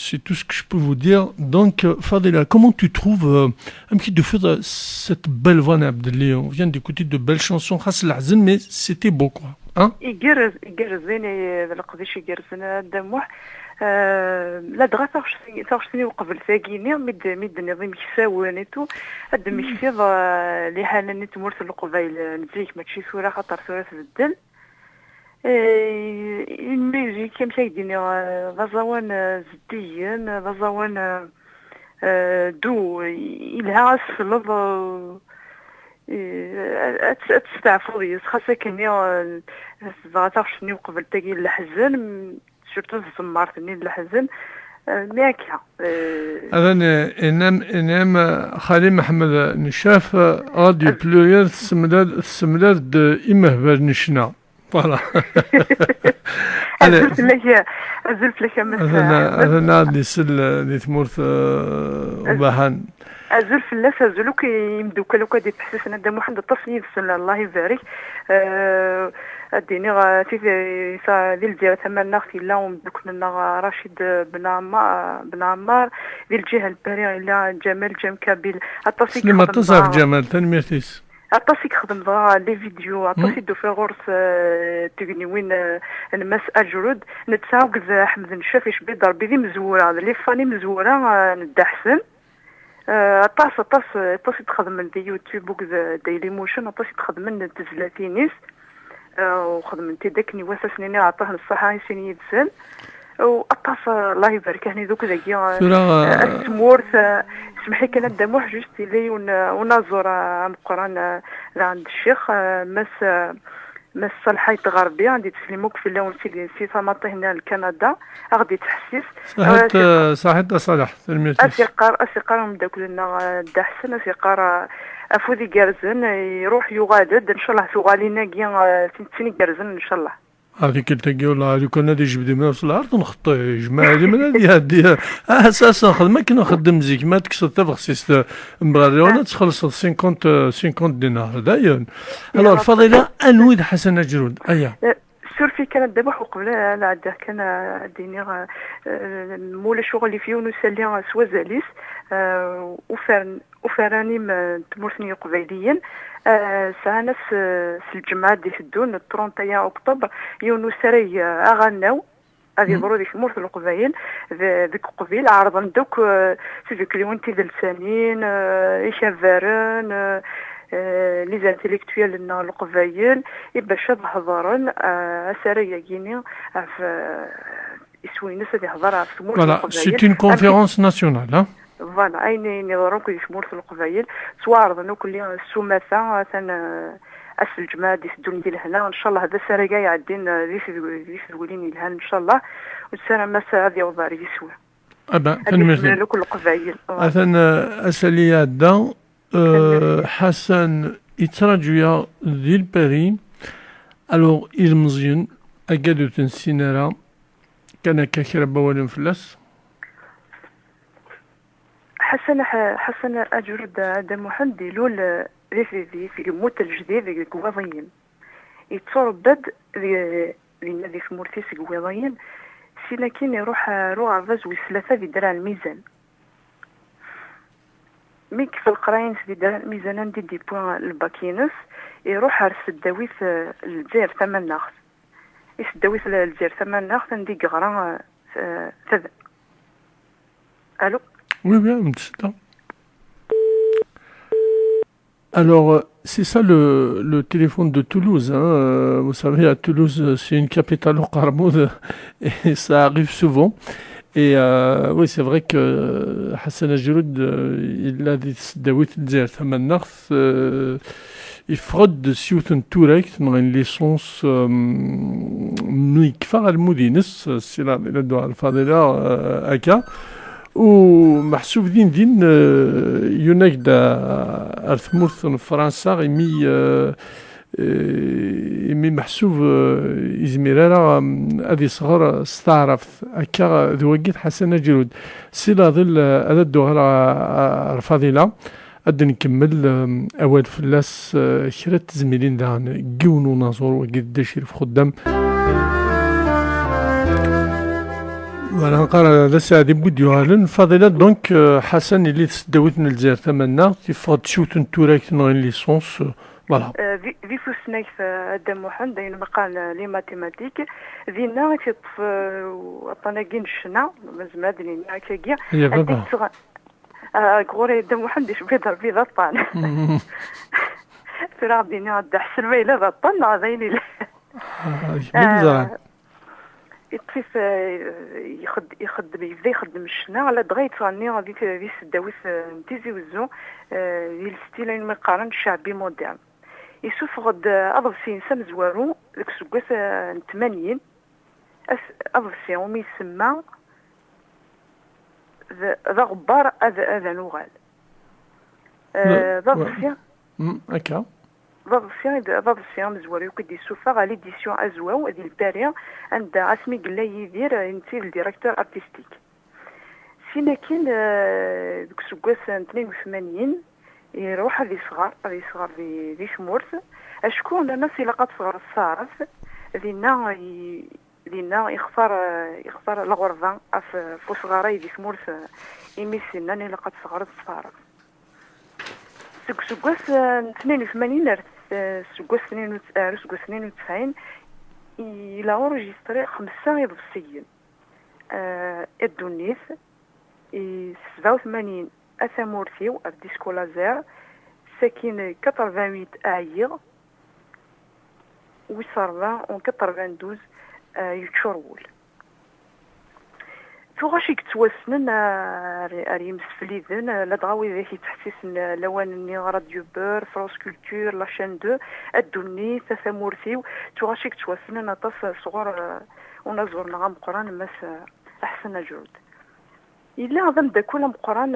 C'est tout ce que je peux vous dire. Donc, Fadela, comment tu trouves un petit peu cette belle voix d'Abdelé? On vient d'écouter de belles chansons, Khas Lahzen, mais c'était beau, quoi. Hein? يقرز زيني القديش يقرزنا دموح. لا دغا ثاغشتني وقبل ثاقيني مد النظام يساوانيتو هاد مكتب اللي حالا نتمرت القبايل نزيك ماشي سورة خاطر سورة تبدل. الميوزيك كم تايديني غزوان زديين غزوان دو إلها الصلب تستعفضي خاصة كني ضغطاش قبل تاقي الحزن شرطو زمارتني الحزن ماكا هذا انام خالي محمد نشاف غادي بلوير السمداد إمه برنشنا فوالا أزلت لك هذا نادي سل اللي تمورت وباهان أزول فلاس أزولو كي يمدوك لو كادي تحسسنا دا محمد التصنيف سنة الله يبارك أديني غاتي في الجهة ثمنا اختي لا ومدوك لنا رشيد بن عمار ذي الجهة البارية إلا جمال جام كابيل التصيك لما تصف جمال تنميرتيس التصيك خدم ضا لي فيديو التصيك دو في غرس تغني وين المس أجرد نتساوق أحمد نشاف يشبه ضربي ذي مزورة لي فاني مزورة ندحسن طاس تخدم من دي يوتيوب وكذا دايلي موشن طاس تخدم من تزلاتينيس وخدم انت داك نواس سنين عطاه الصحة يسيني يتسال وطاس الله يبارك هني دوك ذاكي السمورث سمحي كان الدموح جوست لي ونازور مقران عند الشيخ مس صالحيت غربية عندي تسليموك في اللون في ثماطي هنا لكندا غادي تحسيس صحيت صالح أسيقار مداك لنا دحسن أسيقار أفوذي جارزن يروح يغادد إن شاء الله ثغالينا كيا تنتيني جارزن إن شاء الله هذيك التاكي ولا هذيك كنا جبدي من في الارض نخطي جماعه هذه من هذه اساسا خدمه كنا نخدم زيك ما تكسر تفخسيس مبرر تخلص 50 دينار داير الو فضيله انويد حسن جرود ايا سورفي كانت دابا قبل العاده كان ديني مولا شغلي فيه ونسالي سوازاليس وفراني تمرتني قبيليا سانس في الجمعة دي الدون 31 أكتوبر يونو سري أغناو هذه ضروري ديك مورث القبايل ذيك قبيل عرضا دوك سيفيك ليونتي دلسانين إيشافارن لي زانتيليكتويال لنا القبايل باش هضرن سري كيني في اسوينس هذه هضره في مورث القبايل سي اون كونفيرونس ناسيونال فوالا أين نظرون كي يشمور في القبائل سوار ظنوا كل السماثة أس الجماعة دي الدنيا ديال هنا إن شاء الله هذا السنة جاي يعدين ذي تقولين الهان إن شاء الله والسنة ما هذه وضاري يسوى. أبا فنمرتين. لكل القبائل. أثناء أسالية دا حسن يتراجع ذي الباري ألو إلمزين أجدوا تنسينرا كان كاكرا بوالين فلاس. حسن أجر دا محمد لول في موت الجديد ذي قواضيين يتصربد ذي في مورتيس قواضيين سي لكن يروح عفاز وثلاثة في درع الميزان ميك في القراين في درع الميزان عندي دي بوان الباكينس يروح عرس الداوي في الجزائر ثمان ناخذ الداوي في الجزائر ثمان ناخذ عندي قغران ثذا ألو. Oui, bien, c'est ça. Alors, c'est ça le téléphone de Toulouse. Hein. Vous savez, à Toulouse, c'est une capitale au Qarmoud et ça arrive souvent. Et oui, c'est vrai que Hassan Ajroud, il a dit Daoud Dzer Thamannarth, il fraude de Siouten Tourek, dans une licence Nuikfar al-Moudines, c'est là, il doit Al-Fadela Aka. ومحسوب دين يوناك دا أرثمورث فرنسا إمي محسوب إزميرارا أدي صغر استعرف أكا ذوقيت حسن جرود سيلا ظل أدد دوغرا رفاضيلا أدن نكمل أول فلاس كرات زميلين دان قيونو نازور وقد داشير في خدام وانا نقرا لا سعدي بوديوهالن فضيلة دونك حسن اللي تسداوت من الجزائر تمنا تفضل تشوت نتوراك نغين ليسونس فوالا. في فوسناك ادم محمد داين مقال لي ماتيماتيك دينا كيطف عطانا كين الشنا مازال هادني هكاكيا يا بابا غوري ادم محمد يشبه ضربي ضطان ترى دينا دحسن ويلا ضطان غاديني يطفيف يخدم يبدا يخدم الشنا على دغيت راني هذيك في سداويس نتيزي وزو ديال ستيلين ما يقارن الشعبي مودرن يشوف غد أضفسين سمزوارو ذاك السكواس 80 أضفسين ومي يسمى ذا غبار هذا نوغال ضفسين هكا ضفسين مزوارو كدي يشوفها غا ليديسيون أزواو هذه البارية عند عسمي قلا يدير نتي الديريكتور ارتستيك سينا كاين ذاك السكواس 82 يروح هذه صغار في شمورت شكون الناس اللي قد صغر الصارف لينا يختار الغرفة في صغاري في شمورت يميسينا اللي قد صغر الصارف سكواس 82 سكواس 92 إلى أورجستري 5 يضبسيين الدونيس 87 أثامورثيو الديسكو لازير ساكن 88 أعير ويصرنا و 92 يتشرول توغاشي كتواسنن ري مسفليذن لا دغاوي ذاك يتحسسن لوانني راديو بور فرانس كولتور لاشين 2 الدوني ثامورثيو توغاشي كتواسنن طاس صغور ونزورنا غام قران ماس احسن جود إلا عظم دا كل مقران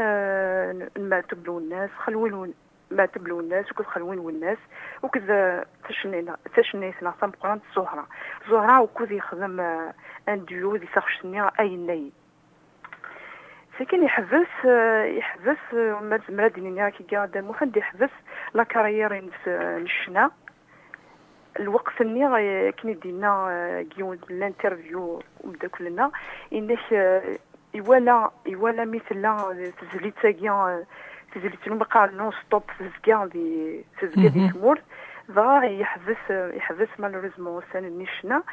ما تبلو الناس خلوين ما تبلو الناس وكذا خلوين والناس وكذا تشنينا ثم مقران زهرة وكذا يخدم ان ديو ذي سخشني اي ناي سكن يحبس مرادين كي قاعد محد يحبس لا كارير نشنا الوقت اللي كني دينا كيون الانترفيو وبدا كلنا انه يوالا مثل تزليت نبقى نون ستوب في دي شمور ضا يحبس مالوريزمون سنة نشنا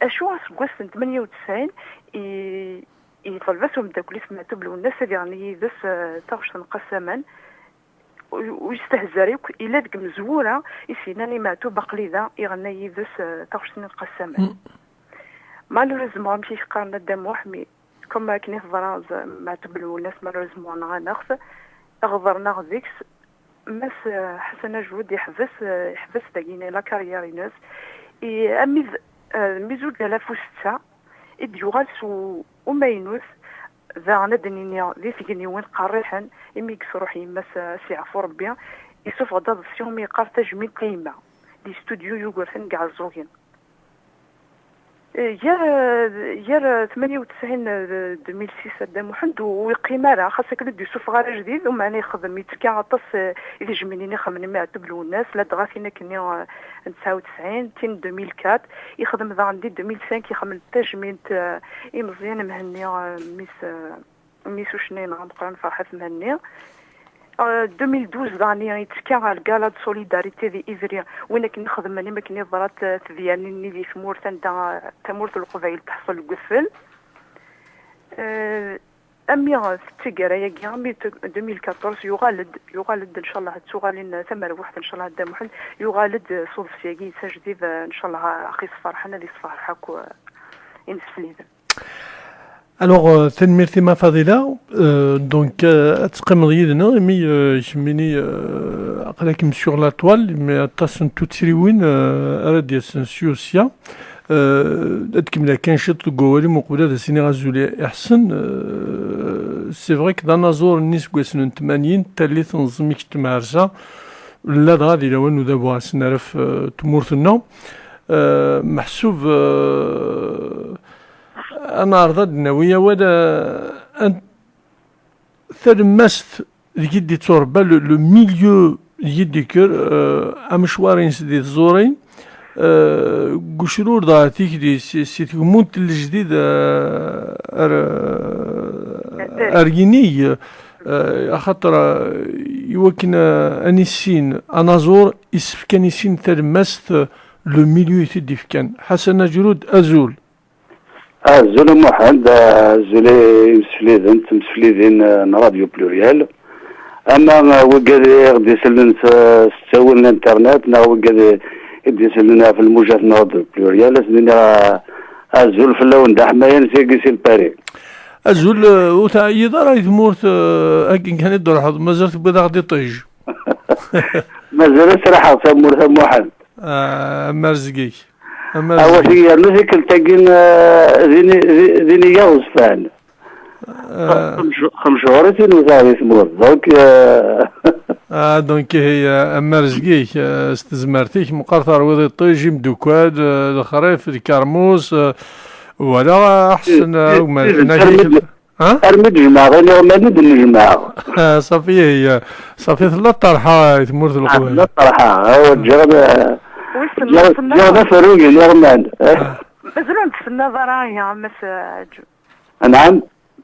اشو سكواس 98 يطلبسهم داك اللي تبلو الناس يعني يدس تاغش نقسما ويستهزري الا ديك مزوره يسيناني ماتو بقليده يغنى يدس تاغش نقسما مالوريزمون مشي قارنا دام وحمي كما كني فراز ما تبلو الناس مالوريزمون غنخف غضرنا غديكس مس حسن جود يحبس داكينا لا كارير ناس امي ميزود 2006 اديوغال وماينوث ذا ندنيا ذي ثقني وين قريحا امي يكسروح يمس سيعفو ربي يسوف غدا ضسيهم يقار تجميل قيمه دي استوديو يوغرفن كاع الزوغين يا 98 2006 دا محمد وقيمه راه خاصك ندي يوسف غير جديد ومعني يخدم يتكا عطس اللي جمنيني خمني ما تبلو الناس لا دغا فينا كني 99 2004 يخدم ذا عندي 2005 يخمل تجميد مزيان مهني ميس وشنين غنقرا فرحه مهني 2012 داني يتكا على الكالا دو سوليداريتي دي إيفريا وين كنخدم اني ما كني ضرات تديالني دي في مورثان تمورث القبائل تحصل القفل امي تيغرا يا كامي 2014 يغالد ان شاء الله تسوغالين ثمر واحد ان شاء الله دا محل يغالد صوف سياقي سجديد ان شاء الله اخي صفرحنا اللي صفرحك وينسفليذ. Alors, تنميرتي ما فضيلة دونك تقيم يدنا مي يشميني أقلكم سور لا توال مي تاسن توتسريوين أراد سيوسيا أدكم كان شط الجوالي مقبلة دا سيني غازولي أحسن سي فريك دا نازور الناس كواسن 80 تالي تنظمي كتمارسا لا غادي لوان ودابو سنعرف تمورثنا محسوب أنا أرضى النووية ولا أن ثلمست يدي توربا لو ميليو يدي كر أمشوارين سدي الزورين قشرور ضاتيك دي سيتمونت الجديد أرجيني خاطر يوكن أنيسين أنازور إسفكان يسين ترمست لو ميليو يتدي فكان حسن جرود أزول أزول محمد أزول مسفليدين راديو بلوريال أما وقد غادي يسلن تساوي الانترنت وقد يدي يسلنا في الموجات راديو بلوريال أسنينا أزول في اللون دا حمايا نسيقي سي الباري أزول وتا يدار يثمورت أكين كان يدور حظ مازالت بدا غادي طيج مازال صراحة ثمور محمد مرزقي أول شيء نزيك التاقين ذيني يغوز فان 5 شهور وثاني ثمور دونك هي مرزقي استزمرتيك مقرطر وذي طيج مدوكاد الخريف الكرموس ولا أحسن أرمي الجماعة غير ما ندن الجماعة صافي هي صافي لا طرحة تمور القوة لا طرحة هو جرب فروقي اليرمان مازالون تسنى ضرايا مساج نعم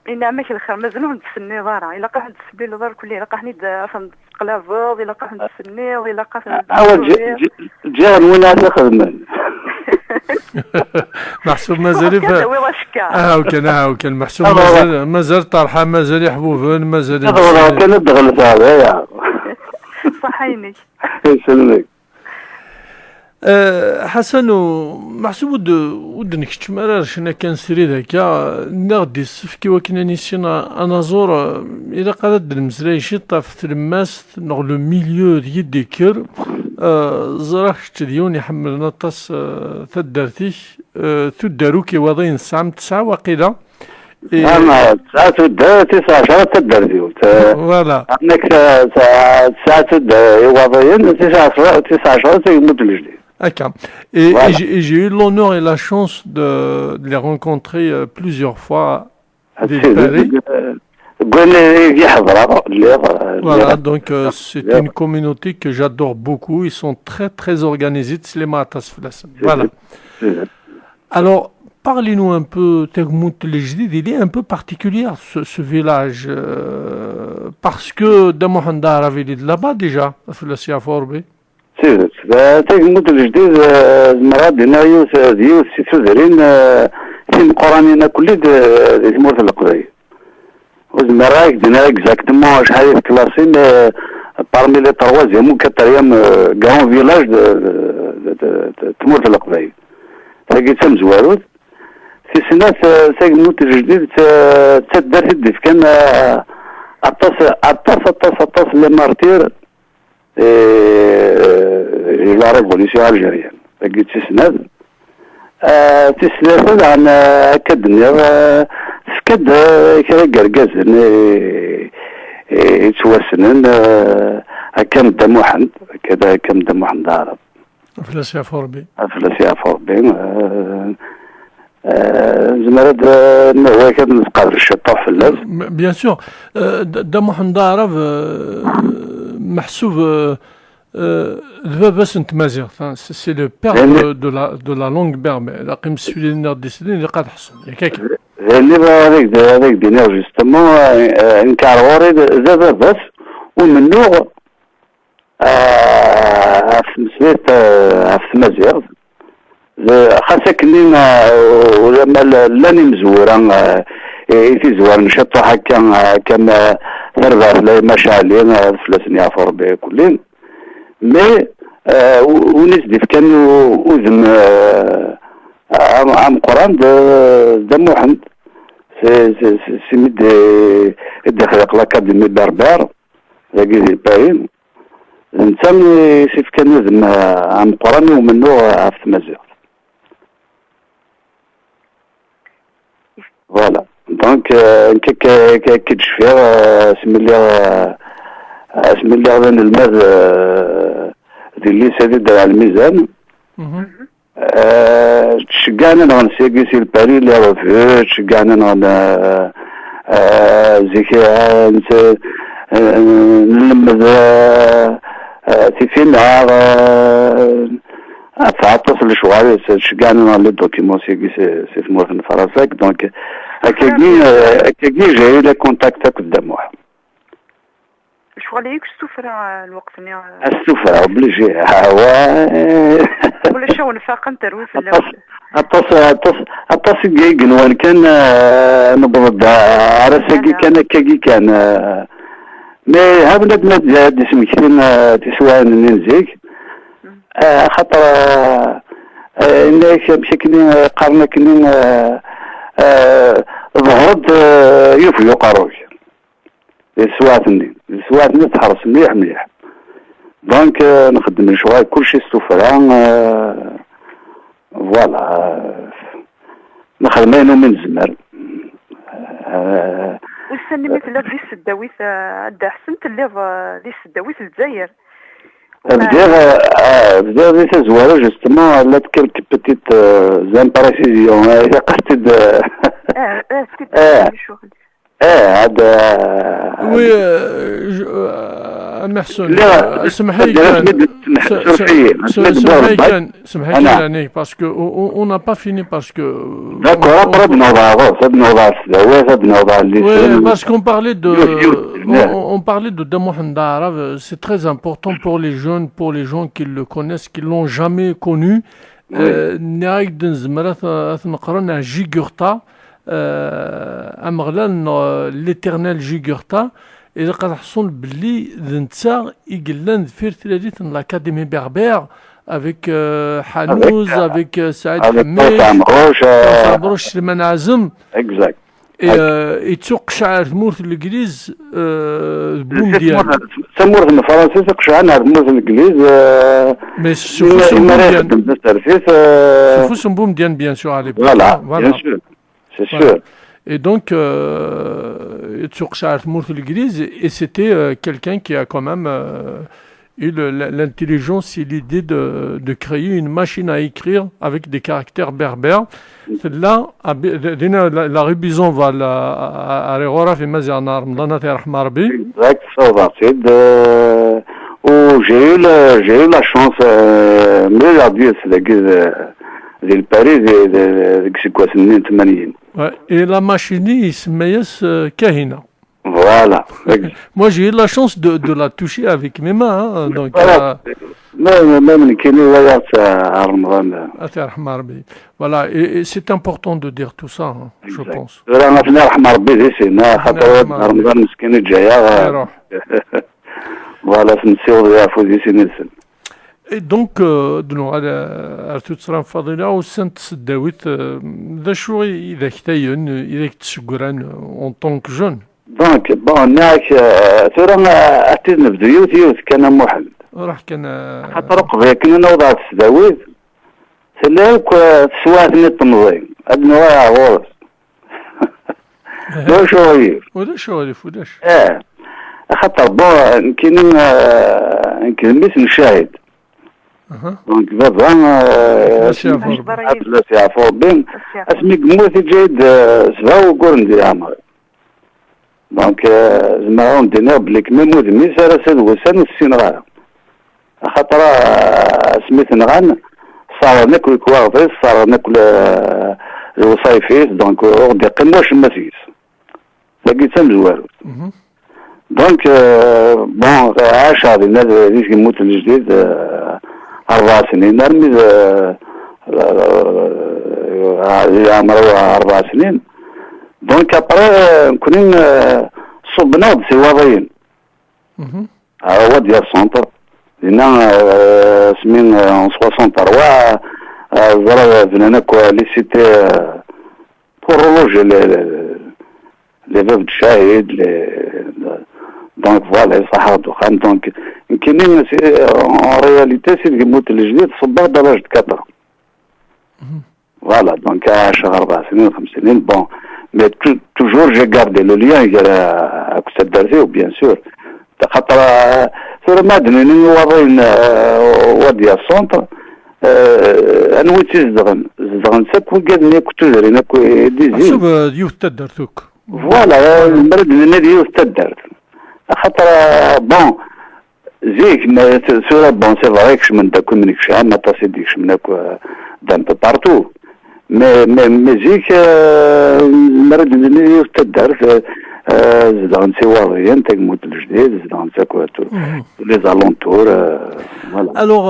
إنا ماشي الخير مازالون تسنى ضرا إلا قاعد تسبي الضر كله إلا قاعد نفهم قلافض إلا قاعد تسنى إلا قاعد جان ولا تخدم محسوب مازال وكان محسوب مازال طرحه مازال يحبوبن مازال كان دخلت هذا صحيني يسلمك حسن محسوب ودنك تشمرر شنا كان سري ذاك نغدي السفكي وكنا نسينا انا زور الى قادت المزراي شطه في تلماس نغلو ميليو ديال كير زراك تديون يحمل نطاس تدرتيك تداروكي وضين ساعة 9 وقيلة أنا ساعة 9 تدرتيو فوالا عندك ساعة وضين 9 تيموت الجديد D'accord. Et j'ai eu l'honneur et la chance de les rencontrer plusieurs fois à Paris. Voilà, donc c'est une communauté que j'adore beaucoup. Ils sont très très organisés. Voilà. Alors, parlez-nous un peu, Tegmout Lejdid, il est un peu particulier ce village parce que Damohanda avait de là-bas déjà, la Siaforbe. سيدت تيموت الجديد المراد هنا يوسف سيتوزرين في مقرانينا كل تيموت القضية وزمراك دينا اكزاكتومون شحال في كلاسين بارمي لي تروازيام و كاتريام كاون فيلاج تموت القضية تاكي تمزوارود في سنة تيموت الجديد تدار تدي كان أطاس لي مارتير la révolution algérienne. تسناد عن أكادنير سكاد كذا قرقازن يتوسنن كم دموحند كذا كم دموحند عرب فلاسيا فوربي زمرد هو كان نتقابل الشطاح في اللاز بيان سور دموحند عرب محسوب بس انت مازيغ سي لو بير دو لا لونغ berbère لا قيم سولينير ديسيدين اللي قاعد حصل ياك اللي هذيك دينير جوستومون انكار وريد زاد بس ومنو في مسميت في مازيغ خاصك لينا ولا لاني مزورا يتزور نشطو هكا كما ثربا في مشاعلين فلسني عفور به كلين مي ونسدي كان وذم عام قران دموحند سي مد خلق لاكاديمي بربر ذاكي باين نسمي سيف كان وذم عام قران ومنو عفت مازيغ فوالا دونك كي تشفير اسم الله غدا الماء ديال اللي سادد على الميزان تشجعنا نغنسيقي سي الباري اللي رفعت تشجعنا نغن زيكي نلمد تيفينا تعطس لشوارع شقعنا لي دوكيمون سي تمورث فرنسا دونك هكاكي جاي لي كونتاكت قداموها شغل هيك السفرة الوقت السفرة اوبليجي ولا شو نفاق انت روي في الاول اتص جاي قنوان كان نبض عرسكي كان كاكي كان مي هابلت ما تزاد اسمكين تسوى ننزيك خاطر انك بشكل قرنا كنين ظهرت يوفي قاروك السواتني تحرس مليح دونك نخدم شويه كلشي استفران فوالا نخدمينو من زمر والسنة مثل دي السداويت عاد حسنت اللي دي السداويت الجزائر بدأ دي تزوار جستما لات كلك بتيت زان بريسيزيون هي قصد هذا وي محسن اسمح لي كان باسكو اون n'a pas fini parce que parce qu'on parlait de Damoun Darav, c'est très important pour les jeunes, pour les gens qui le connaissent, qui l'ont jamais connu. نعيد نزمرات نقرا جيغورتا امغلان ليترنال جيغورتا إذا قد حصل بلي ذنتا يقلن في ثلاثة الأكاديمي بربر avec Hanouz, avec Saïd Hamid, Sabroch Slimane Azem. Exact. Et تسوق شعر ثمورث الإنجليز بومديان. ثمورث الفرنسي تسوق شعر ثمورث الإنجليز. Mais Soufous Boumdian bien sûr à l'époque. Voilà, bien sûr, c'est sûr. Et donc, et c'était quelqu'un qui a quand même eu l'intelligence et l'idée de créer une machine à écrire avec des caractères berbères. Là, la révision va à Régora في مزيان رمضان تيرحم ربي. Exact, ça va. J'ai eu la chance, mais la vie c'est de Paris, c'est quoi, c'est 80. Ouais. Et la machine, il se met Kahina. Voilà. Moi, j'ai eu la chance de la toucher avec mes mains. Hein, donc, voilà. Et c'est important de dire tout ça, hein, je pense. Voilà, Et donc, أرتوتسران فاضلة وسنت سداويت ذا شو إذا كتاين إذا كتسكران en tant que jeune. دونك بون ناك ترى أتيت نبدو يوث كان محل. راح كان. خاطر قبل كنا نوضع السداويت سلاك سواتني التنظيم أدنى وايع غورس. لا شويف. ولا شويف وداش. خاطر بون كلميس نشاهد. دونك بابا لا سيعفور بين اسمي قموثي جيد سبا وقرن دي عمر دونك زعما ندير بلي كمي مودمي سارة ساد وسان والسين غاية خاطر سميت نغان صار ناكل كواغطيس صار ناكل الوصايفيس دونك غدي قموش المسيس لقيت مزوارو دونك بون عاش هذه الناس اللي يموت الجديد 4 سنين نرمز عمره 4 سنين دونك ابري نكونين صبنا بسواضين هو ديال السونتر لنا سمين 63 زرا فينا كوا لي سيتي بورولوج لي باب الشاهد دونك فوالا صحة الدخان دونك كاينين en réalité سي الموت الجديد صباغ درجة 4 فوالا دونك عاش 4 سنين 5 سنين بون مي توجور جي غاردي لو ليان avec cette درزي بيان سور خاطر سور مادنين واضين وادي السونتر انويتي زدغن ساك وقادني كنت درينا كو ديزي شوف ديوث زيك ما سورة بون سي فري كشمن داك من كشام ما تصيديك شمناك دان بارتو مي زيك مرد ني تدار زدان سي واضيين تقموت الجديد زدان ساكواتو لي زالونتور فوالا. الوغ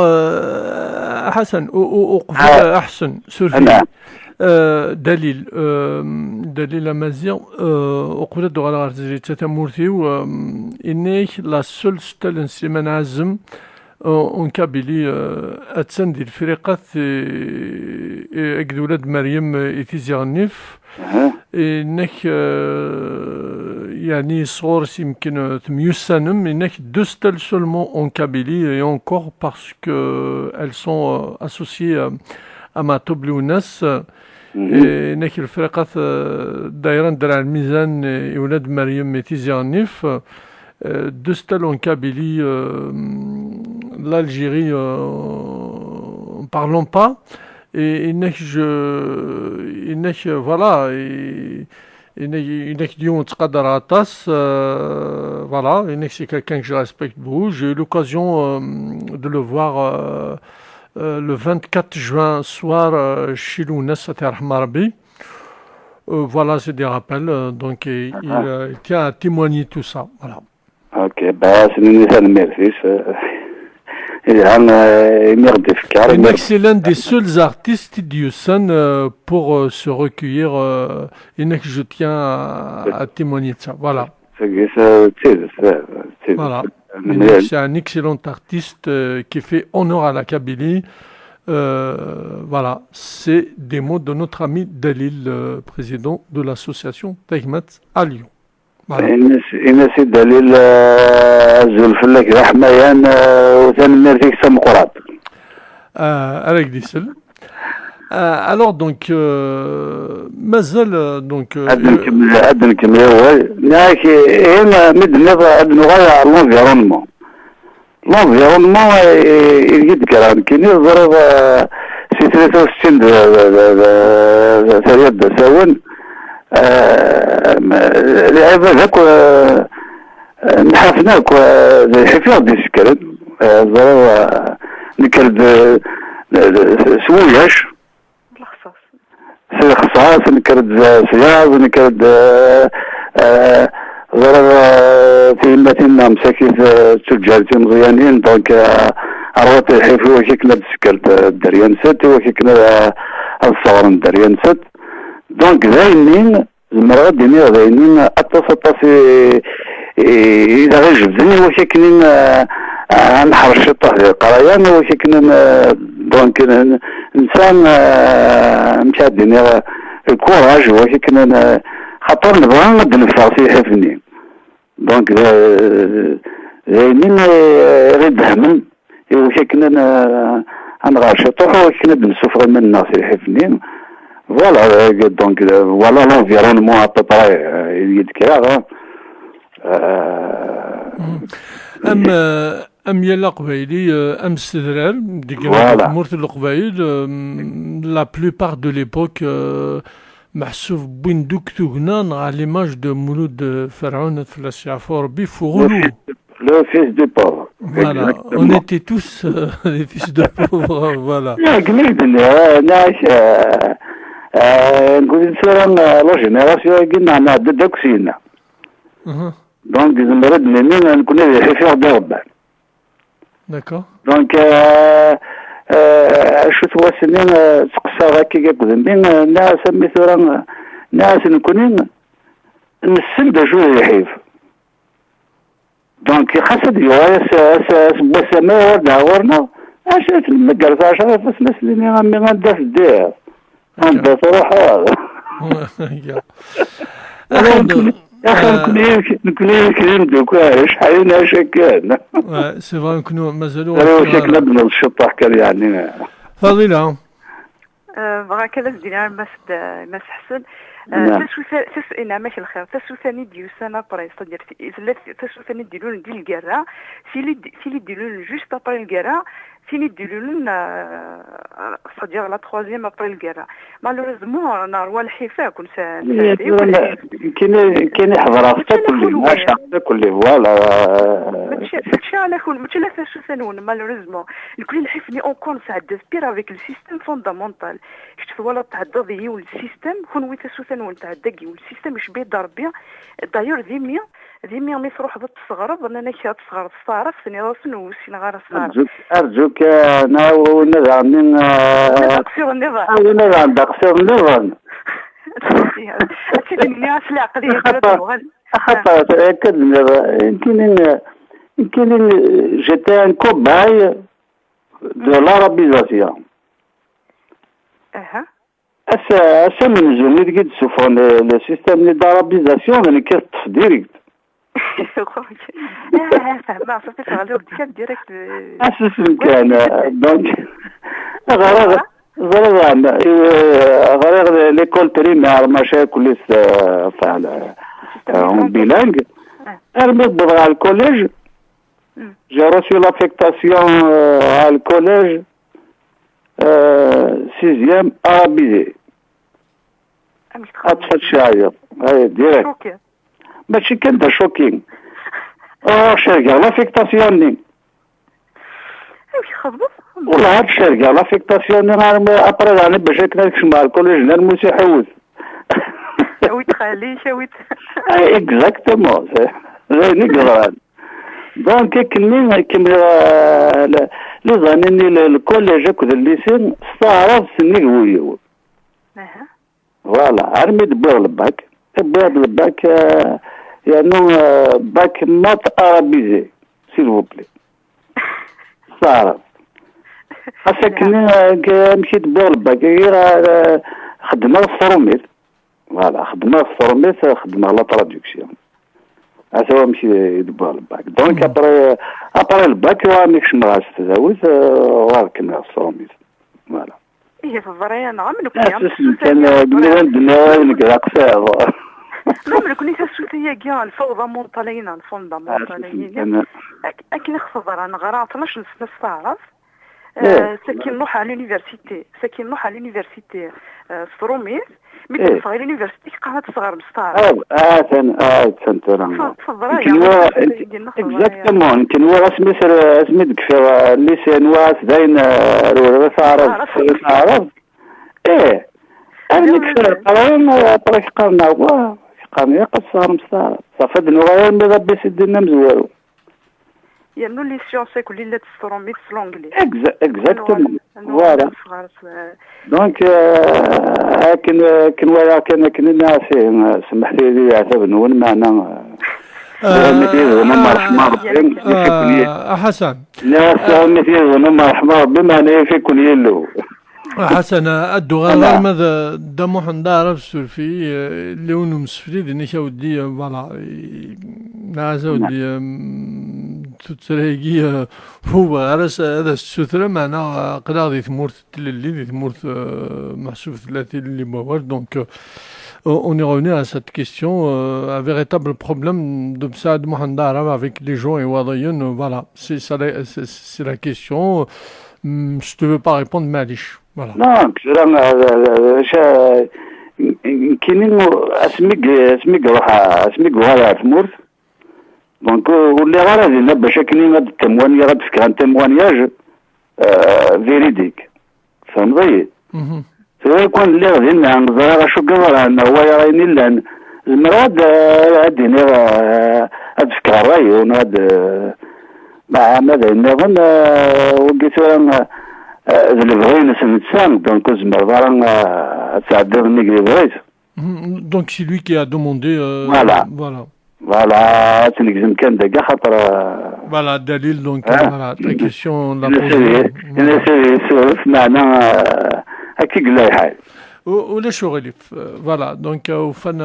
حسن وقبل احسن سورفي دليل مازيغ وقبل دوغالا غار تزريت تامورتيو انيك لا سول ستالن سيمان عزم اون كابيلي اتسان ديال الفريقات اكد ولاد مريم ايتيزيغنيف انك يعني صغور يمكن 800 سنم انك دو ستال سولمون اون كابيلي اي اونكور باسكو elles sont associées à ماتوبلي وناس انك الفريقات دايران درع الميزان ولاد مريم ايتيزيغنيف deux stèles en Kabylie, l'Algérie, parlons pas. Et voilà, voilà, c'est quelqu'un que je respecte beaucoup. J'ai eu l'occasion de le voir le 24 juin soir chez Lounas à Terre-Marbi. Voilà, c'est des rappels. Donc, il tient à témoigner tout ça. Voilà. Ok, c'est une merci. C'est l'un des seuls artistes d'Houston pour se recueillir et que je tiens à témoigner de ça. Voilà. Voilà. C'est un excellent artiste qui fait honneur à la Kabylie. Voilà, c'est des mots de notre ami Dalil, président de l'association Taïmat à Lyon. إنس دليل الزلفلك رحميان وثاني فيك سم قراب. Avec des seuls. Alors donc مازال donc أدن كمية لكن هنا مدنا نغير لونفيرونمون يجد كلام كيني ضرب في 63 ثريات دساون لعبة ذاك نحفناك زي حفاظ دي سكرد ضرب نكرد سوياش الخصاص نكرد سياز نكرد ضرب في متنا مساكيت تجارتي مزيانين دونك عروض الحيفي وكيكنا تسكرت الدريان ست وكيكنا الصغر الدريان ست دونك ذاينين المرة ديني ذاينين أطاس إذا غير جبدني وكيكنين نحر الشطة ديال القرايان وكيكنين دونك إنسان مشاديني الكوراج وكيكنين خاطر نبغى نبدا نفاق في حفني دونك ذاينين غير دهمن وكيكنا نغاشي طوح وكيكنا بنسوفر من الناس يحفني فوالا دونك فوالا لونفيرونمون ابوبري يدكرا أم يلا قبايلي أم استدرار ديك مورت القبايل لا بلوبار دو ليبوك محسوف بين دوك توغنا على ليماج دو مولود فرعون في الشعفور بفغلو. Le fils du pauvre. Voilà, on était tous les fils de pauvres, voilà. نقول إنسان لا جينيراسيون قلنا أنا ضدك سينا. دونك نرد منين نكون في ربان. D'accord. دونك شو توا سنين تقصى غاكي قدامين ناس مثلا ناس نكونين نسل دا شو يحيف. دونك خاصة ديوارس بسماء ورنا عشان المقرصة عشان فسنا سليني غامي غندا في الدير غندا تروح هذا نكون كريم دوكا شحال ناشا كان سي فري نكونو مازالو شكلنا بنا الشطة حكى يعني فضيلة بغا كلام ديال ماس حسن تسوينا ماشي الخير تسويثاني ديال سنه بري صدير تسويثاني ديالو ديال الكرا سيلي ديالو جوست ابري الكرا فين يديروا لنا c'est-à-dire la 3e après القرا malheureusement نروى الحفا كون كاين يحضر كل ماشي كل فوالا ماشي على كل ماشي لا فاش ثانون malheureusement الكل الحفني اونكور ساعد سبير افيك السيستم فوندامونتال شفت ولا تعدى هي والسيستم كون ويتا ثانون تعدى والسيستم اش بيه ضربيا دايور ذي مية ميثروح ضد الصغرب انا كي تصغر الصارف ثاني راسن وسين غير الصارف ارجوك انا ونظام من تقصير النظام تقصير النظام تسيبني اسلع قضيه خطا تاكد يمكن جيتي ان كوباي دو لارابيزاسيون اسا من زومي كي تسوفون لو سيستيم دو لارابيزاسيون اللي كيطف ديريكت فهمت صافي تغلب ديريكت اساس كان دونك غير ليكول بريمير ماشي كل فعلا بيلانغ ارمي بضع الكوليج j'ai reçu l'affectation à le collège 6e arabisé أطفال الشاعر هاي ديريكت ماشي كان دا شوكين شرقة لافيكتاسيون ني والله هاد الشرقة لافيكتاسيون ني ابري يعني باش كنكش مع الكوليج لا الموسى حوت شاويت خالي شاويت اكزاكتومون زي نقران دونك كمل لي ظنني الكوليج كذا الليسين استعرض سني قوي فوالا ارمي دبر الباك يعني باك مات ارابيزي سيل بلي استعرض خاصة مشيت دبر الباك خدمة الصروميت فوالا خدمة الصروميت خدمة لا تراديكسيون هو مشي يدبر الباك دونك ابري الباك رانيكش مراس تزاوز واركن الصوميت فوالا هي في الضرية نعم كان بنادم كذا قصير نعم كوني السوسية كاع الفوضى مونطالين الفوندا مونطالين اكن خفضر انا غير 12 سنة تعرف ساكن نروح على لونيفرسيتي ستروميت ملي صغير لونيفرسيتي قاعدة صغار مستعرف تنترا اكزاكتومون يمكن هو اسمي دكفي الليسان واس داين الورا تعرف ايه انا كثر قران طريق قرنا قصار مستعرف صافي نغير مذبي سيدنا مزوالو يعني لي سيونسي كل اللي تستروميت سلونجلي اكزاكتومون فوالا دونك كن ولا كان الناس سمحت لي عتاب نون معنا حسن لا مثل مرحبا بما في كل يلو حسن الدغال ماذا دمو حندار في اللي ونو مسفري دي نشا ودي فوالا نازا ودي تتريقي هو غرس هذا السثرة معنا قراضي ثمورت اللي ثمورت محسوب 30 اللي موال دونك on est revenu à cette question, un véritable problème de Saad Mohamed Arab avec les gens et Wadayen, voilà, c'est la question. Je te veux pas répondre, Malish. Voilà. Non, كاينين اسميك وهذا ثمورت دونك واللي غادي باش كاينين هاد التموانيه غتفكر عن تموانياج فيريديك فهمتي سواء يكون اللي غادي نهضر شو قبل انه هو يريني لان المراد عندي هاد فكر الراي ونهاد مع ماذا نظن وقيت اللي بغينا سنتسام دونك زمر ضرا تعدل نيكري بغيت دونك سي لوي كي ا دوموندي فوالا تنكزم كان داكا خاطر فوالا الدليل دونك فوالا لا كيسيون لا بوزي سولف معنا هكي قلا الحال ولا شغل voilà donc au fin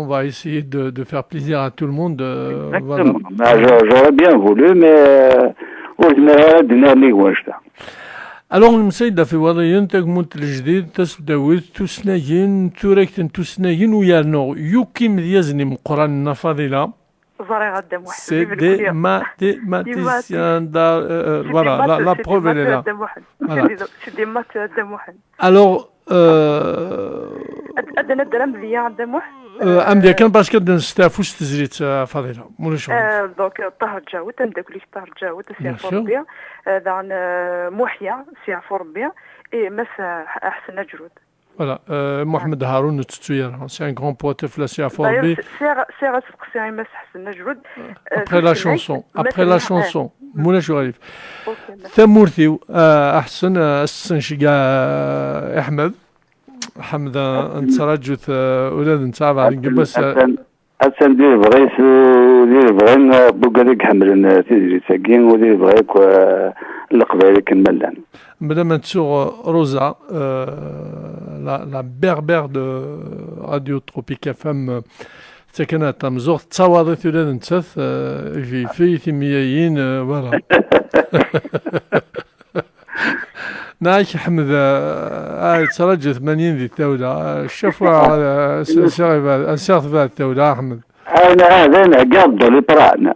on va essayer de faire plaisir à tout le monde voilà. J'aurais bien voulu mais alors المسيدة في وضعين تقمت الجديد تسداويت تسناين توركتن تسناين ويارنو يوكي مديازني مقران فاضلة زري غدا واحد C'est des mathématiciens. Voilà, la preuve elle est là. Voilà. C'est des maths غدا واحد. Alors, أدنى الدرهم ديال غدا واحد. أمدي كان باش كنستعفوش تزريت فضيلة مولا شغل. دونك طاهر جاود تندك ليك طاهر جاود سي ربي دان محيا سي ربي اي مس احسن جرود. Voilà, Mohamed Haroun c'est un grand poète flasé à Forbé. Après la chanson, مولا شغاليف. ثمورتي أحسن السنشقة أحمد حمد أنت رجت أولاد نتاع بعد بس. أحسن دير بغيت دير بغينا بوكاليك حمل تيجي ساكين ودير بغيك القبائل كملان. Madame Tsour Rosa, la berbère de Radio Tropique FM, سكنت مزور تصاوضت ولاد نتاث في ثميين voilà. نايش حمد ترجع 80 ذي الثولة شافوا سيغ في الثولة أحمد. أنا قابضوا لي طرعنا.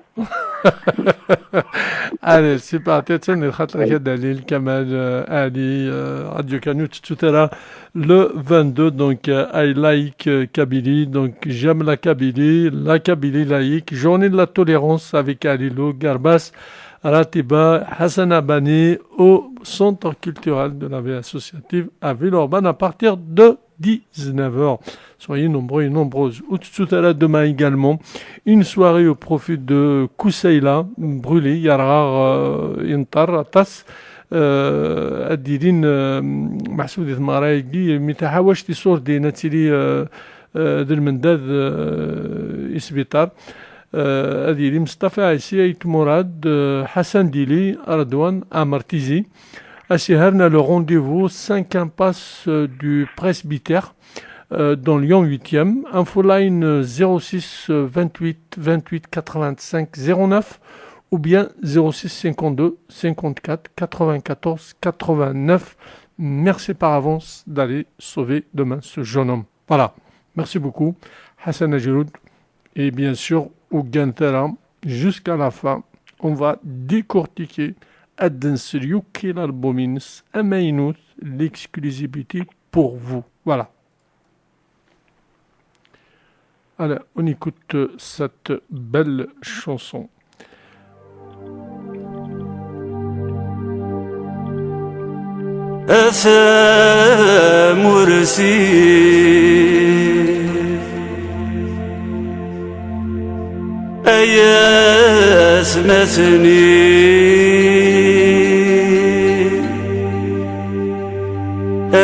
Allez, c'est parti. Tiens, Dalil, Kamal, Ali, Radio Canut, etc. Le 22, donc, I like Kabylie, donc, j'aime la Kabylie laïque, journée de la tolérance avec Alilo, Garbas, Ratiba, Hassan Abani, au centre culturel de la vie associative à Villeurbanne à partir de 19h. Soyez nombreux et nombreuses. Tout à l'heure, demain également, une soirée au profit de Koussaïla, brûlé, Yarar, Intar, Tas, الديرين محسود مرايقي متحاوش تصور دي نتيلي ذي المنداد إسبيطار الديري مصطفى عيسي أيت مراد حسن ديلي أردوان أمرتيزي أسيهرنا le rendez-vous 5 impasse du presbytère dans Lyon 8e, infoline 06 28 28 85 09 ou bien 06 52 54 94 89. Merci par avance d'aller sauver demain ce jeune homme. Voilà, merci beaucoup Hassan Ajiroud. Et bien sûr, au Gantara, jusqu'à la fin, on va décortiquer Adensriuki l'albumins Amainut, l'exclusivité pour vous. Voilà. Allez, on écoute cette belle chanson. مرسي أياس مثني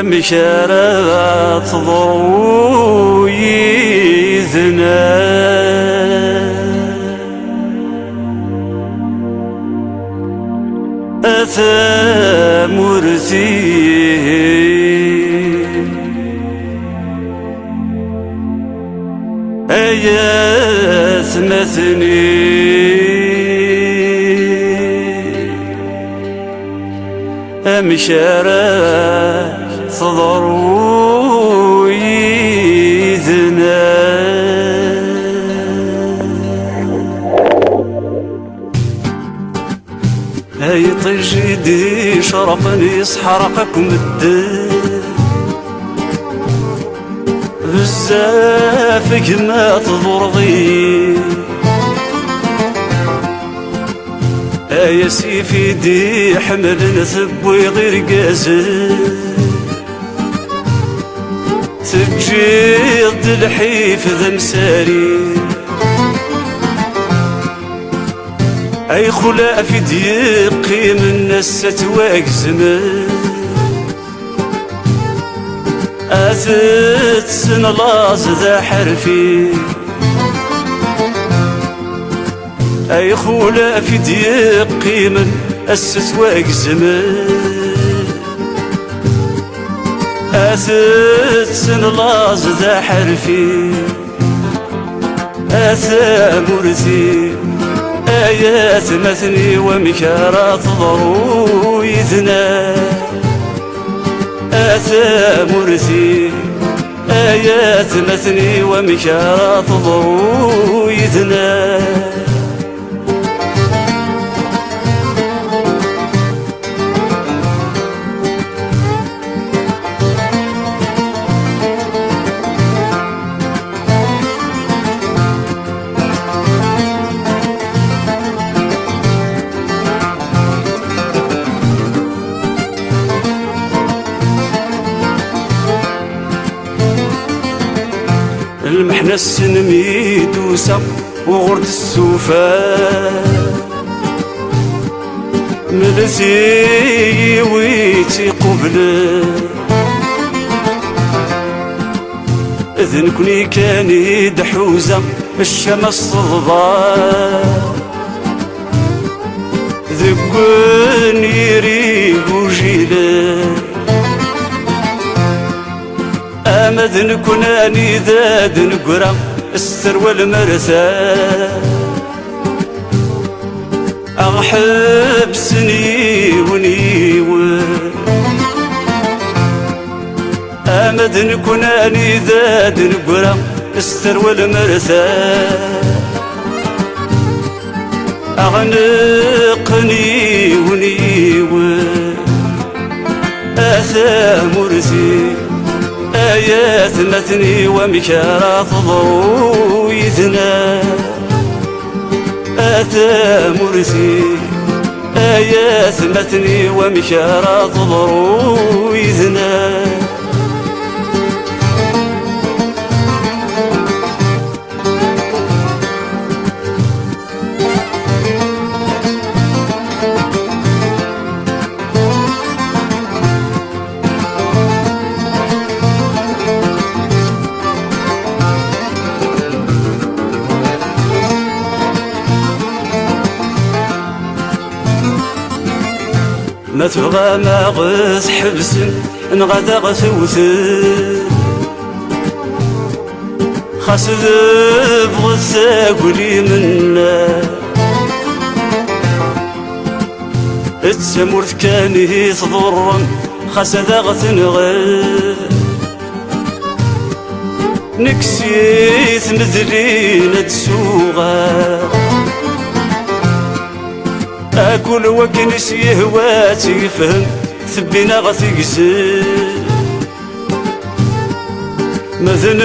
أمشارات ضوي ذنا أثى مرسي أياس مثني أمشارات ضروي ذنا هاي طجدي شرقني سحرقكم الدين بزافك ما تضرغي يا سيفي دي حمل نثب ويغير قازل تجيض الحيف ذا مساري اي خلا في ديقي من الستواك زمان أثت سنلاز ذا حرفي أي خولا في ديقي من الستواك زمان أثت سنلاز ذا حرفي أثى مرثي آيات مثني ومكارات ضروي ذنا أثى مرثي آيات مثني ومكارات ضروي ذنا السنمي دوسا وغرد السوفان ملتي ويتي قبل إذن كوني كان يدحوزة الشمس تضبان ذكون يريق وجيلان أمد نكوناني ذاد نقرا السر والمرثان أغحب سني ونيوان أمد نكوناني ذاد نقرا السر والمرثان أغنقني ونيوان أثى مرسي آيات متني ومكارات ضويتنا أتى مرسي آيات متني ومكارات ضويتنا ما تبغى ما غس حبس نغدا غثوث خاص بغث قولي منا التمورت كان يتضر خاص ذا غثنغ نكسيت مذلين تسوغا أكل وكنس يهواتي يفهم ثبينا غثيقسل ماذن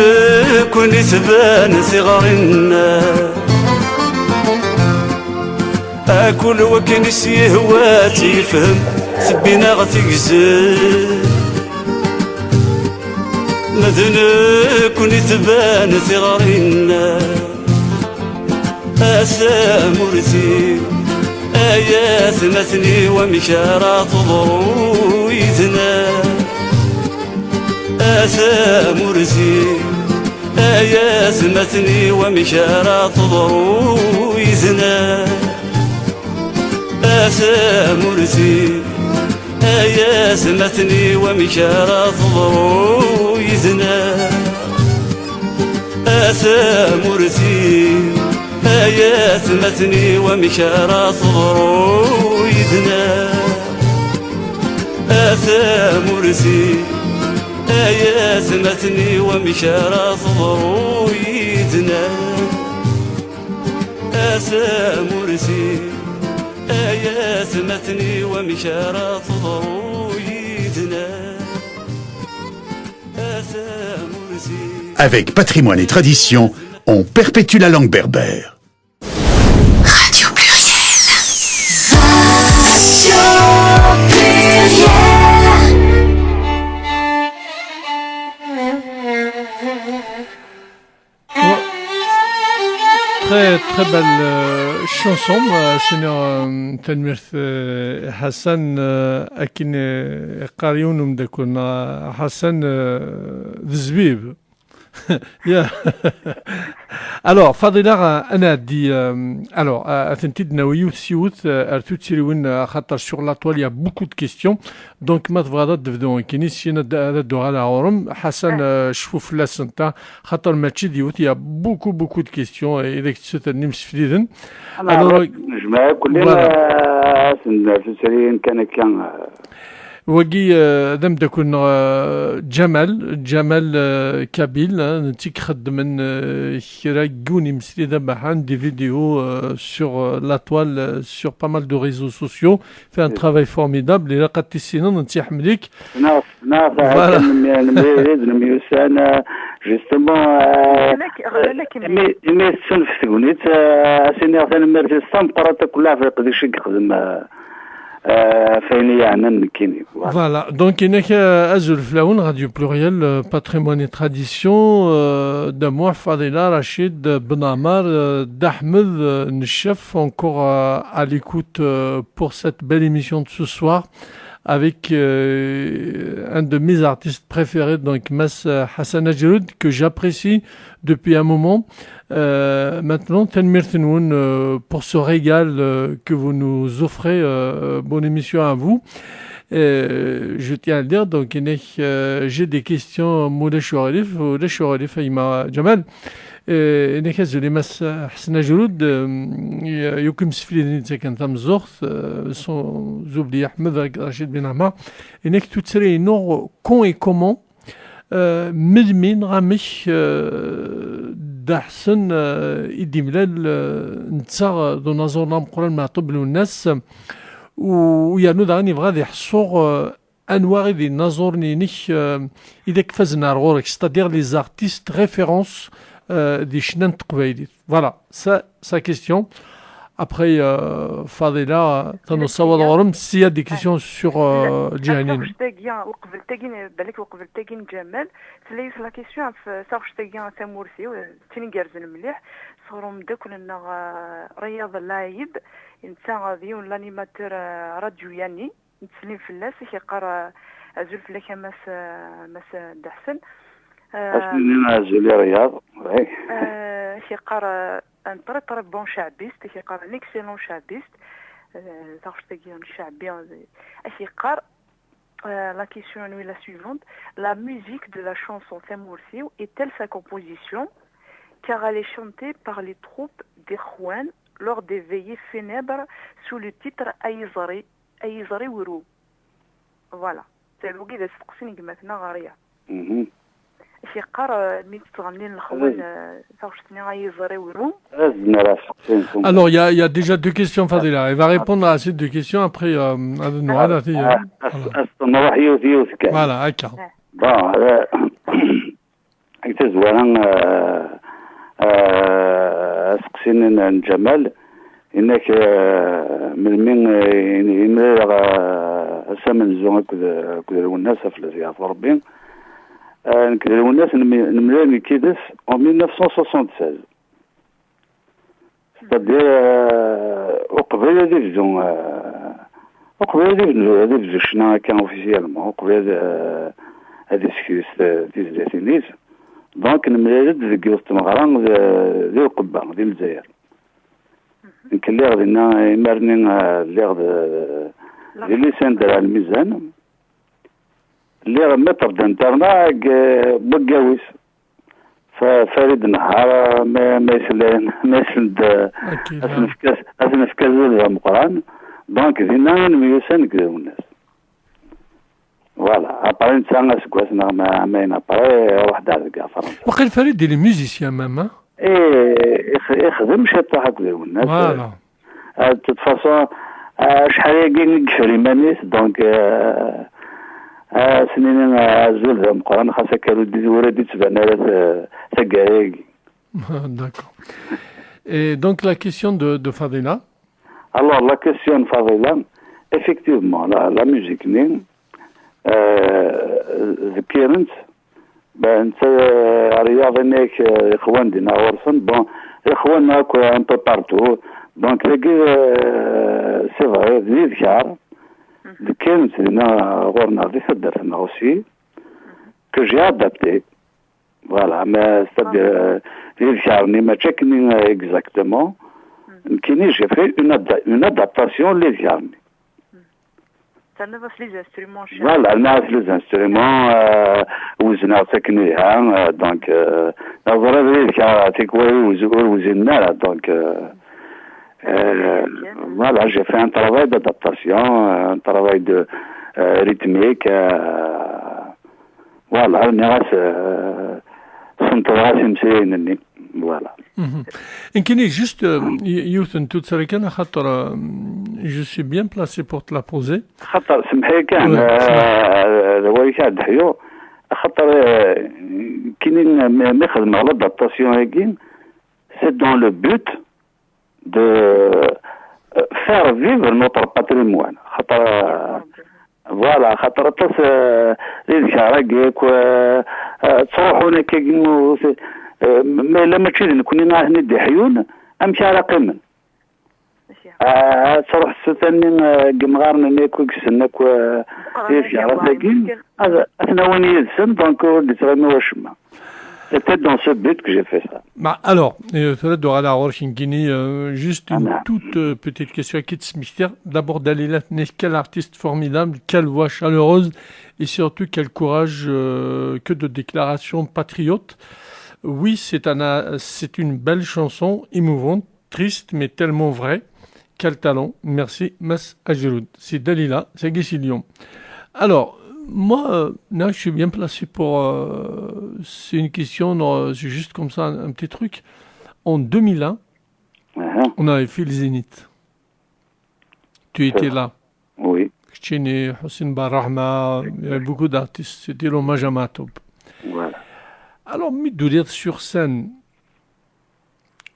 كون ثبان ثغارنا أكل وكنس يهواتي يفهم ثبينا غثيقسل ماذن كون ثبان ثغارنا أسا مرثي آيات مثني ومشارات ضرويتنا آثى مرسي آيات مثني ومشارات ضرويتنا آثى مرسي آيات مثني ومشارات ضرويتنا آثى مرسي آيات مثني ومشارات ضرويدنا آثى مرسي آيات مثني ومشارات ضرويدنا آثى مرسي آيات مثني ومشارات ضرويدنا آثى مرسي. Avec patrimoine et tradition, on perpétue la langue berbère. Radio Pluriel. Radio Pluriel. Très belle chanson, Seigneur Tanmirth Hassan, أكين قاريونهم دكونا حسن ذزبيب. Alors, Fadila, Anna dit, alors, Atentid Naouyou Siout, Artout Siriwin, Khatar sur la toile, il y a beaucoup de questions. Donc, Matvradat devant Kenis, Yena Dora la Orum, Hassan Shfouf la Santa, Khatar Machid, il y a beaucoup de questions, et il c'est un Nims Friden. Alors, je m'ai collé la Sérine Kanekan. وقي ذم تكون جمال كابيل نتيك خدم من كراجوني مسلي دبحان دي فيديو sur la toile sur pas mal de réseaux sociaux fait un travail formidable et قد تسينا نتي حمليك نميوسانا جوستومون مي السن في تكونيت سيني غتنمر في الصمت قرات كلها في قديش يخدم فين يعني نكيني. Voilà, donc il y a Azul Flaoun, Radio Pluriel, Patrimoine et Tradition, de Fadila, Rachid, Benamar, d'Ahmed, Nchef, encore à l'écoute pour cette belle émission de ce soir, avec un de mes artistes préférés, donc Mas Hassan Ajroud, que j'apprécie depuis un moment. Maintenant, Tenmir Tenoun, pour ce régal que vous nous offrez, bonne émission à vous. Je tiens à le dire, donc j'ai des questions Moula Chouarif, Aïma Jamal. نكاز اللي مس حسنا جرود يمكن سفلي كان تام زورت سون زوبلي احمد رشيد بن عمار انك تتسري نور كون اي كومون مدمين غامش دحسن يدي ملال نتسا دو نازورنا مقرن مع طب الناس ويانو دغني بغا يحصور انواع دي نازورني نيش اذا كفزنا غورك ستادير لي زارتيست ريفيرونس des chenans tqbaylit. Voilà, ça, sa question. Après, Fadila, t'en as savoir s'il y a des questions sur Djihanin. la question صافش تاقيا تمورسي تنقرز المليح صورهم داكل انه رياض اللاعب انسان ديون لانيماتور راديو يعني نتسلم في الناس كيقرا ازول في لك مس دحسن أسنين أزولي رياض كيقرا ان تري بون شعبيست كيقرا ان اكسيلون شعبيست صافش تاقيا شعبي كيقرا. La question est la suivante. La musique de la chanson Samoursiou est-elle sa composition car elle est chantée par les troupes des Khouan lors des veillées funèbres sous le titre Aïzari Wurou. Voilà. C'est le guide de Sqsini Gmatna Gharia. Alors, il y a déjà deux questions, Fadila. Elle va répondre à ces deux questions après. Voilà, d'accord. Bon, سقسين جمال انك من يمرر سمن زون كذا الناس في الزيارة ربي نكذا الناس نمرر كيدس en 1976 c'est-à-dire وقبل ديفزون ديفزون شنا كان اوفيسيالمون وقبل هذه سكيوس ديزاتينيز دونك نمرر ديك وسط ديال القبه ديال الجزائر يمكن لي غادي يمرني لي غادي اللي سندر على الميزان اللي غادي متر دانترنا بقاويس ففريد نهار ما يسلم ما يسند اسن في كاز المقران دونك دينا نميوسان كذا الناس فوالا ابري نتسانغ سكواسنا ما ابري واحد هذاك فرنسا وقيل فريد ديال الميوزيسيان ماما يخدم شي هكذا الناس فوالا de toute façon شحال يقين نقفل مانيس دونك سنين عزول ذا مقران خاصة كانوا ولدي تبعنا ثقايق. D'accord. Et donc la question de Fadila. Alors la question de Fadila, effectivement la musique نين ذكرنت انت رياضة نيك اخوان دينا ورسن بون اخوان هاكو ان بو بارتو دونك تلاقي سي فري ذي ذكار كانت لنا غورنا في درسنا aussi que j'ai adapté voilà mais c'est-à-dire les charni ma checking exactement كيني j'ai fait une adaptation les charni ça ne va les instruments voilà les instruments وزنا تكنيها donc نظرا لي كاتيك وزنا donc voilà, j'ai fait un travail d'adaptation, un travail de rythmique. Voilà, voilà. يمكن juste يوثن توت سريكان خاطر je suis bien placé pour te la poser. خاطر سمحي كان الوالد دحيو خاطر كاينين ما يخدم على l'adaptation هاكين c'est dans le but de faire vivre notre patrimoine. فوالا خاطر طاس اللي ذكرك تروح هناك ما لا ماشي نكون نهني دي حيون امشي على قمن تروح ثاني قمغارنا ناكو كسناك في عرفتك هذا اثنا وين يدسن دونك وليت غير ما واش ما c'était dans ce but que j'ai fait ça. Alors, juste une toute petite question à Kids Mystère. D'abord, Dalila, quel artiste formidable, quelle voix chaleureuse et surtout quel courage que de déclaration patriote. Oui, c'est une belle chanson, émouvante, triste mais tellement vraie. Quel talent. Merci, Mas Ajiroud. C'est Dalila, c'est Guessilion. Alors, moi, là, je suis bien placé pour... c'est une question, c'est juste comme ça, un petit truc. En 2001, on avait fait le Zénith. Tu étais là. Oui. Chini, Hossein Barrahma, il y avait beaucoup d'artistes. C'était l'hommage à Matoub. Voilà. Alors, Midoulir sur scène,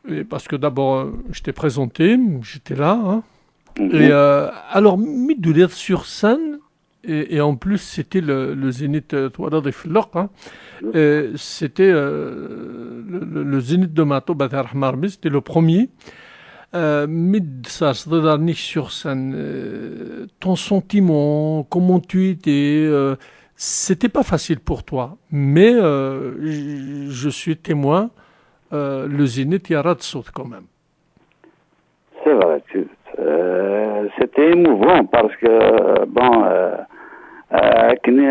et parce que d'abord, je t'ai présenté, j'étais là. Hein, et alors, Midoulir sur scène, et en plus, c'était le Zénith Touadad et Flok. C'était le Zénith de Matoub, c'était le premier. Midsar, sur scène, ton sentiment, comment tu étais, c'était pas facile pour toi, mais je suis témoin, le Zénith Yarad saute quand même. C'est vrai, c'était émouvant parce que, bon, كني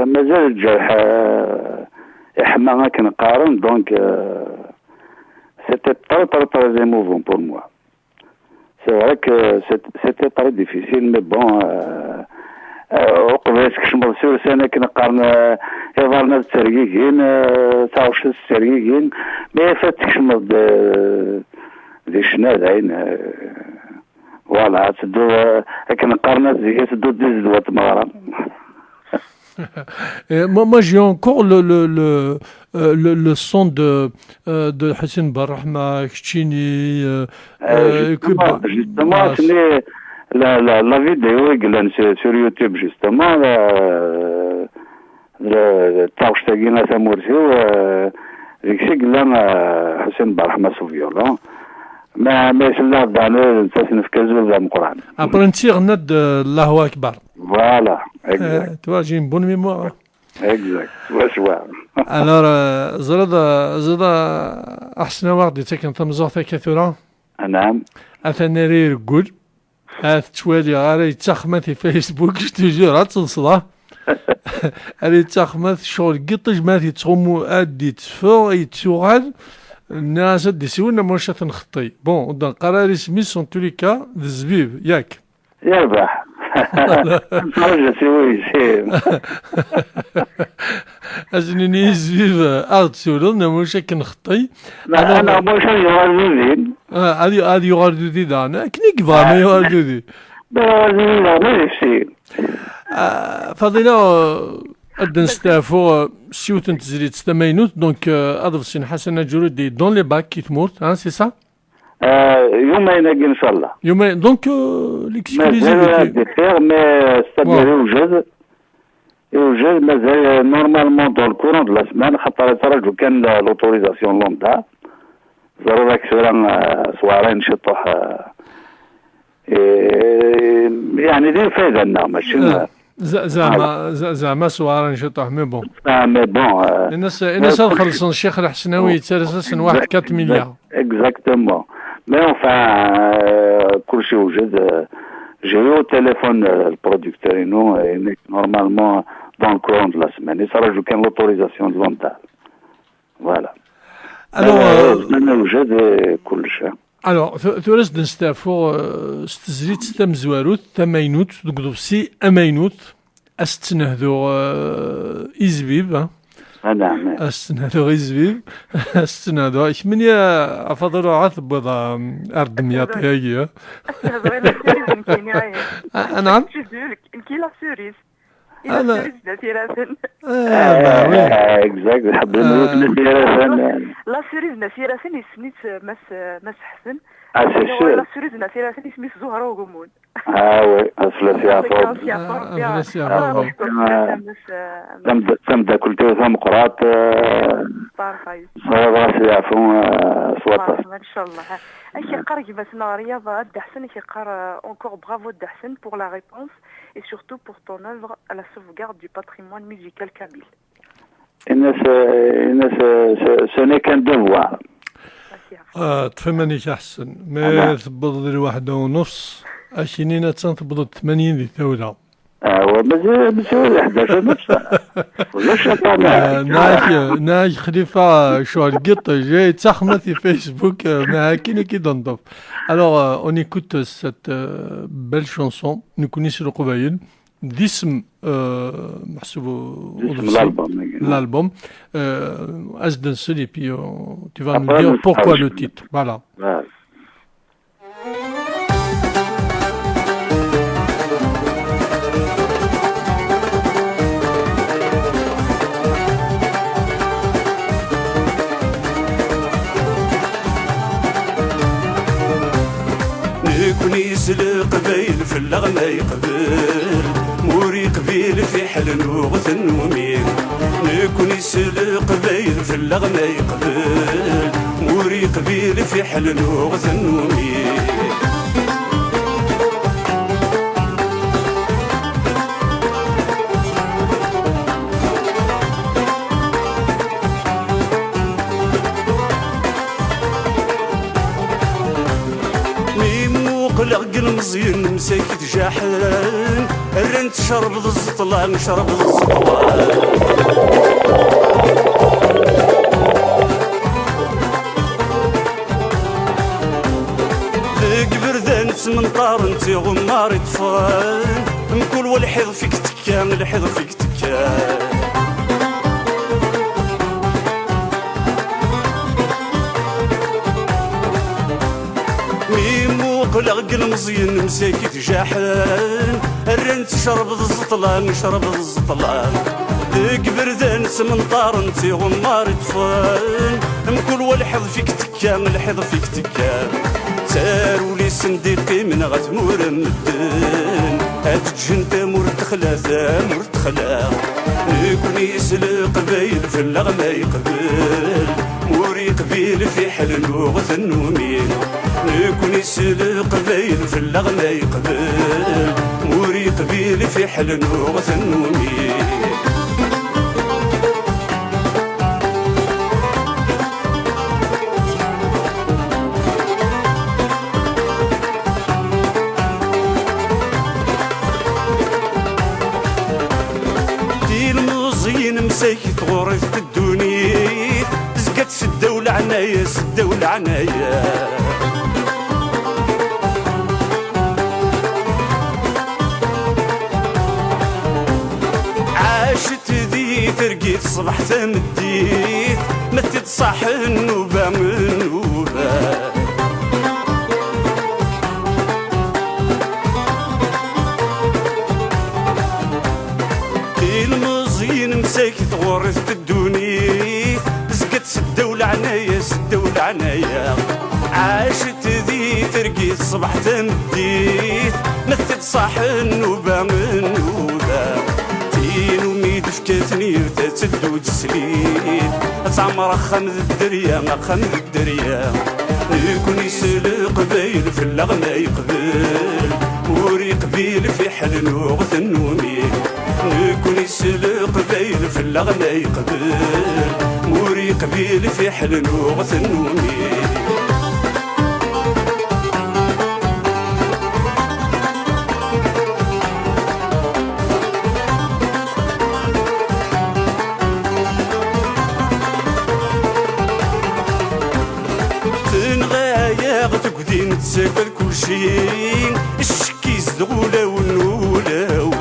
مازال الجرح يحمى كنقارن دونك c'était très émouvant pour moi. C'est vrai que c'était très difficile mais bon وقبل كشمر سور سنه كنقارن يظهرنا الترقيقين تاوش الترقيقين ما فاتكش مض ذي شنادين فوالا تدو كنقارن زي تدو ديز دوات مغرب. Moi, j'ai encore le son de Hossein Barrahma, Chini. Justement, c'est la vidéo sur YouTube, justement, le Tauch Tagina Samoursiou, Hossein Barrahma sous violon. ما شلنا دانا نساسن في كازو ذا مقران ابرنتيغ ند الله اكبر فوالا اكزاكت توا جي بون ميموار اكزاكت واش الور زرد احسن واحد تكن تمزوطه كثيرا نعم اثني ريغول تشوالي غاري تخمت في فيسبوك تجي تصلا اللي تخمت شغل قطج ما تيتغمو ادي تفو يتسوغال الناس ديسيونا ماش تنخطي بون دون قراري سميت en tous les cas الزبيب ياك يربح نخرج سوي ازني زبيب ارض سولنا ماش كنخطي انا ماش يغردودين هادي يغردودي دانا كنيك فا ما يغردودي ما يفسي فضيله أدن ستافو سيوتن تزريد ستمينوت دونك أضفسين حسن جرودي دون لي باك كي تموت سي سا يومين إن شاء الله يومين دونك l'exclusivité mais c'est-à-dire يوجد مازال نورمالمون دون الكورون دو لا سمان خاطر ترجو كان لوتوريزاسيون لوندا ضروري كثيرا سوارين شطوح يعني دي فايدة لنا ماشي زعما سوارا نشطح مي بون مي بون الناس خلصوا الشيخ الحسناوي يتسرسس 1 مليار اكزاكتومون مي اونفان كلشي وجد j'ai eu au téléphone le producteur et nous normalement dans le courant de la semaine et ça rajoute qu'une autorisation de l'ONDA voilà alors وجد كل شيء alors ثورس نستافو استزريت ستم زواروت ثمينوت دقدو سي امينوت استنهدو ازبيب نعم استنهدو ازبيب استنهدو اش من يا افضل عثب وضع ارض مياط هي نعم نعم كي لا سوريس أنا سيريزنا تيراسن. وي اكزاكت حبينا نقول لا سيريزنا تيراسن سميت مس حسن. سي سور لا سيريزنا تيراسن سميت زهرة وقمون. وي افلاسيا فوق تم كلتو ثم قرات طارفاي صواب يعرفون صوت ما شاء الله. اش يقرا كيفاش رياضه دحسن يقرا encore bravo دحسن pour la réponse et surtout pour ton œuvre à la sauvegarde du patrimoine musical kabyle. ce n'est qu'un devoir. تفهمنيش احسن ما تبض الواحدة ونص عشرين تنبض 80 ذي ثولة مازال 11 نص ناج خليفة شو القط جاي تخمة في فيسبوك ما كيني كي دنضف. Alors on écoute cette belle chanson نكونيش القبايل d'isme محسوب l'album Asden Seul et puis tu vas nous dire pourquoi le titre. Voilà. نكوني سلق قبيل في اللغمة يقبل موري قبيل في حل وغثن ومين. نكوني سلق قبيل في اللغمة يقبل موري قبيل في حل وغثن ومين. قلق المزين مساكت جاحن رنت شرب ذا الزطلان شرب ذا الزطلان. ذاك بردان تمنطار انتي غمار يطفان مكل والحيض فيك تكان الحيض فيك تكان. قلق المزين مساكت جاحن رنت شرب ذا الزطلان شرب ذا الزطلان. ذاك بردان سمنطار انتي غمار يطفان مكل والحظ فيك تكان الحظ فيك تكان. سارولي سنديقي من غتمور مدن هاد جنتا مرتخلا مرتخلا. نكوني سلق قبايل في اللغمة يقبل موري قبيل في حل وغثن ومين. نكوني سلق قبايل في اللغمة يقبل موري قبيل في حل وغثن ومين. مساكت غرفة الدنيا زقت سدة والعناية سدة والعناية. عاشت ذي ترقيت صبح تمديت ما تتصح النوبة من نوبة. مساكت غرفة الدنيا زقت سدة والعناية سدة والعناية. عاشت ذي ترقيت صبح تمديت مثل صاح النوبة من نوبة. تين وميد فكاتني تتدود السليل تعمر خمد الدريا خمد الدريا. نكون يسلق قبايل في اللغمة يقبل موري قبيل في حل وغثن ومين. نكون يسلق قبايل في اللغمة يقبل موري قبيل في حل وغثن ومين. تقدين تسافر كل شيء الشكيز دغولة والنولة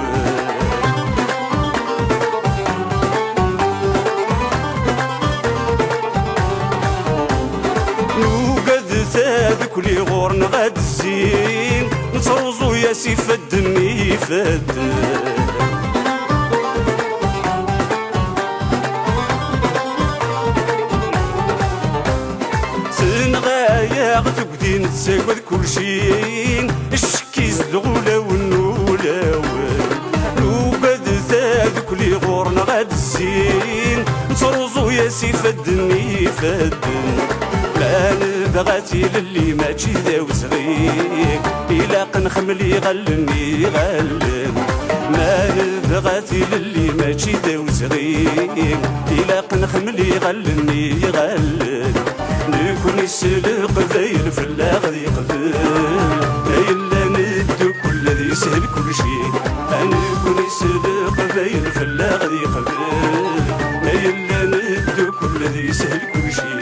نوقد ثابك لي غورن غاد الزين نصوزو يا سي فد مي فد. ولكن تساقد كل شيء الشكي زدغولا والنولا لو بدت كل غورنا غاد الزين نصرزو يا سي فدني فدن ما نبغاتي للي ماشي ذا وزغيك إلا قنخملي غلني غلن ما نبغاتي للي ماشي ذا وزغيك إلا قنخملي غلني غلن نكون يسلق ذايل في اللاغذي قبل إلا ندو كل ذي يسهل كل شيء نكون يسلق ذايل في اللاغذي قبل إلا ندو كل ذي يسهل كل شيء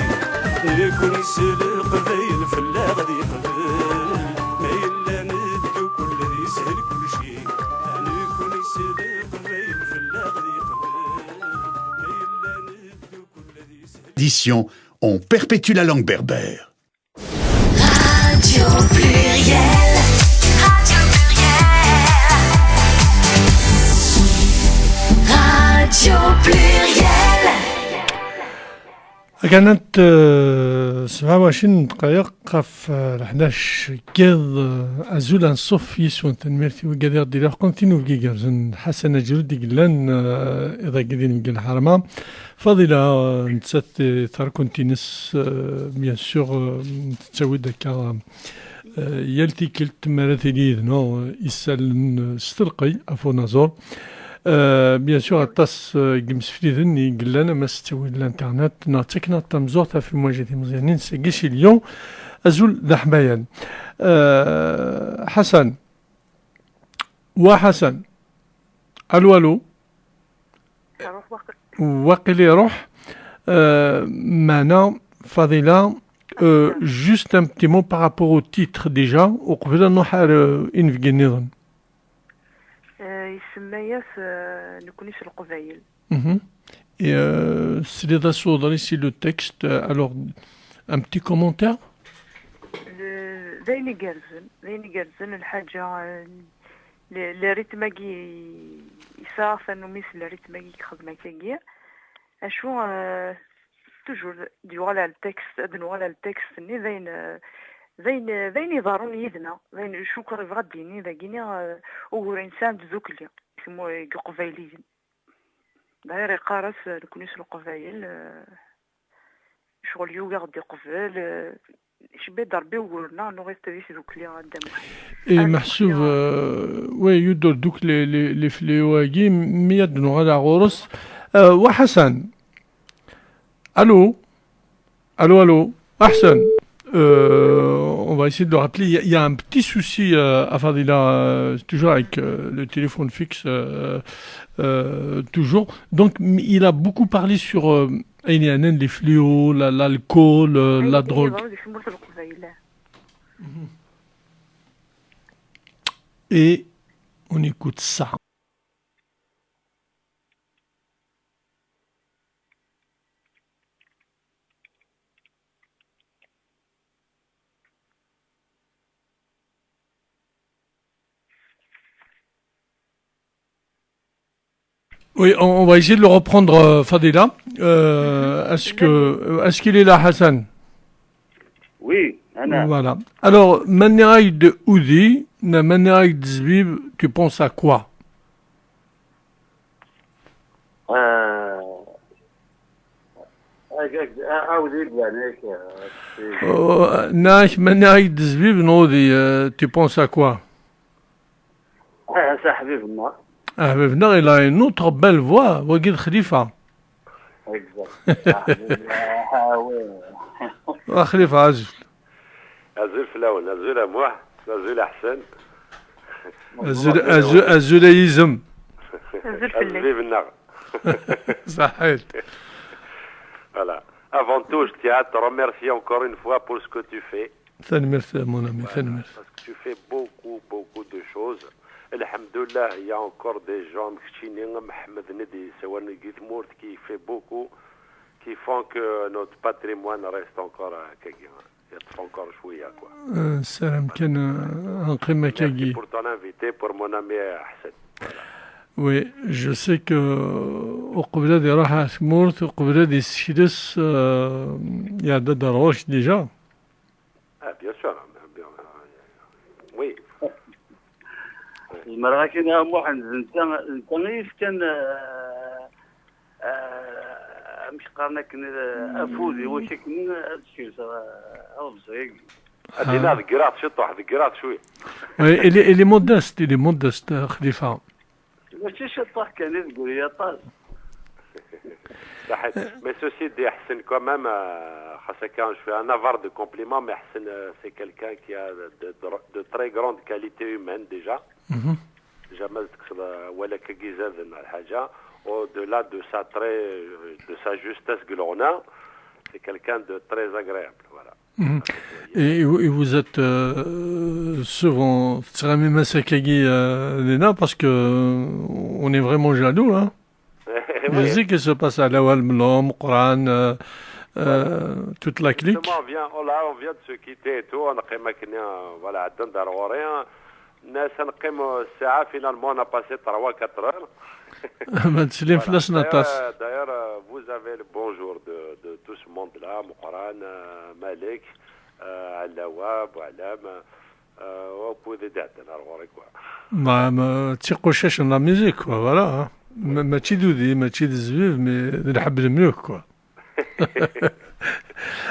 نكون يسلق ذايل في اللاغذي قبل إلا ندو كل ذي يسهل كل شيء نكون يسلق ذايل في اللاغذي قبل إلا ندو كل ذي يسهل Édition, on perpétue la langue berbère. Radio Pluriel. Radio Pluriel. Radio Pluriel. كانت 27 دقائق في 11 كيض أزول صف يسون تنميرتي وقادر ديال كونتينو فيجرز حسن جرودي قلان إذا قاعدين نقول حرمة فضيلة نتسات تاركونتينس بيان سور تساوي داكا يالتي كلت مراتي نو يسال سترقي أفو نازور بيان سور الطاس جيمس فريدن يقول لنا ما ستوي الانترنت نعطيكنا تمزورتها في مواجهة مزيانين سيقيش اليوم أزول ذا حبايان حسن وحسن ألو ألو واقيلي روح معنا فضيلة juste un petit mot par rapport au titre déjà وقبل نحر إنفجي نظن يسمى نكونيش القبايل. Et c'est les assos ici le texte. Alors, un petit commentaire. ذيني جالزن الحاجة لريتماجي يسافر إنه مثل ريتماجي خدمة كيجي أشو توجور ديو على التكست ني ذين يظهرون يدنا ذين شكر يغديني ذاكيني هو إنسان تزوكلي اسمه قبايليين داير يقارس الكنيس القبايل شغل يوغا غدي قبال شبه ضربي وقولنا انه غيستوي زوكلي قدام اي محسوب وي يدور دوك لي فليواكي ميادنو على غورس وحسن الو احسن on va essayer de le rappeler. Il y a un petit souci à Fadila, toujours avec le téléphone fixe, toujours. Donc, il a beaucoup parlé sur les fléaux, l'alcool, la drogue. Et on écoute ça. Oui, on va essayer de le reprendre, Fadila. Est-ce qu'il est là, Hassan? Oui, Anna. Voilà. Alors, Maneraï de Oudi, Maneraï de Zbib, tu penses à quoi? Maneraï de Zbib, tu penses à quoi? Ça, حبيبنا. حبيبنا, il a une autre belle voix, Wagid Khalifa. خليفة عزل فلاون أزول أموح أزول أحسن أزولايزم أزول بالنغ صحيح. Voilà. Avant tout, je tiens à te remercier encore une fois pour ce que tu fais. Merci mon ami. Merci. Parce que tu fais beaucoup de choses. Alhamdoulilah, il y a encore des gens qui fait beaucoup, qui font que notre patrimoine reste encore encore chouïa, quoi. Salam كان قيمة كاجي. Pour ton invité, pour mon ami Hassan. Oui, je sais que au قبل دي راح ثمورت وقبل دي سكيدس il y a des déjà. Ah, bien sûr. Oui. المرة كاين واحد انت غير كان مش قارنا كنا افوزي واش كنا هادشي او بزيك ادينا ذكرات شط واحد ذكرات شويه. il est modeste خليفة. ماشي شطح كان تقول يا طاز. صحيح. مي سوسي دي حسن كومام خاصة كان شويه ان افار دو كومبليمون مي حسن سي كيلكان كي دو تري غروند كاليتي هيومان ديجا. جمال تقصد ولا كي زاد الحاجه او دو لا دو سا تري دو سا جوستس غلونا سي كيلكان دو تري اغريابل فوالا. Et vous êtes souvent Tsrami Masakagi Lena parce que on est vraiment jaloux, hein. Je sais qu'il se passe à Lawal Mlom, Quran, toute la clique. On vient de se quitter et tout, on a voilà, à Dandarourien. Finalement, on a passé 3-4 heures. D'ailleurs, vous avez le bonjour de tout ce monde-là, Mouqran, Malik, Al-Lawab, Alam, au bout des dates, ما تيقوشاش la musique, quoi, voilà. ماشي دودي ماشي الزبيب مي نحب الملوك كوا.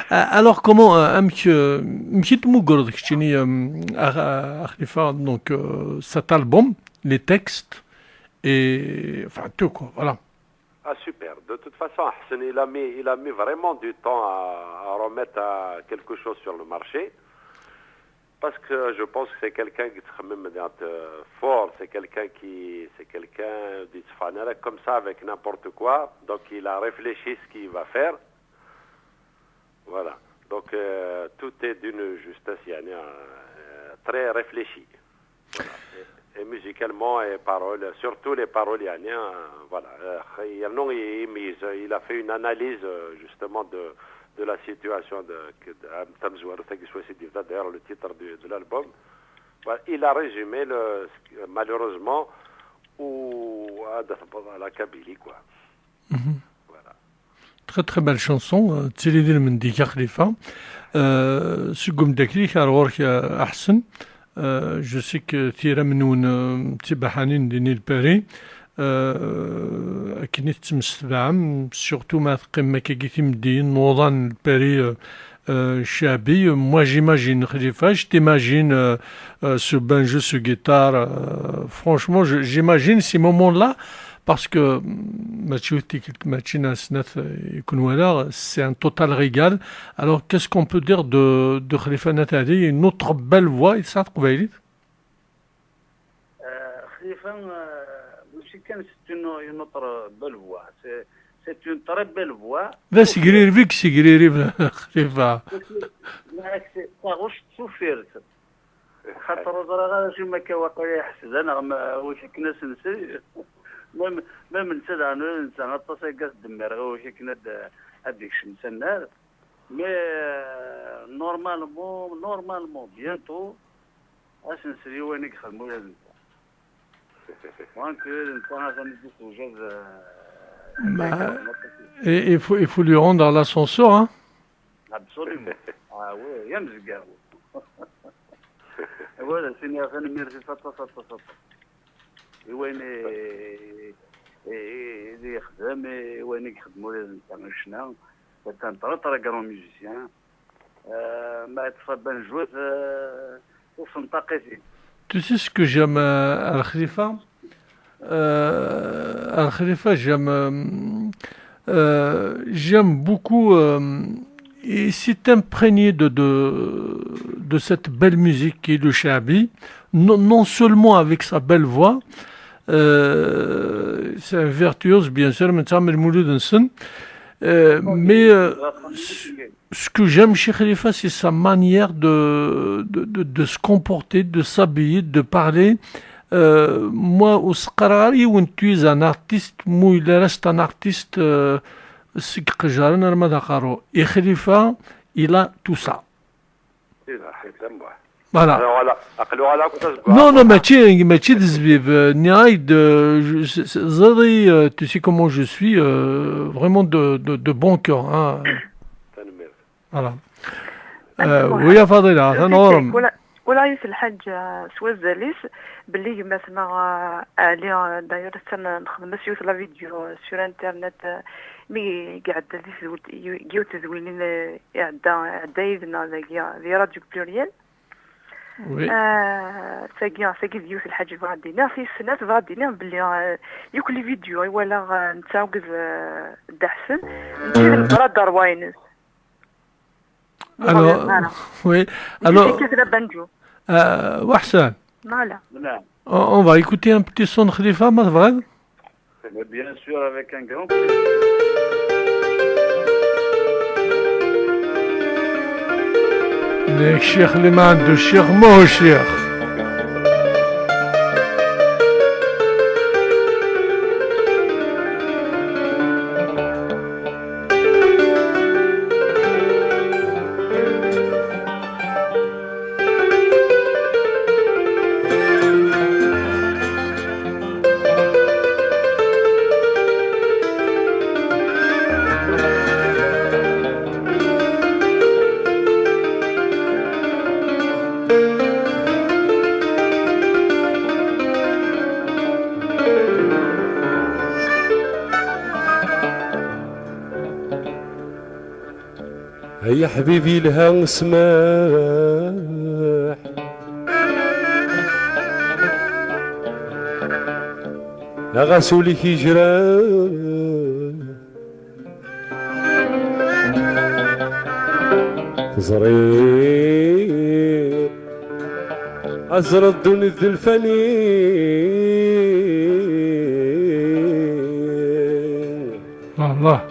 Alors comment مشيت مقرض كشتيني خليفة donc cet album les textes et enfin tout quoi voilà. Ah super. De toute façon Hassan il a mis vraiment du temps à remettre quelque chose sur le marché. Parce que je pense que c'est quelqu'un qui est même fort, c'est quelqu'un dit comme ça avec n'importe quoi. Donc il a réfléchi ce qu'il va faire. Voilà. Donc tout est d'une justesse très réfléchi. Voilà. Et musicalement et paroles, surtout les paroles voilà. Il a fait une analyse justement de la situation de Tamzouar, d'ailleurs le titre de l'album. Il a résumé malheureusement à la Kabylie quoi. Voilà. Très très belle chanson. Tsilidil Mendika Khalifa. Sugum Dakli Kharork Ahsen. Je sais que Tira Menoun Tibahanin Dinil Paris. أكيد تمستبعم surtout ما تقيم كي مدين نوضان باري شعبي. Moi j'imagine Khalifa, je t'imagine ce banjo, ce guitare. Franchement, j'imagine ces moments-là parce que c'est un total régal. Alors qu'est-ce qu'on peut dire de Khalifa Natali? Une autre belle voix, il s'est trouvé. Khalifa c'est une autre belle voix. C'est une très belle voix. لا سيجرير فيك سيجرير خليفة. تاغوش تسوفيرت. خاطر راه شي ما كواقع يحسد انا واش كنا سنسي ما من سدا ننسى غطاسه قاس دمر واش كنا هذيك شمسنا مي نورمالمون بيانتو اش نسري وينك خدموا لازم Et il faut lui rendre l'ascenseur, hein. Absolument. Ah oui, يمزق ولا سيني غنمي ميرسي فطا وين اللي يخدم وين يخدموا لازم شنو كان طرا كرون ميوزيسيان ما تفضل نجوز وفي منطقتي. Tu sais ce que j'aime à Al-Khalifa? Al-Khalifa, j'aime beaucoup. Il s'est imprégné de cette belle musique qui est le Shabi, non seulement avec sa belle voix, c'est un virtuose bien sûr, mais ce que j'aime chez Khalifa, c'est sa manière de se comporter, de s'habiller, de parler. Moi, au Sqarari, où tu es un artiste, moi, il reste un artiste, et Khalifa, il a tout ça. Voilà. Non, mais tu sais comment je suis, vraiment de bon cœur. Hein. Voilà. ويا فضيلة تنورم. ولا يوسف الحاج سوا الزاليس باللي مثلا عليا داير نخدم سيوت لا فيديو سور انترنت مي قاعد يجيو تزوينين عدا يدنا ذي راديو بلوريال. وي ساقي ديوث الحاج فغادينا في السنة فغادينا باللي يوكل فيديو ولا نتاوقف دحسن نجي البراد دارواينس. Alors, oui. Alors, Wahsan, on va écouter un petit son de Khalifa, Madvrad. Bien sûr, avec un grand plaisir. Le Cheikh Liman de Cheikh Moho Cheikh. يا حبيبي لها سماح يا غسولي كي جران تزرير أزر الدنيا الفني الله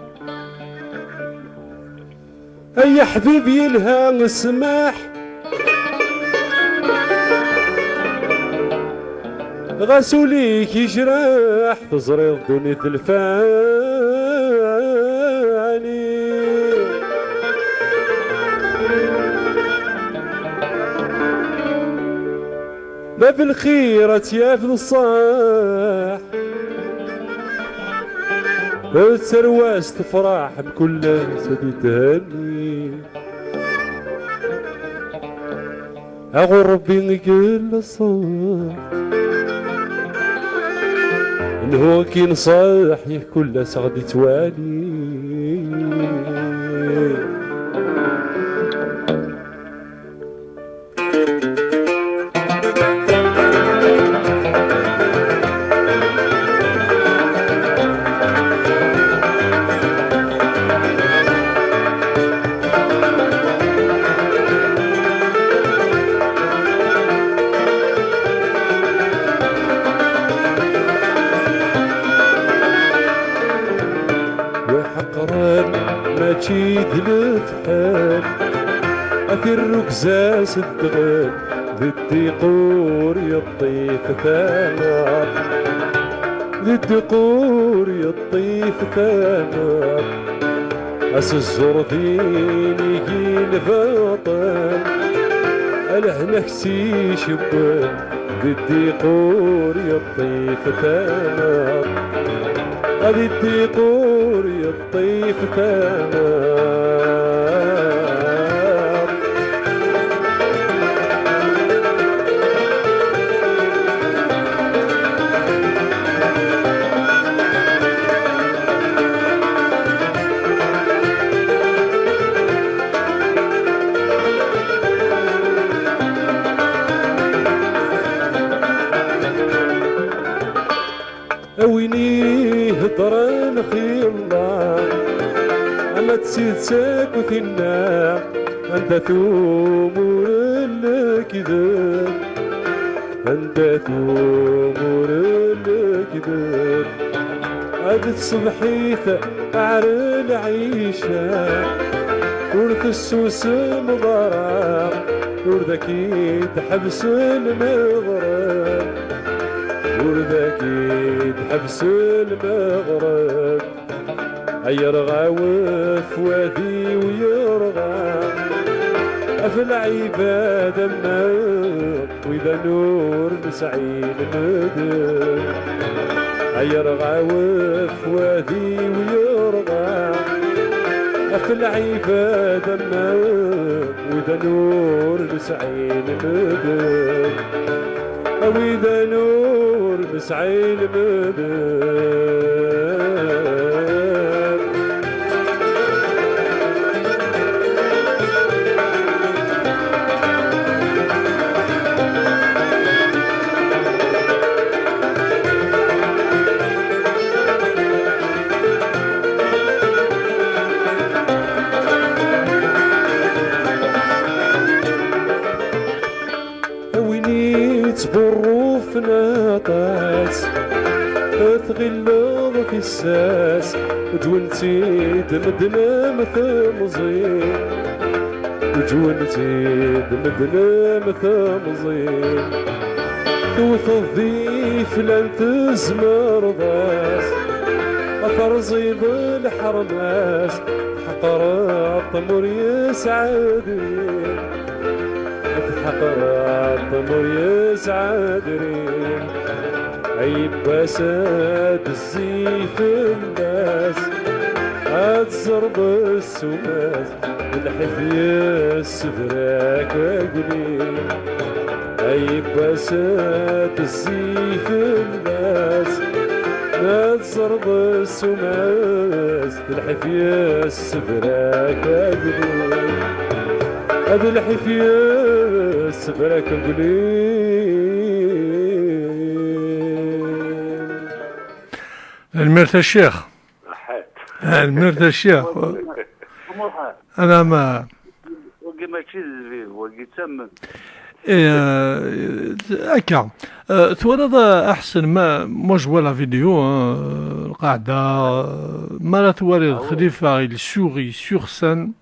يا حبيبي لها السماح غسولي كي جراح تزري الدنيا الفاني ما بالخيرة يا في الصاح السرواس تفرح بكل سدي تهني أقول ربي يقل الصاح إنه كي نصاح كل سغدي توالي تشيد الفحال أثير ركزاس الدغال للديقور يطيف ثانار للديقور يطيف ثانار أس الزردين يجي الفاطن الهنا كسي شبان للديقور يطيف ثانار هذي الديقور يطيف ثمار أويني هضران في الله أما تسيد ساكو ثنا أنت ثمور الكذب أنت ثمور الكذب عاد الصبحيث أعرى العيشة ورث السوس مضارع ورذاكي تحبس المغرب ورذاكي تحبس المغرب يرغى وفوادي ويرغى في العباد النار وإذا نور نسعين مدر يرغى وفوادي ويرغى في العباد ما وإذا نور مسعين مدد وإذا نور مسعين مدد تبرو في ناطاس تغلظ في الساس جوانتي دمدنا مثمزين وجوانتي دمدنا مثمزين ثوث الضيف لن تزمر ضاس أفرزيض الحرماس حقر الطمر يسعدين حقر الطمر يسعدين عيب بساد الزيف الناس أتزرب السماس الحفية السفراك أقولي عيب بساد الزيف الناس أتزرب السماس الحفية السفراك أقولي هذا الحفية السفراك أقولي. المرت الشيخ المرت الشيخ أنا ما وقي ماشي زفيف وقي تم هكا ثورة أحسن ما جو لا فيديو القاعدة ما ثورة خليفة السوري سور سان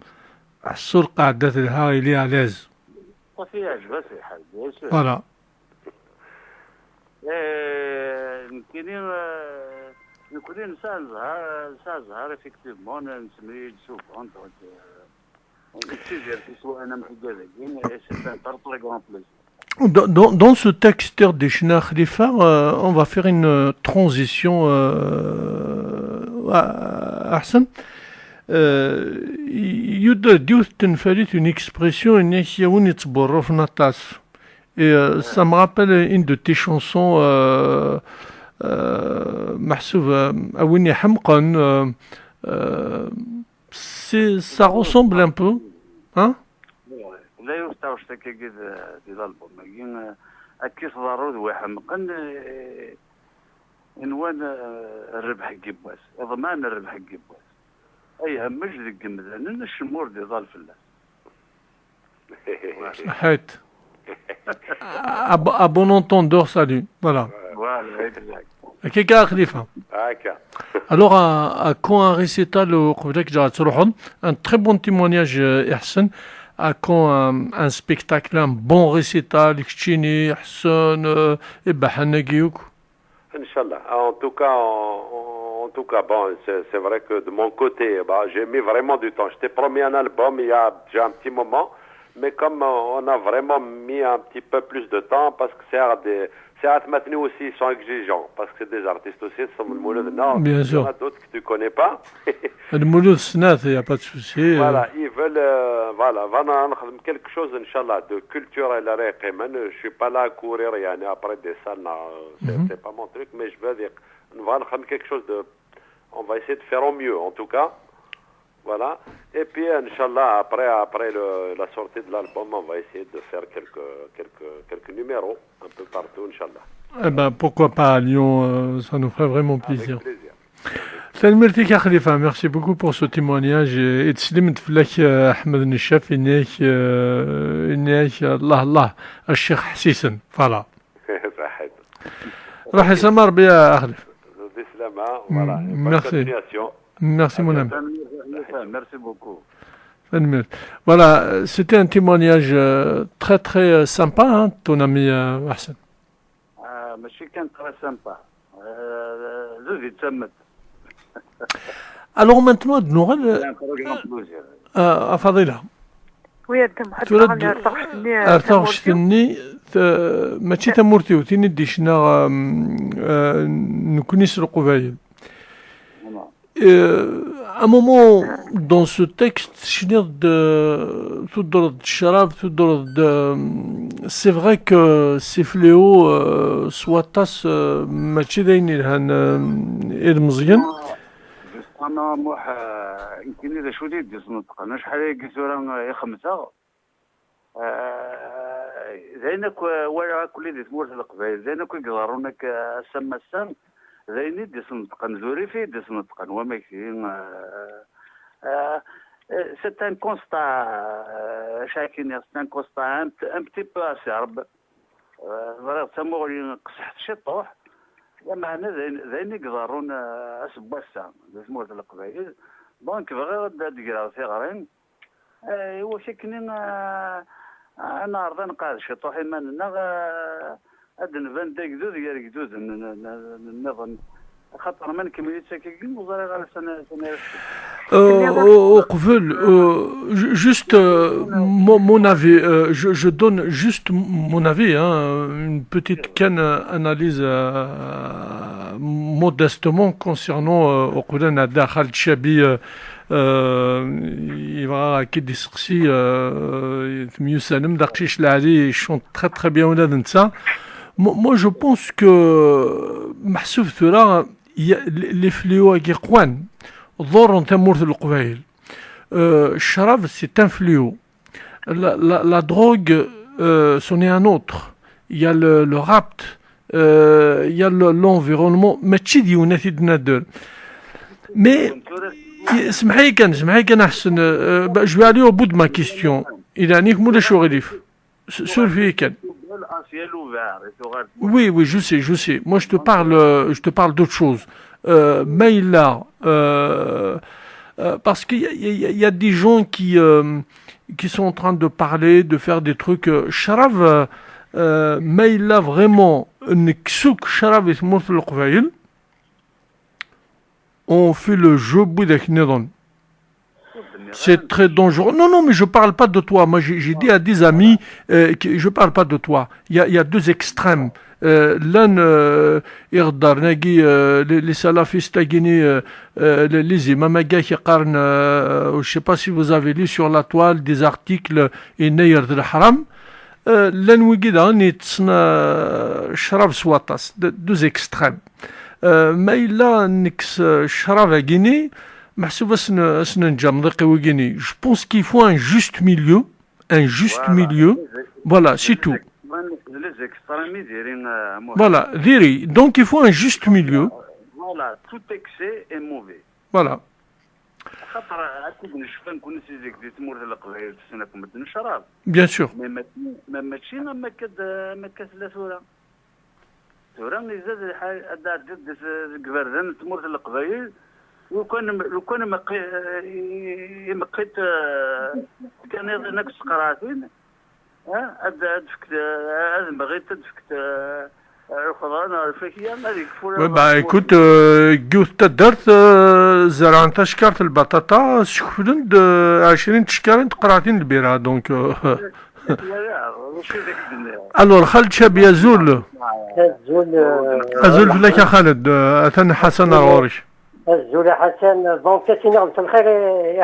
حسوا القاعدة الهاي لي علاز وفي عجبة في حال فوالا يمكن ساعة زهر effectivement نسميه souvent c'est un très grand plaisir. Dans ce texte de Shna Khalifa, on va faire une transition Ahsan. يديوث تنفريت une expression يون يتبرو في نطاس. Et ça me rappelle une de tes chansons محسوب أويني حمقا ça ressemble un peu hein لا يستوعش تكي دي الالبوم لكن اكيد ضروري وحمقا عنوان الربح كيبواس ضمان الربح كيبواس اي همش ذيك مزال الشمور دي ضال في الله حيت à bon entendeur salut voilà كيكا خليفة هكا alors à quand un récital قبلك جا تروحون un très bon témoignage إحسن à quand un spectacle un bon récital كتشيني حسن إبحنا كيوك Inch'Allah. En tout cas, bon, c'est vrai que de mon côté, j'ai mis vraiment du temps. J'étais promis un album il y a déjà un petit moment, mais comme on a vraiment mis un petit peu plus de temps, parce que c'est maintenant aussi, ils sont exigeants, parce que c'est des artistes aussi, ce sont le Mouloud. Non, bien il y en a d'autres que tu ne connais pas. Le Mouloud Snat, il n'y a pas de souci. Voilà, ils veulent, voilà, quelque chose, Inch'Allah, de culturel à Réqiman. Je ne suis pas là à courir, après des salles, c'est pas mon truc, mais je veux dire, quelque chose de, on va essayer de faire au mieux, en tout cas. Voilà. Et puis, Inch'Allah, après la sortie de l'album, on va essayer de faire quelques numéros un peu partout, Inch'Allah. Eh ben, pourquoi pas à Lyon, ça nous ferait vraiment plaisir. Avec plaisir. Salut Mertika Khalifa, merci beaucoup pour ce témoignage. Et تسلمت فيك أحمد النشاف إنك الله الشيخ حسيسن فوالا. صحيح. راح يسمى ربي يا أخلف. بسلامة. Voilà. Merci. Merci mon ami. Merci beaucoup. Voilà, c'était un témoignage très très sympa, hein, ton ami Hassan. ماشي كان très sympa. زوجي تسمت. Alors maintenant, نوغل فضيلة. ويا الدم حتى أرتغشتني ماشي تمورتي وتيني ديشنا نكوني سرقو بايل. À un moment dans ce texte, c'est vrai que ces fléaux soit tas ماشي داين لهن مزيان. انا موح يمكن اذا شو ديت نطق انا شحال قلت يا خمسه زينك ولا كل دي تمور القبائل زينك يقدرونك سما السم زيني دي نطق نزوري في دي نطق وما كاين c'est un constat chacun c'est un constat un petit peu acerbe ضرب تمور قصحت شي طوح معنا زين يقدرون اسبوسا زمور القبائل دونك بغا ديرا في غرين ايوا شكني انا ارض نقاد شي طوحي مالنا ادن فان داك زوز يا ركدوز النظام خاطر ما نكمل ساكين وزاري غير سنه juste mon avis, je donne juste mon avis, hein, une petite analyse modestement concernant Oqoulan Dakhal Chabi يبغى أكيد يسقسي mieux Sanem Dakshish Lali chante très très bien au Nadenta. Moi je pense que محسوب ثرا les fléaux qui قوان ضر تمورث القبائل. الشراب c'est un fléau. La drogue c'en est un autre. Il y a le rapt, il y a l'environnement. ماشي ديونات يدنا mais اسمحي كان احسن je vais aller au bout de ma question. إذا نيك مولا شو غريف سول فيه كان. Oui, je sais. Moi, je te parle d'autre chose. Maïla, parce qu'il y a des gens qui sont en train de parler, de faire des trucs. Sharav, Maïla, vraiment, n'exouk Sharav et Mouf al-Qvaïl, on fait le jeu bouddhak nedon. C'est très dangereux. Non, mais je parle pas de toi. Moi, j'ai dit à des amis que je parle pas de toi. Il y a deux extrêmes. L'un, les salafistes à Guinée, les imams qui qarn, je sais pas si vous avez lu sur la toile des articles et Nayr de l'Haram. L'un wigida nitsna shrab swatas, deux extrêmes. Mais il a nix shrab à Guinée. Je pense qu'il faut un juste milieu. Voilà, c'est tout. Voilà, donc il faut un juste milieu. Voilà, tout excès est mauvais. Voilà. Bien sûr. لو كان مقيت كان نقص قراتين بغيت تدفكت الخضران الفاكهه هذيك écoute جوث تدرت زرعن تشكرت البطاطا شكفلند 20 تشكرين قراتين البيرة دونك الور خالد شاب يزول فيك يا خالد اثن حسن غورش Zoula Hassan, bon, c'est énorme.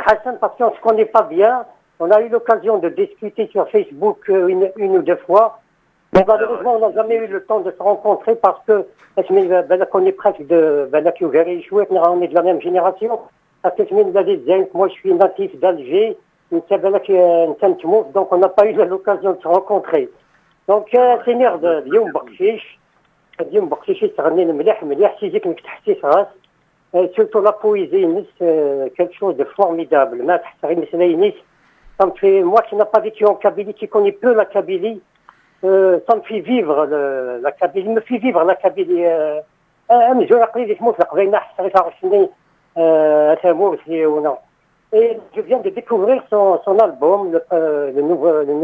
Hassan, parce qu'on ne se connaît pas bien. On a eu l'occasion de discuter sur Facebook une ou deux fois. Mais malheureusement, on n'a jamais eu le temps de se rencontrer parce que on est presque de on est de la même génération. Parce que moi, je suis natif d'Alger. Donc, on n'a pas eu l'occasion de se rencontrer. Donc, c'est énorme. Youm Bakshish, c'est un مليح سيزيك انك تحسي راس surtout la poésie quelque chose de formidable. Moi qui n'ai pas vécu en Kabylie, qui connais peu la Kabylie, ça me fait vivre la Kabylie, me fait vivre la Kabylie. Et je viens de découvrir son album, le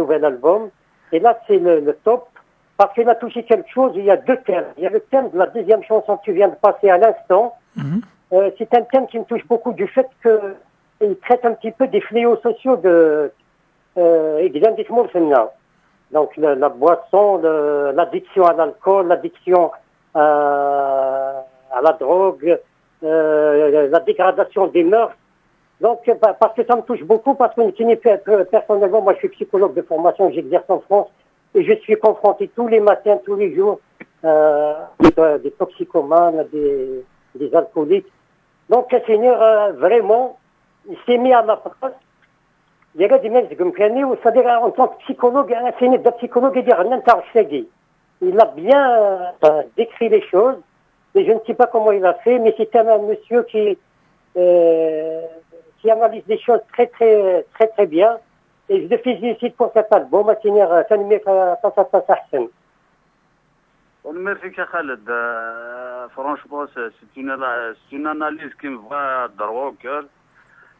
nouvel album, et là c'est le top, parce qu'il a touché quelque chose. Il y a deux thèmes. Il y a le thème de la deuxième chanson que tu viens de passer à l'instant. C'est un thème qui me touche beaucoup du fait qu'il traite un petit peu des fléaux sociaux donc la boisson, l'addiction à l'alcool, l'addiction à la drogue, la dégradation des mœurs. Donc, parce que ça me touche beaucoup, parce que personnellement, moi je suis psychologue de formation, j'exerce en France, et je suis confronté tous les matins, tous les jours, des toxicomanes, des alcooliques. Donc, le Seigneur, vraiment, il s'est mis à ma place. Il y a des mecs qui me connaissent, c'est-à-dire en tant que psychologue, un Seigneur de psychologue, il a bien décrit les choses, mais je ne sais pas comment il a fait, mais c'est un monsieur qui analyse les choses très très bien. Et je le félicite pour cet album, Seigneur, ça nous met face à Hassan. Merci Khaled. Franchement, c'est une analyse qui me va droit au cœur.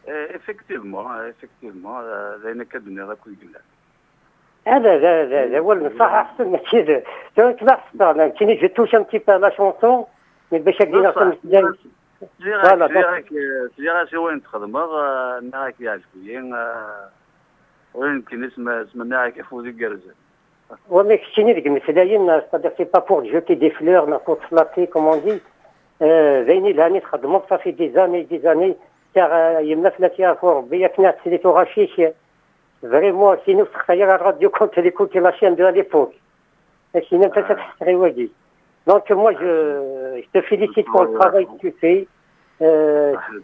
Effectivement, لأن كدني راك يقول هذا هو الصح احسن ماشي كذا احسن كاين جو توش ان تي با لا شونسون مي باش هكذا سيارة وين تخدمها نراك يعجبني وين كنسمع نراك يفوز الجرزة ومي كشتيني ديك المسلايين c'est-à-dire c'est pas pour jeter des fleurs mais pour flatter comme on dit زيني لهاني تخدموا صافي دي زاني car يمنا فلاتيها فور ربي كنا تسليتو غاشيش فريمون سينو تخيل الراديو كنت ليكوتي لا شين دو ليبوك سينو انت تحسري وادي دونك moi je te félicite pour le travail que tu fais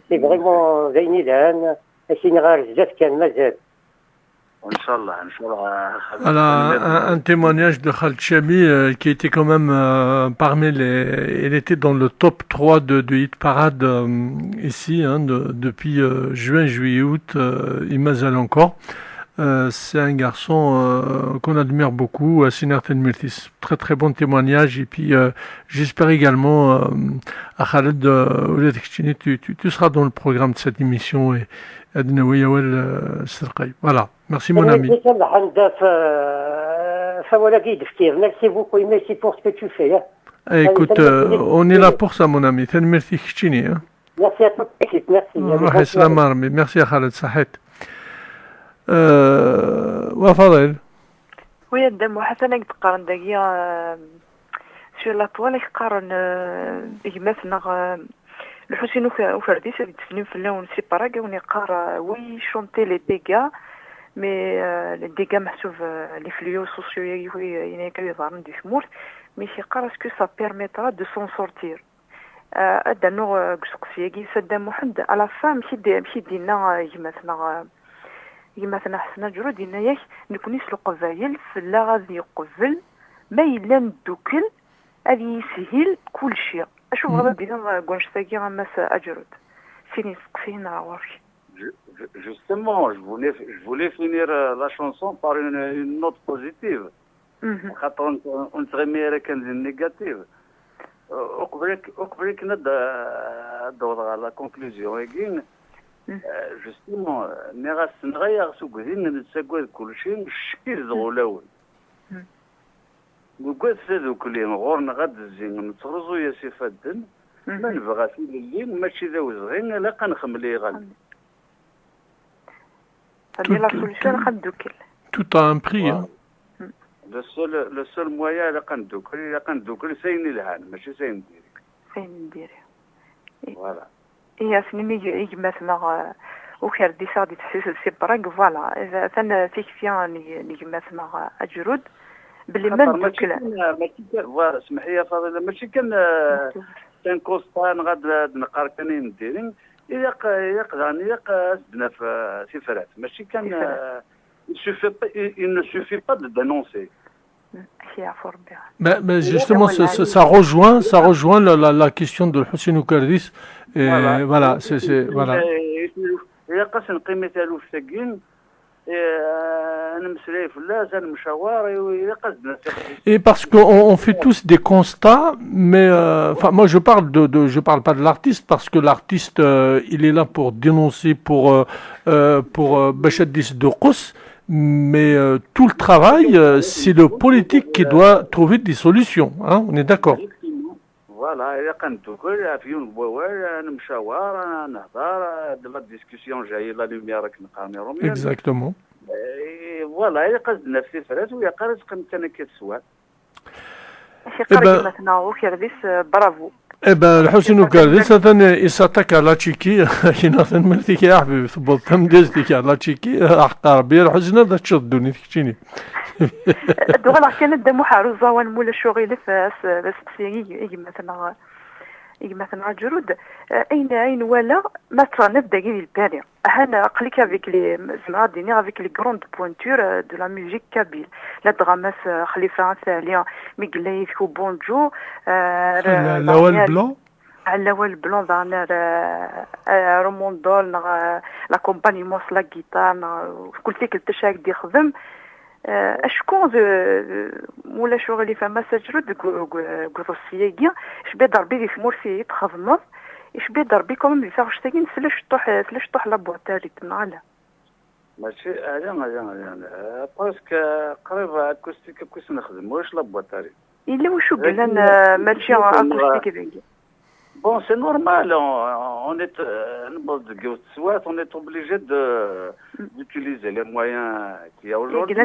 c'est vraiment زيني لهان سيني غير بزاف كان مازال ان شاء الله Voilà, un témoignage de Khaled Chami qui était quand même parmi les... Il était dans le top 3 de Hit Parade ici, depuis juin, juillet, août, il m'azale encore. C'est un garçon qu'on admire beaucoup, Sinar Tenmirtis. Très très bon témoignage. Et puis j'espère également, à Khaled, tu seras dans le programme de cette émission et voilà. Merci mon ami. Merci beaucoup et merci pour ce que tu fais. Écoute, on est là pour ça mon ami. Merci à toute l'équipe, merci. Merci à Khaled Sahet. وفضل ويا دم وحسنا يتقارن دقيقة شو الأطوال يقارن يمثلنا الحسين وفرديس يتسلم في اللون سيباراكا ونقار وي شونتي لي ديغا مي لي ديغا محسوب لي فليو سوسيو ينايكا يظهرن دي ثمورت مي يقار اسكو سا بيرميترا دو سون سورتير هذا نوع قسقسياكي سدام محمد على فام مشي دينا يمثلنا حسنا جرو دينا ياك نكوني سلو قبايل في لا غادي يقبل ما إلا ندوكل غادي يسهل كل شيء أشوف غدا بينا كونش تاكي غماس أجرد فيني سقفين عوارك Justement, je voulais finir la chanson par une note positive. On se remet avec une négative. أقبلك ندور على conclusion يجين justement نغير سوق ذين نتساقوا كل شيء الشكل زغلاول نقول سادو كلين غورنا غاد الزين نتغرزو يا سيفادن ما نبغى في الليل ماشي ذا وزغين لا كنخملي غادي هذه لا سوليسيون خندوكل tout a un prix le seul moyen لا كندوكل ساين الهان ماشي ساين نديري فوالا هي سنمي يجمعنا وخير دي صادي تحسيس السيبراك فوالا ثنا فيكسيون يجمعنا أجرود باللي ما ندوكل فوالا اسمحي يا فاضله ماشي كان كوستان غاد نقار كان نديرين يقدرني سدنا في سفرات ماشي كان il ne suffit pas de dénoncer. Mais justement, ça rejoint la question de Hussein Oukardis. Voilà, c'est voilà. Et parce qu'on fait tous des constats, mais moi je parle pas de l'artiste parce que l'artiste il est là pour dénoncer pour Bachadis de Kous, mais tout le travail c'est le politique qui doit trouver des solutions, hein, on est d'accord. Voilà, il y a quand même في نبوار نمشاور نهضر de la discussion جاي la lumière كنقاميرهم. Exactement. Voilà, il y a قصدنا في فرات ويا قارس كان كتسوى. شي قريب مثلا وكيرديس برافو Eh ben, الحسن وكارديس هذا يساتاك على تشيكي كاين تنمرتك يا حبيبي تبوظ تمديزتك على تشيكي حق ربي الحسن هذا تشدوني تكتيني دوغلا كانت دمو حارزة والمولا شغل فاس بس يجي مثلا جرود اين ولا ما تنبدا كاين البالي انا قليك افيك لي زعما ديني افيك لي غروند بوينتور دو لا ميوزيك كابيل لا دراماس خليفه ثانيه ميغليف وبونجو الاول بلون الاول بلون دانا روموندول لا كومباني موس لا غيتار كل فيك التشاك دي خدم اشكون مولا شغلي فما سجرد غروسياكيا شبي ضربي لي في مورسي تخدمض شبي ضربي كوم اللي فاغش تاكين فلاش طوح لا بوطاري تنعلا ماشي انا باسكو قريب اكوستيك كويس نخدم واش لا بوطاري الا وشو قلنا ماشي اكوستيك بيجي. Bon, c'est normal, on est obligé d'utiliser les moyens qu'il y a aujourd'hui.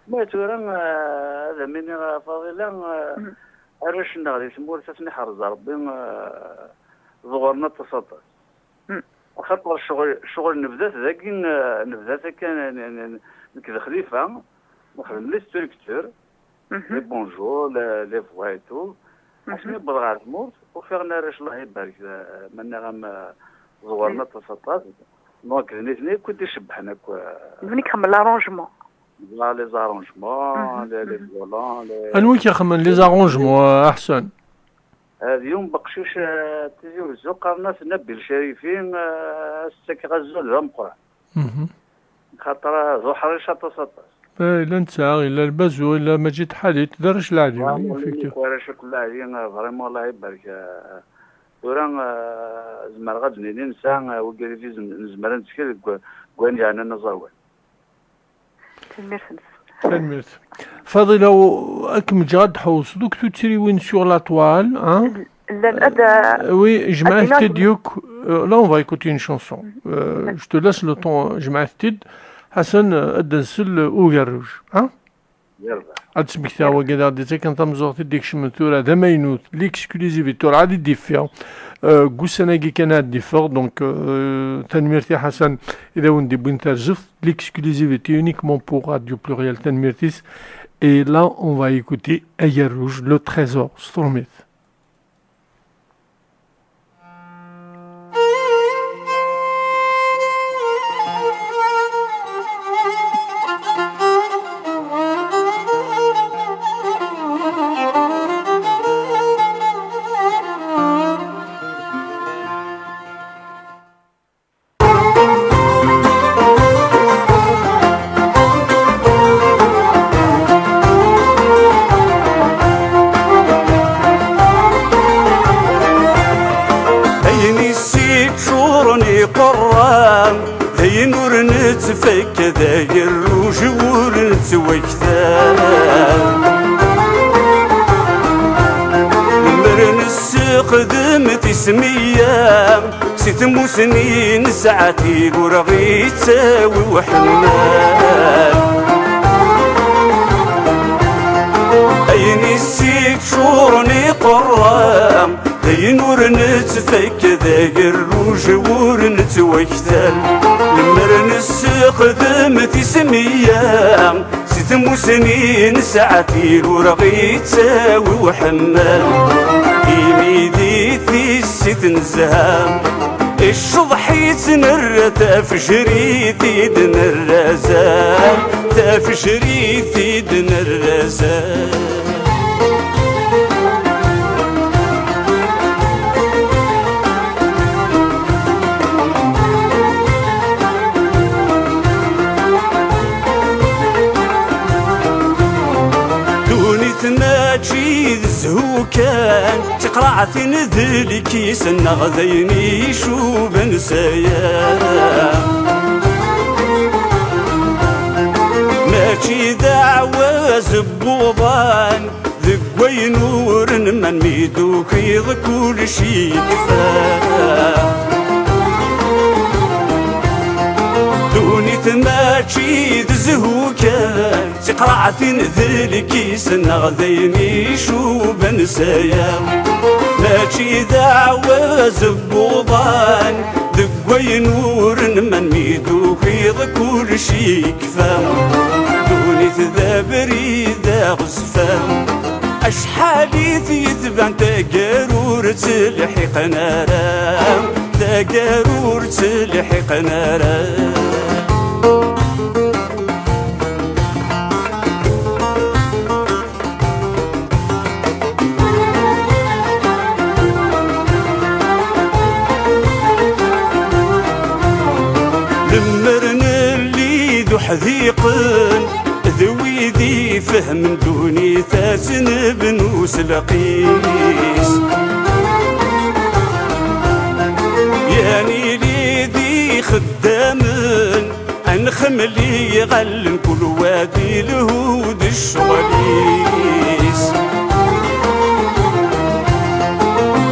ما تورن هذا من فاضلا عرشنا غادي تمور تسني حرز ربي ظهورنا تصدر خاطر الشغل نبذات ذاك نبذات كان نكذا خليفه نخدم لي ستركتور لي بونجور لي فوايتو عشان يبغى الموت وفيرنا راش الله يبارك منا غام زورنا تصطات دونك نيتني كنت يشبحنا منك خمم لارونجمون لا لي زارونجمون لي فولون انوي كيخمم لي زارونجمون احسن هذا يوم بقشوش تيجي الزوق الناس نبي الشريفين السك غزول ذمقرا خاطر زو حريشه تصطات إلا نتا إلا البازو إلا ما جيت حالي تدرش العادي ورا كل عادي فريمون الله يبارك ورا زمر غادي ننسى وقال لي زمر نتكل كواني انا نزاوي تلميرس فاضله اكم جاد حوس دوك تسري وين سور لا توال ها لا وي جمعت ديوك لا اون فا ايكوتي اون شانسون جو تو لاس لو طون جمعت حسن الدنسل وقروج ها يلا اتسمك تاوا كذا ديتا كان تمزوغ تديك شمنتورا دا ماينوت ليكسكلوزيفيتور عادي ديفير قوسناكي كان ديفور دونك تنميرتي حسن اذا وندي بوين ترجف ليكسكلوزيفيتي يونيكمون بور راديو بلوريال تنميرتيس et là on va écouter Ayer Rouge le trésor Stormith. تفك داير وجور نتوكتان مرن السوق دمت سمية ست سنين ساعتي ورغي تساوي وحنان أيني السيك شورني قرام ذي نور نتفك داير وجور نتوكتان مرن السوق ذمتي سمية ست سنين ساعتي ورغي تساوي وحمال إيميدي في الست نزهام الشضحي تنر تفجري تيدن الرزال تفجري تيدن الرزال تناجي الزهو كان تقرعتي نذلي كيس النغذيني شو بنسايا ماشي دعوة زبوضان ذقوي نور من ميدوك يض كل شي كفاه دوني ماشي ذزهوكا سقرعتين ذلكي سنغ ذيني شو بنسايا ماشي دعوة زبوضان ذقوي نور من ميدو خيض كل شي كفا دوني تذابري ذا غزفا أشحالي ثيثبان تقارور تلحق نارا تقارور تلحق نارا لمرنا اللي ذو حذيقن ذوي ذي فهم دوني ثاسن بنوس لقيس يعني لي ذي خدامن انخملي يغلن كل وادي لهود الشغليس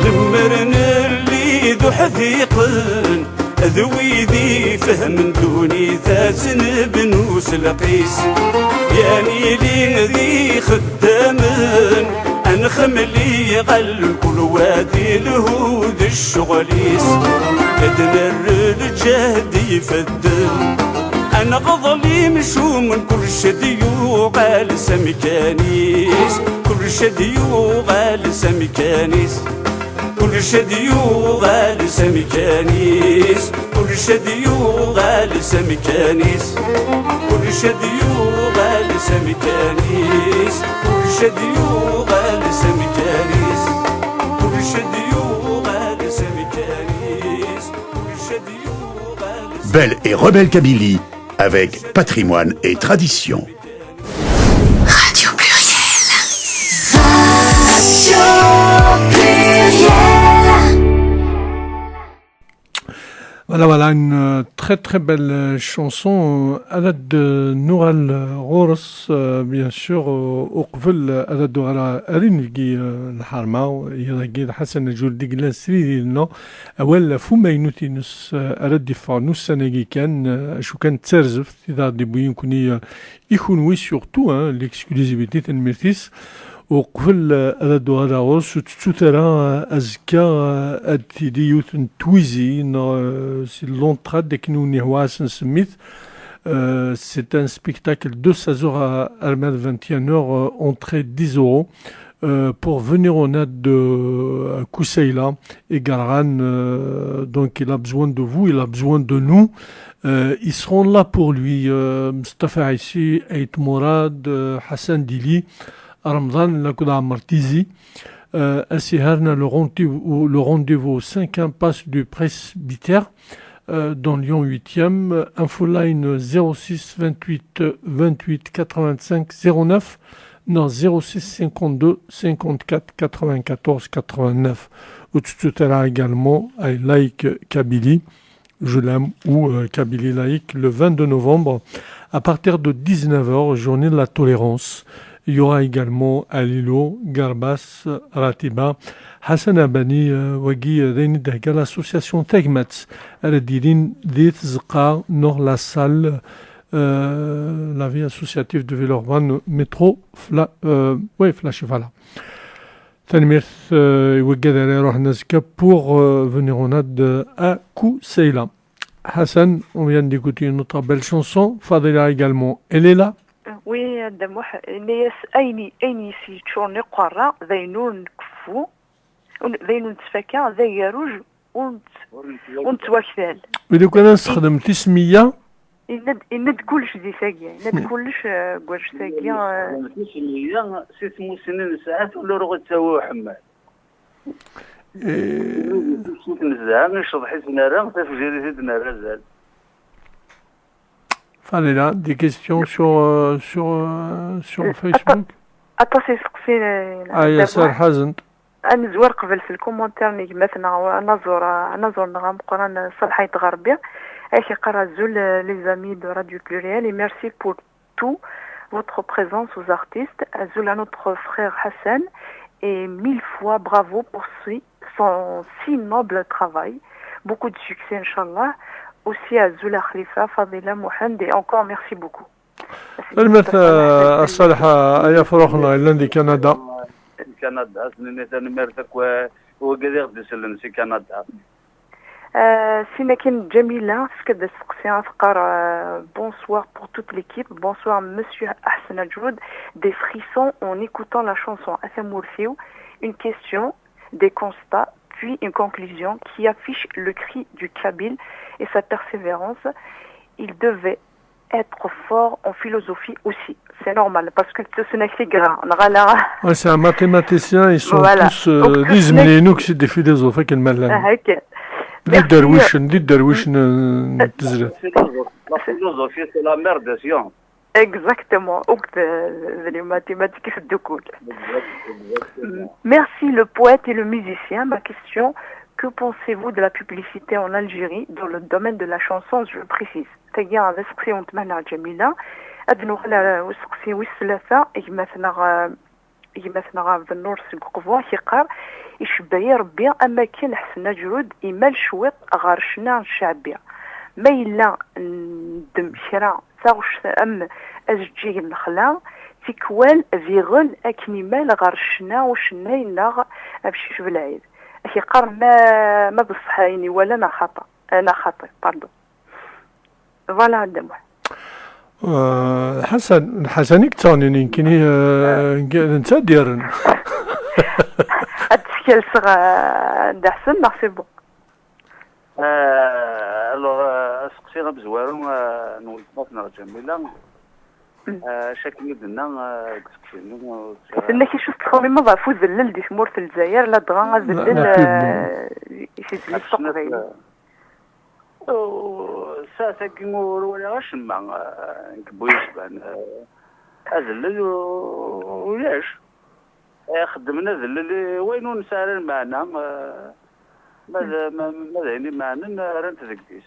لمرنا اللي ذو حذيقن ذوي ذي فهم دوني ثاسن بنوس لقيس يعني لي ذي خدامن انخملي يقل كل وادي لهود الشغليس ادنى الرجال يفدن انا غضلي مشو من كل شدي يوغال سمكانيس كل شدي يوغال سمكانيس كل شدي يوغال سمكانيس كل شدي يوغال سمكانيس كل شدي يوغال سمكانيس كل شدي يوغال سمكانيس كل شدي يوغال سمكانيس كل شدي يوغال Belle et rebelle Kabylie avec patrimoine et tradition. Radio Pluriel. Radio Pluriel. Voilà, une très très belle chanson à l'aide de Noural Roros, bien sûr, au قبل à l'aide de Arin qui الحرمة يلاقي حسن الجول ديجلا سريري لنا أول فما ينوتينس أرد دفاع نص سنة كان شو كان تسرزف إذا دبوين كوني يكون وي سورتو l'exclusivité تنمرتيس وقبل هذا الدوار غوص تترى أزكى أدتي يوث تويزي سي لونتراد ديك نوني هواس نسميت c'est un spectacle de 16h à Almad 21h, entrée 10 euros. Pour venir en aide de Kousseila et Garran, donc il a besoin de vous, il a besoin de nous. Ils seront là pour lui. Mustafa Aissi, Ait Mourad, Hassan Dili, Ramzan Lakuda Martizi. Asiharna le rendez-vous 5e passe du presbytère. Dans Lyon 8e, infoline 06 28 28 85 09, non 06 52 54 94 89. Au-dessus également I Like Kabylie, je l'aime, ou Kabylie Laïque, le 22 novembre, à partir de 19h, journée de la tolérance. Il y aura également Alilo, Garbas, Ratiba, Hassan Abani, Wagi, Reine l'association Tegmats, Redirin, Zqa, Nord la salle, la vie associative de Villeurbanne, métro, Flash, voilà. Tanmirth, Wagadere Rohnazka pour venir en aide à Kousseila. Hassan, on vient d'écouter une autre belle chanson. Fadila également, elle est là. وي دموح ناس ايني في تشورني قرا ذينون نكفو ذينون تفكا ذي روج ونتواكثال إذا كنا نستخدم تسمية إند كلش دي ثاقيا إند كلش قواش ثاقيا تسمية سيسمو سنين ساعات ولا رغد تسوي حمال نزاها نشرب حسنا راه تفجيري سيدنا رزال. Fadila, des questions sur Facebook. أتصل سقسي ياسر حزن. أنا زوار قبل في الكومنتير نيك مثلا نزور نغام قران صلحي تغربي أخي قرا زول les amis de Radio Pluriel et merci pour tout votre présence aux artistes زول à notre frère Hassan et 1000 fois bravo pour son si noble travail, beaucoup de succès Inch'Allah. aussi à Zula Khalifa, Fadila Mohand, et encore merci beaucoup. كلمة الصالحة أيا فروخنا إلا دي كندا. كندا سنين ثاني مرتك وقدر دسلن سي كندا. Sinakin Jamila, c'est un bonsoir pour toute l'équipe, bonsoir Monsieur Hassan Adjoud, des frissons en écoutant la chanson Athamourfiou, une question, des constats, puis une conclusion qui affiche le cri du Kabyle et sa persévérance. Il devait être fort en philosophie aussi. C'est normal, parce que ce n'est pas grave. Ouais, c'est un mathématicien, ils sont voilà. tous disent mais nous que c'est des philosophes quel mal là. دي درويش تزرد. La philosophie c'est la mère des sciences. Exactement. Les mathématiques c'est de cool. Merci le poète et le musicien. Ma question, que pensez-vous de la publicité en Algérie dans le domaine de la chanson, je le précise. C'est-à-dire avec ce qu'on demande Jamila, أدنو على وسقسي والثلاثة يمثلنا في النور سنقفوا حقار يشبه ربي أما كان حسنا جرود إيمال شويط غارشنا الشعبية ما إلا ندم شرا تاغش أم أزجي الخلا تكوال فيغن أكني مال غارشنا وشنا يناغ أبشي شوف العيد حقار ما بصحيني ولا أنا خطأ باردو فوالا عندهم حسن كتاني يمكن انت ديرن اتسكيل صغا عند حسن لا سي بون الوغ سقسينا بزوارو نولفنا جميلة شكل بدنا كسكسينو سنا كي شفت خومي ما ضعفو ذلل دي ثمور في الجزائر لا دغا ذلل يشد لي السوق دايما ساسا كيمور ولا واش ما نكبويش بان ازلل ولاش خدمنا ذلل وينو نسال معنا ماذا يعني معنا رانت ذكيس.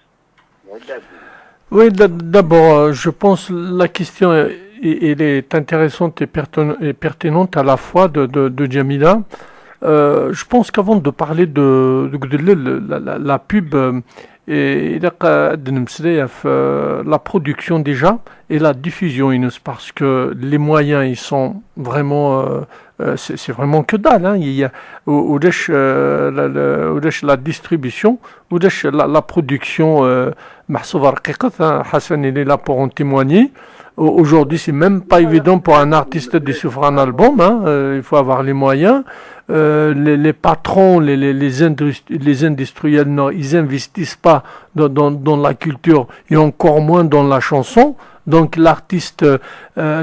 Oui, d'abord, je pense la question elle est intéressante et pertinente à la fois de Jamila. Je pense qu'avant de parler de la pub, et la production déjà et la diffusion parce que les moyens ils sont vraiment c'est vraiment que dalle hein. Il y a la distribution ou la production Hassan il est là pour en témoigner. Aujourd'hui c'est même pas évident pour un artiste de souffrir un album hein. Il faut avoir les moyens. Les patrons, les industriels, non, ils investissent pas dans la culture et encore moins dans la chanson. Donc l'artiste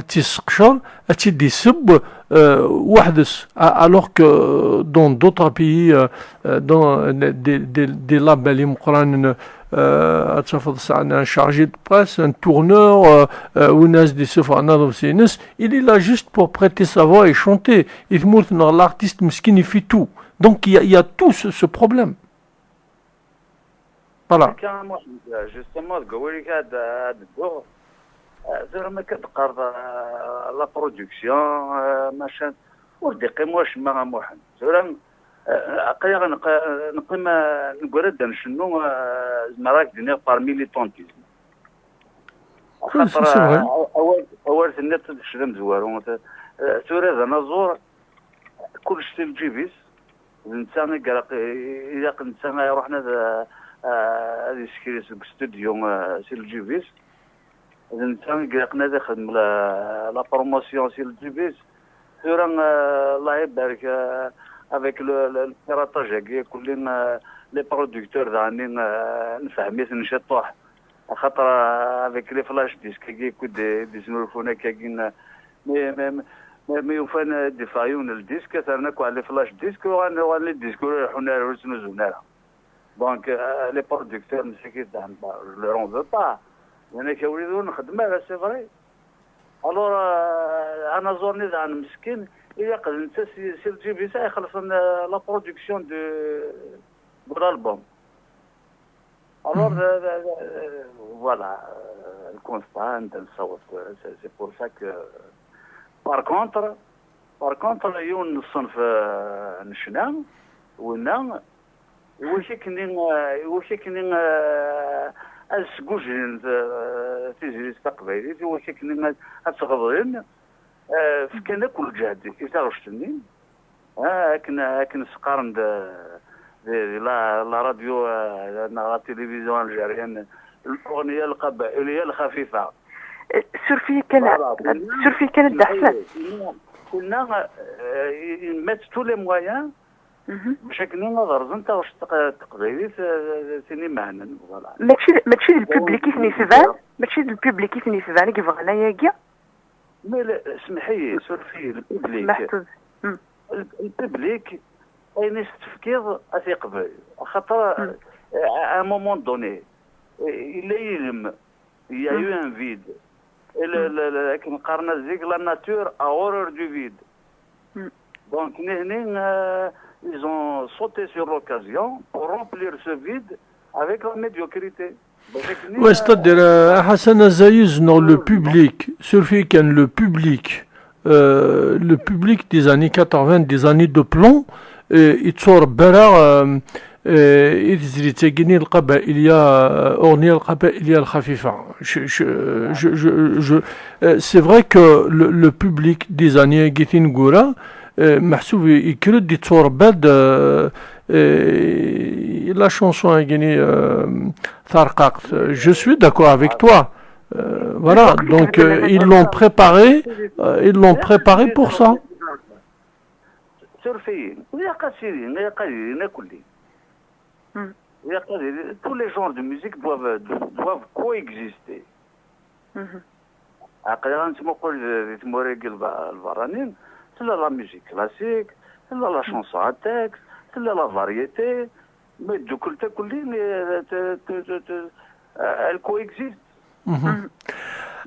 تيسقشر تيدي سب وحدس alors que dans d'autres pays dans des labels مقران un chargé de presse, un tourneur, il est là juste pour prêter sa voix et chanter. L'artiste miskin il fait tout. Donc il y a tout ce problème. Voilà. Justement, زعما كتقرض لا برودكسيون ماشان ودقي واش ما موحد زعما قيا نقيم نقول هذا شنو زعما راك ديني بارمي لي طونتيزم خاطر اول سنه تشرم زوارو سوري انا زور كل شيء الجيبيس الانسان قال اذا الانسان رحنا هذه سكريس استوديو سي الجيبيس الانسان قلقنا داخل لا بروموسيون سي الجيبيس سورا الله يبارك افيك لو بيراتاج هكا كلنا لي برودكتور داني نفهميت نشطوح خاطر افيك لي فلاش ديسك كي كود ديزنورفونا كاين مي يوفان ديفايون الديسك ترناكو على فلاش ديسك وغان لي ديسك حنا رسنوزونا دونك لي برودكتور مسكين دان لو رون با انا كيوليدو نخدم على سي فري الور انا زورني ذا مسكين الا قد انت سي الجي بي سي يخلص لا برودكسيون دو الالبوم الور فوالا الكونستان نصوت سي بور سا كو بار كونتر يون الصنف نشنام ونا وشكنين اسكوجين تيزيري تقبايلي واش كنا اتغضين فكان كل جهد يتغشتني كنا سقارن لا راديو لا تلفزيون الجاريان الاغنيه القبائليه الخفيفه سورفي كان دحسه كنا مات تو لي مويان باش كنا نظر انت واش تقبايلي سيني معنا فوالا ماشي البوبليك يسنيسفان ماشي البوبليك يسنيسفان كيبغينا ياكيا مي اسمحي سورفي البوبليك اين التفكير اتيقبل خاطر à un moment donné il y a eu un vide كما قارنا زيك la nature a horreur du vide donc ils ont sauté sur l'occasion pour remplir ce vide avec la médiocrité. Ouais, c'est-à-dire Hassan Azaïz dans le public, surtout quand le public des années 80, des années de plomb, il sort برا يزيد تجيني القبائلية أغنية القبائلية الخفيفة. C'est vrai que le public des années جيتين غورا محسوب يكرد يتصور بعد la chanson a gagné Tharqaqt. Je suis d'accord avec toi. Voilà, donc ils l'ont préparé pour ça. Tous les genres de musique doivent coexister. C'est la musique classique, c'est la chanson à texte, c'est la variété, mais du coup, elle coexiste.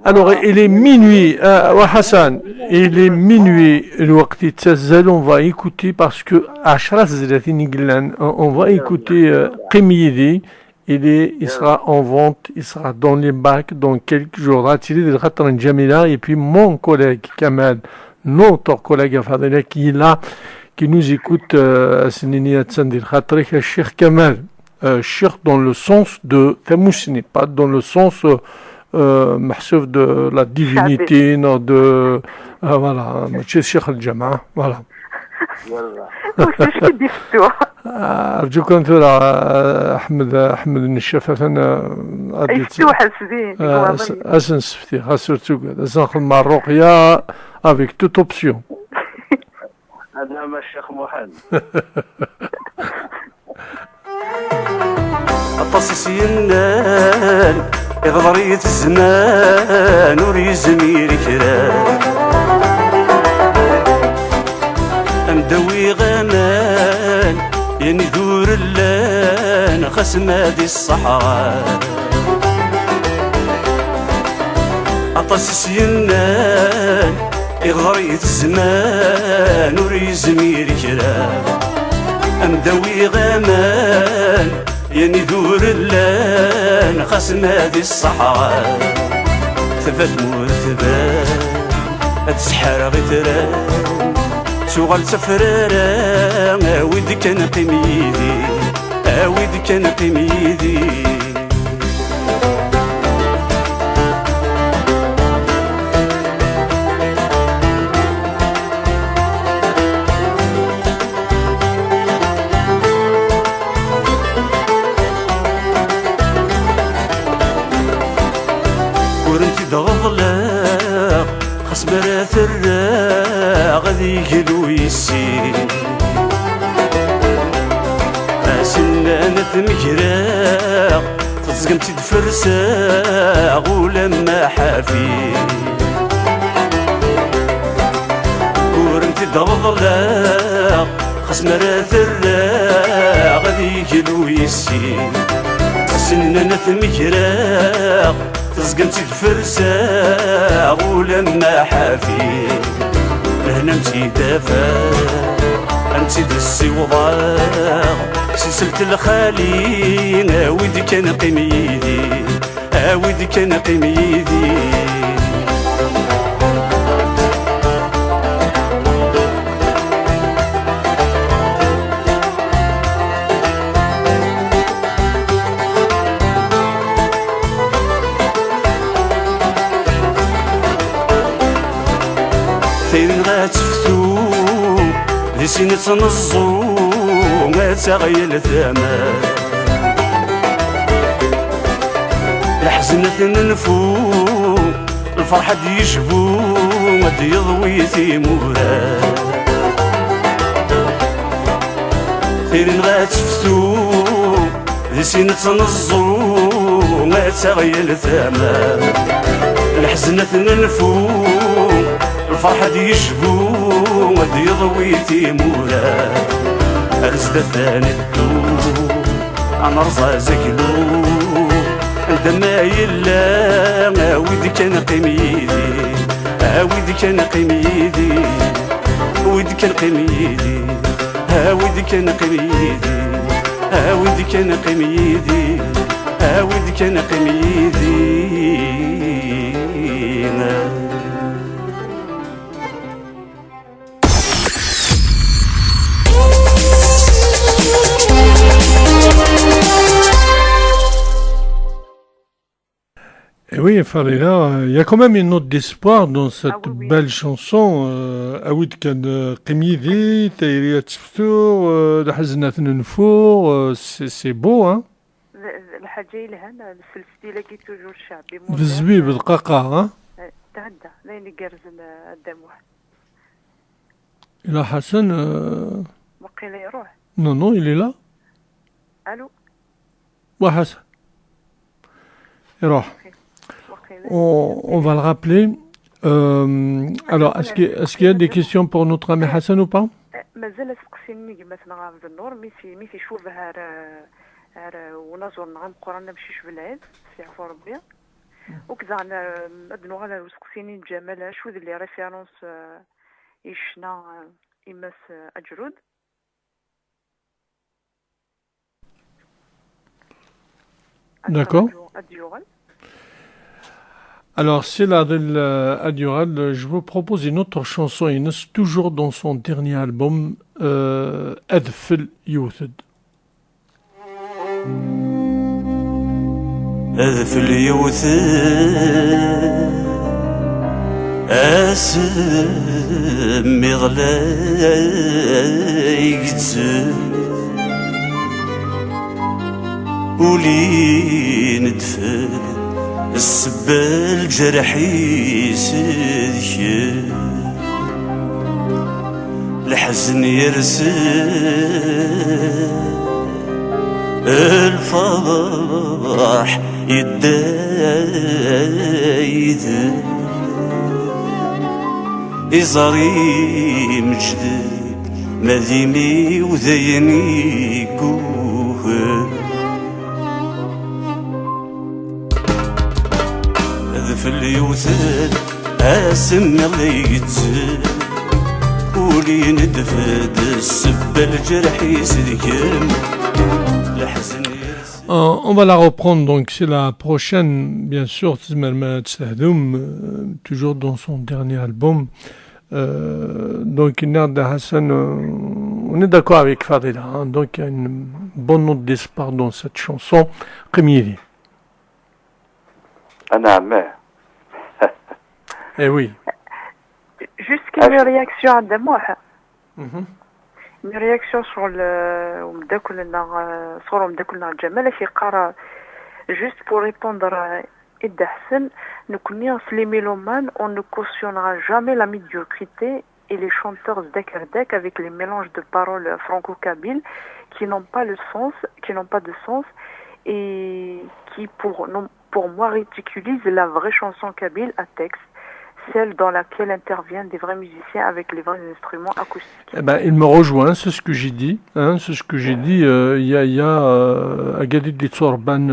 Alors, il est minuit, Hassan, il est minuit, on va écouter parce que on va écouter Qimidi, il sera en vente, il sera dans les bacs dans quelques jours. Et puis mon collègue Kamal, notre collègue Fadela qui est là, qui nous écoute, Cheikh Kamal, Cheikh dans le sens de Tamousini, pas dans le sens محسوب de la divinité, non, de voilà, Cheikh al-Jama'a, voilà. أرجوك أنت أحمد النشافة أنا أسن سفتي خاصر تقول أسن خدمة الرقية avec toute option. هذا ما الشيخ محمد الطاسس ينال إضرية الزمان وريزمير كرام أمدوي غمان يعني دور اللان خسم هذه الصحراء الطاسس ينال إضرية الزمان وريزمير كرام أمدوي غمان يعني دور اللان خسم هذه الصحراء ثبت مرثبان تسحر غتران شغل سفرارا ويد كان قميدي ويد كان قميدي خصبرات الراغ ذي قلو يسير سنانة مجراغ تزقمتي دفرساغ ولما حافير ورمتي دغضلاغ خصبرات الراغ ذي قلو يسير سنانة مجراغ تزقنتي دفرساغ ولما حافير هنا انتي دافا انتي دسي وضاغ سلسلة الخالي ويدي كان قميدي ويدي كان قميدي ثيرين غاتفتو ذي سينة نصو ما تغيل ثمن الحزنة ننفو الفرحة ديجبو ود يضوي ثيمورا ثيرين غاتفتو ذي سينة نصو ما تغيل ثمن الحزنة ننفو الفرحة ديجبو ود يضوي تيمورا أرزد ثاني الدو أنا رزا زكلو عندما يلا ويدي كان قميدي ويدي كان قميدي ويدي كان قميدي ويدي كان قميدي ويدي كان قميدي ويدي كان قميدي Et oui, Farida, il y a quand même une note d'espoir dans cette belle chanson. Aoud kan qimidi, Taïria Tftour, Haznat Nenfour, c'est beau, hein? الحاجة اللي هنا السلسلة كي توجور الشعبي بالزبي بالقاقة, hein? تهدى لين يقرز الدموع Il a Hassan. وقيل يروح. Non, non, il est là. الو. Ouais, Hassan. يروح. On va le rappeler. Alors, est-ce qu'il y a des questions pour notre ami Hassan ou pas? مازال سقسيني مثلا غامض النور ميسي شوف ونزور نغم قرانا مشيش بالعيد سيعفو ربي وكذا انا ادنو على سقسيني جمال شو ذي لي ريفيرونس يشنا إماس أجرود. D'accord. Alors, c'est la de Adjural, je vous propose une autre chanson, toujours dans son dernier album, Adfel Youthd. أذفل يوثد أسمي غلايك تزل ولي ندفل السبال جرحي سذكر الحزن يرسل الفرح يدايد إزاري مجدد مذيمي وذيني قوه أذفل يوثل أسمي اللي يتزل ولي ندفد السبة الجرحي سذكر On va la reprendre, donc c'est la prochaine, bien sûr, toujours dans son dernier album. Donc, Hassan, on est d'accord avec Fadila, hein, donc il y a une bonne note d'espoir dans cette chanson. Qimidi. Eh oui. Juste une réaction de moi. Une réaction sur le Jamal qui قرأ juste pour répondre à Ida Hassan, nous connaissons les mélomanes, on ne cautionnera jamais la médiocrité et les chanteurs d'Ekerdek avec les mélanges de paroles franco-kabyles qui n'ont pas de sens et qui pour moi ridiculisent la vraie chanson kabyle à texte, celle dans laquelle interviennent des vrais musiciens avec les vrais instruments acoustiques. Eh ben, il me rejoint, c'est ce que j'ai dit. Hein, c'est ce que j'ai dit. Il y a Agadid Tsorban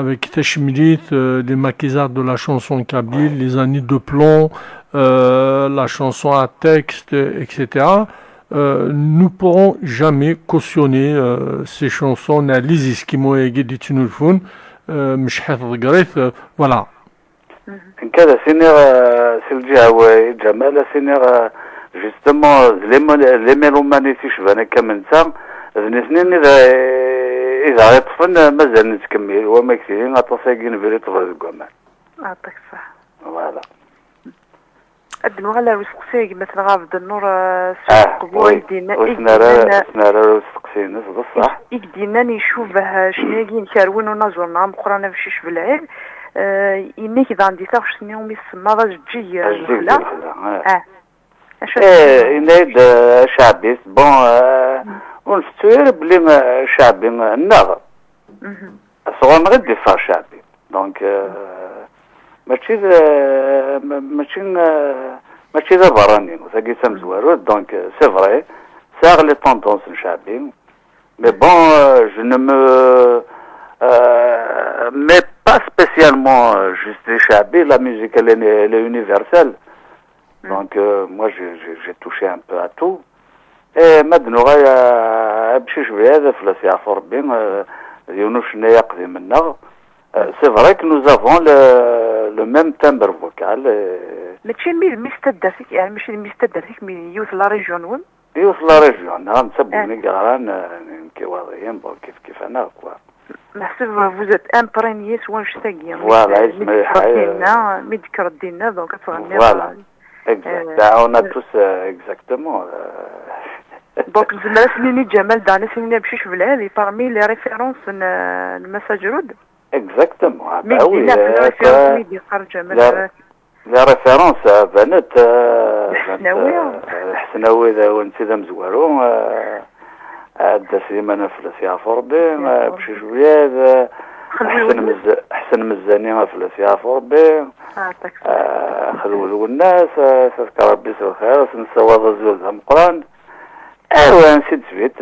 avec Teshmilit, les maquisards de la chanson kabyle, les années de plomb, la chanson à texte, etc. Nous pourrons jamais cautionner ces chansons. Nalizis qui m'ont aidé Tunulfun, voilà. كذا سينير سيلجي هواي جمال سينير جوستومون لي ميلوماني تيشبانا كمن سام اثنين اذا يطفن مازال نتكمل وما كثيرين غتصاقين فري طفل الكمان يعطيك الصحة. فوالا. أدنو على وسقسي مثل غابد النور وي سنارا وسقسينا بصح يقدينا نشوفه شناقي نكارون ونزورنا مقرانا فشيش بالعيد إنك إذا عندي تاغ شنو يوم يسمى غاجي الخلا إنايد شعبي بون ونفتوير بلي شعبي النغ صغار غير دفاع شعبي دونك ماشي ذا براني وثاقي سمزوارو دونك سي فري ساغ لي طوندونس شعبي مي بون جو ne me mets pas spécialement juste les chabis, la musique elle est universelle. Donc moi j'ai touché un peu à tout. Et maintenant بشي شويه هذا فلاسي عفور بين يونوش يقضي منا. C'est vrai que nous avons le même timbre vocal. ماشي مستدرك يعني ماشي مستدرك من يوث لا ريجيون وين يوث لا ريجيون نسبوني قران كيواضيين كيف انا كوا نحسب فوزت امبرينيي سوا شتاقي فوالا اسمي حياتنا ميدكر دينا دونك تغني فوالا اون توس اكزاكتومون دونك زعما سنيني جمال دانا سنيني بشيش بلادي بارمي لي ريفيرونس المساجرود اكزاكتومون ميدينا في ريفيرونس ميدي قرب جمال لا ريفيرونس بنت الحسناوي ذا ونسي ذا مزوارو عاد سيمانة فلاسي عفوربي بشي شوية حسن مزاني فلاسي عفوربي خلو الناس تذكر ربي سوى خير نسوى ضزوز مقران ايوا نسيت سويت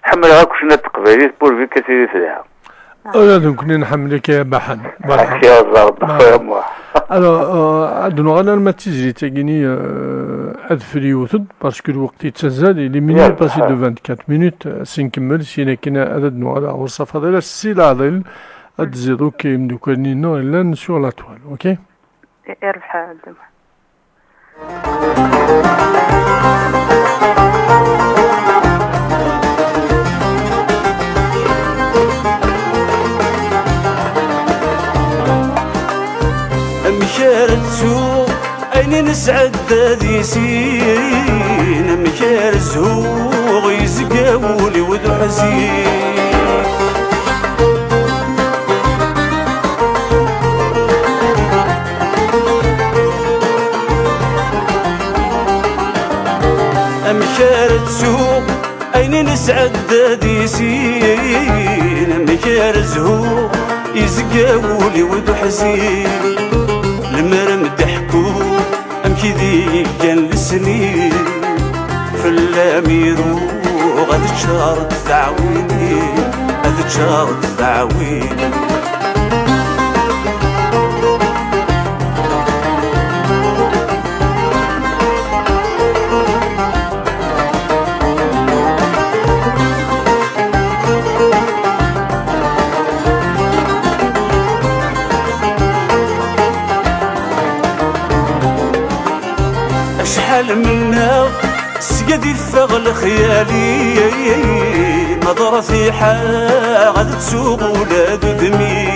حملها كشنا تقبيلي بور في كثير فيها donc nous نحملك يا بحن alors أنا ما تيجي تجيني أدفري وثد parce que الوقت يتسزل les minutes passées de 24 minutes سنكمل سينا كنا عدد نوع وصف هذا السيل هذا أتزيدو كيم دوكاني نو إلا sur la toile ok اربح عندهم مكارتو أين نسعد ذي سين مكارزو غيزقاولي وذو حزين مكارتو أين نسعد ذي سين مكارزو يزقاولي وذو حزين المرم ضحكو امشي ذي كان السنين في اللاميرو غاد تشهر تعويني غاد تشهر تعويني شحال منا سقدي فغل خيالي نظرة في حال غاد تسوق ولاد دمي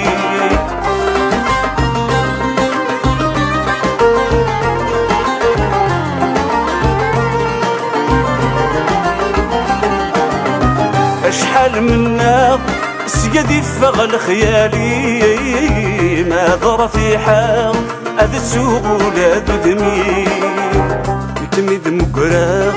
شحال منا سقدي فغل خيالي نظرة في حال غاد تسوق ولاد دمي تميد مقرا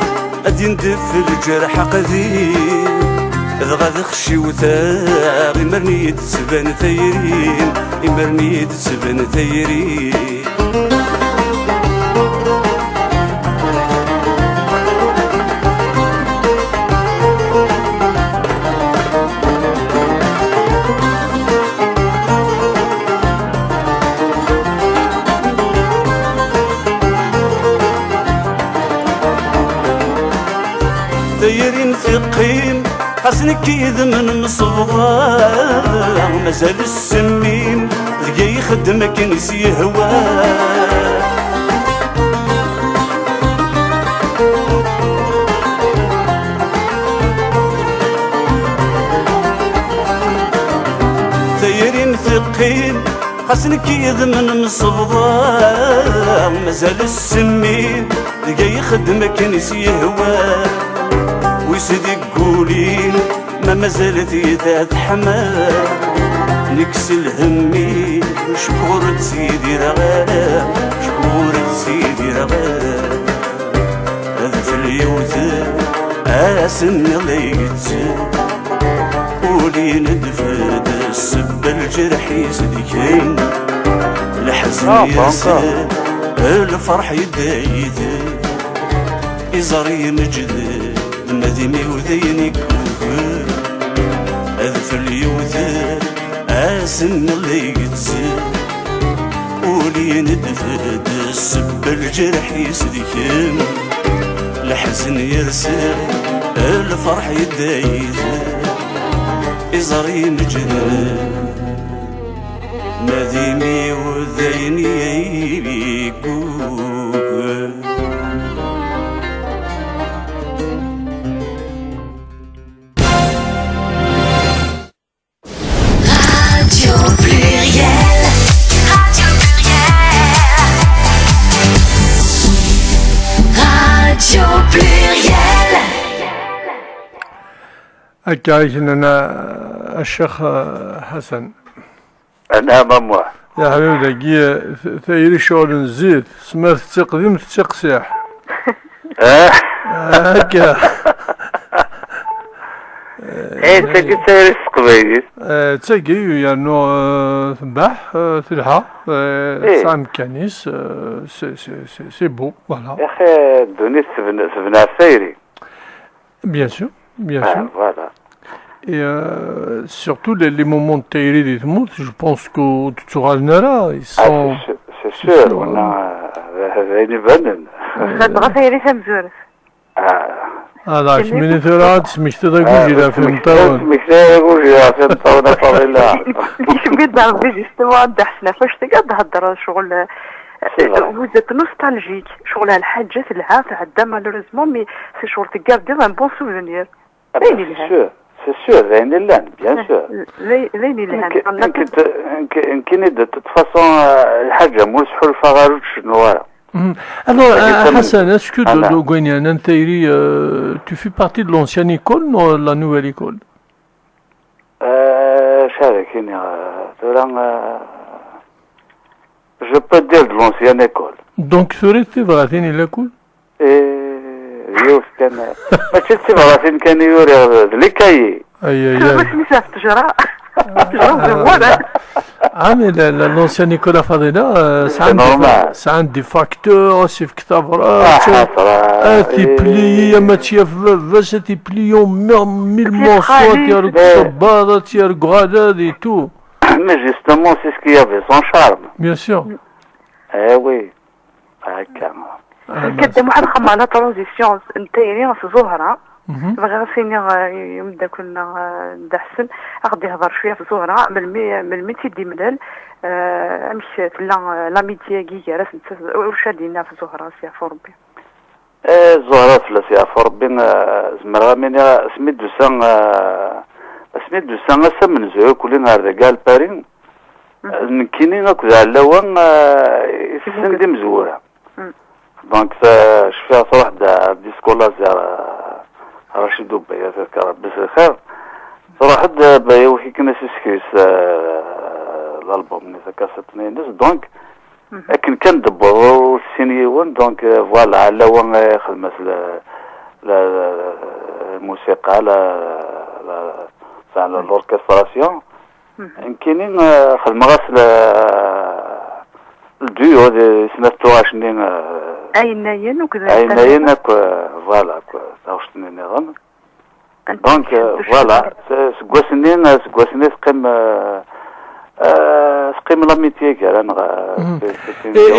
غادي يندف الجرح قديم غادي خشي وثاغ مرني تسبان ثيرين مرني تسبان ثيرين دايرين ثقين حسنك إذا من مصبغة مازال السمين ذقا يخدمك نسي هواه دايرين ثقين خاصنك يذمن مصبضة مازال السمين دقا يخدم كنس يهوى ويسدي قولين ما مازالت يتات حمام نكس الهمي شكورة سيدي رغام شكورة سيدي رغام هذا في اليوث اسن ليت ولي ندفد السب الجرح يسدكين الحزن يسد الفرح يدايد يزري مجد ندمي وذيني كوكو أذف اليوث اسن ليت ولي ندفد السب الجرح يسدكين الحزن يرسل الفرح يدايد يزري مجد ندمي وذيني بيكوك Radio Pluriel. Radio Pluriel. Radio Pluriel. أكايش أنا الشيخ حسن أنا مموح يا حبيبي دقيقة ثيري شغل نزيد سمعت تقديم تقصيح هكا أنت كنت تسير قبيل تسقي يعني تنبح تلحى ساعة مكانيس سي بو فوالا يا أخي الدنيا سبنا سيري bien sûr voilà. Et surtout les moments de Taïri des Tmout, je pense que tu auras le Nara, ils sont... c'est sûr, on a une bonne. غتبغى تايري تمزورس هذا عش من ثلاث سميت تقول جيلا في مطاون سميت تقول جيلا في مطاون فضيلة ليش بقيت نعرف بيجي استوى دحسنا فاش تقعد تهضر شغل وزات نوستالجيك شغل الحاجات العاف عندها مالوريزمون مي سي شغل تقعد دير ان بون سوفونير لين الهان c'est sûr لين الهان bien sûr لين الهان يمكن de toute façon الحاجة ملسحو الفغاروت شنو ورا. Alors, Hassan, est-ce que de Gwenyan Taïri, tu fais partie de l'ancienne école ou de la nouvelle école? Je peux dire de l'ancienne école. Donc, serait-ce vrai que l'école? يوف كان ما تشتي مراتين كان يوري لي كاي اي باش مسافة تجرى زوارة mais l'ancienne école à Fadela, ça a des facteurs, c'est que ça va, t'es plié, mais tu es plié en 1000 morceaux, tu as le tabac, tu as le gradade et tout. Mais justement, c'est ce qui avait son charme. Bien sûr. Eh oui. كدام واحد خمالة ترانزيسيون نتايرين في زهرة بغا فيني يمدا كنا ندحسن غادي يهضر شويه في زهرة من تيدي ملال امشي في لاميتيا كي راس واش دينا في زهرة سي عفو ربي زهرة في سي عفو ربي زمرا من سميتو سان من زو كل نهار قال بارين كاينين هكا علاوه يسن دي مزوره دونك شفيها صراحة ديسكولا زيارة رشيد وبايا تذكر ربي خير صراحة بايا وحي كنا سيسكيس الألبوم نيسا كاسة دونك لكن كان دبرو السينيون دونك فوالا على وان خدمة الموسيقى على الأوركستراسيون كاينين خدمة غاس الديو دي سمعتو عشنين عينين وكذا عينين فوالا تاوشتني نظام دونك فوالا سكواسنين سقيم لاميتيي كان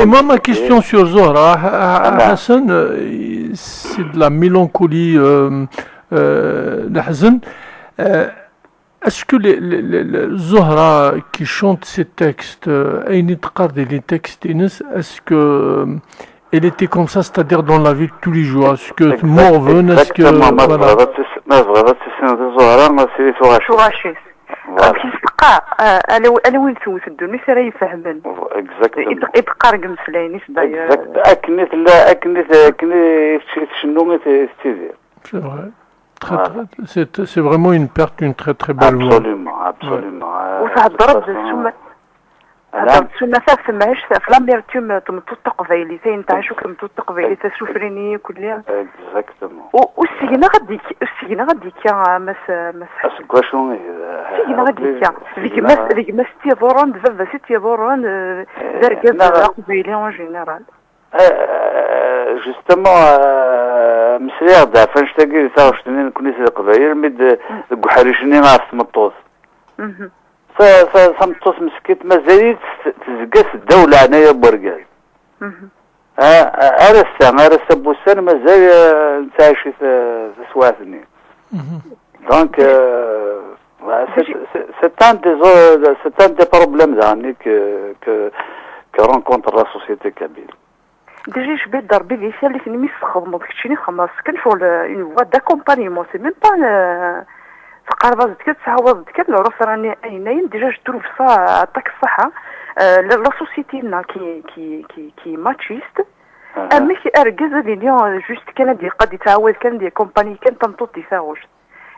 Et moi ma question sur Zohra Hassan c'est de la mélancolie d'Hazan Est-ce que les Zohra qui chante ces textes, les textes, est-ce que elle était comme ça, c'est-à-dire dans la vie de tous les jours? Est-ce que Morven, est-ce que... Exactement, ma vraie, c'est Zohra, c'est تلقى انا وين توت الدنيا راه يفهمن يتقارق مسلاينيش داير اكنيت لا اكنيت شنو تيدير c'est vraiment une perte d'une très très belle voix. Absolument. وصح الضرب السمة هذا السمة في معيش في لاميرتوم تمطوط تقبيلي فين تعيشو كمطوط تقبيلي تسوفريني كلها exactement والسجنة غديك يا مس اسكواشون السجنة غديك ذيك ما ستي ضوران دفا ستي ضوران درجة قبيلي اون جينيرال جوستومون مسير دا فاش تاكي تاوشتني كنيسة القبايل مد كحريشني ناس مطوس فمطوس مسكيت مازاليت تزقاس الدولة عنايا برقال أرسا بوسان مازال نتعيشي تسواثني دونك c'est un des problèmes que rencontre la société kabyle. Déjà, je vais darber les ciels, les ennemis se خدموا داكشي اللي خمس كان شغل une voie d'accompagnement c'est même pas تقرب زدك تعاود زدك العروس راني عينين ديجا جدرو في عطاك الصحة لا سوسيتي نا كي ماتشيست اما كي اركز اليوم جوست كان دي قد يتعاود كان دي كومباني كان تنطط ديفاوش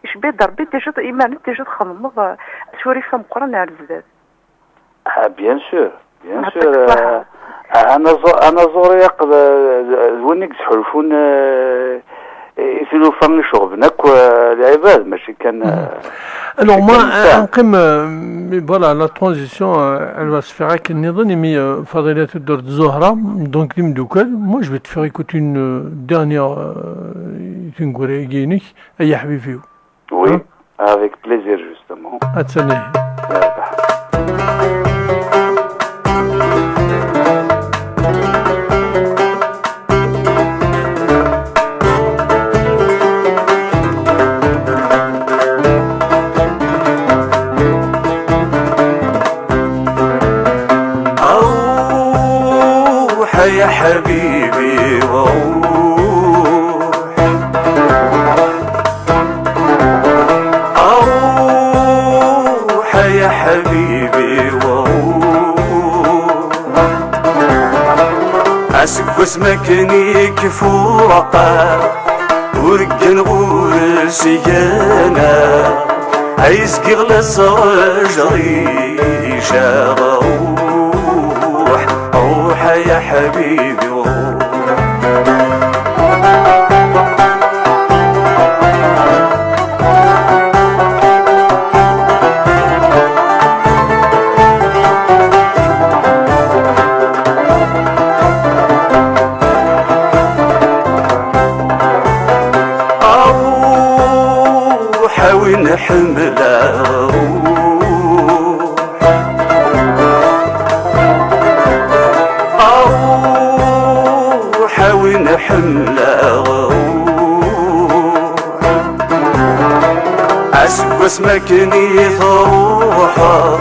اش بي ضربي ديجا ايمان ديجا تخدم توريفا مقرنه على الزاد بيان سور انا زوري يقض ونيك تحلفون يسلو فن شغبناك العباد ماشي كان Alors moi, voilà, la transition, elle va se faire avec Nidon, mais Fadila Tudor Zohra, donc Limdoukel. Moi, je vais te faire écouter une dernière Tungore Guénik, et Yahviviou. Oui, avec plaisir, justement. Atsané. يا حبيبي أروح يا حبيبي أسك اسمكني كفورقة ورقن غورسيانا عيسكي غلس رجري شاغروح روح يا حبيبي أروح ونحمل حمله عسوس مكني تروحه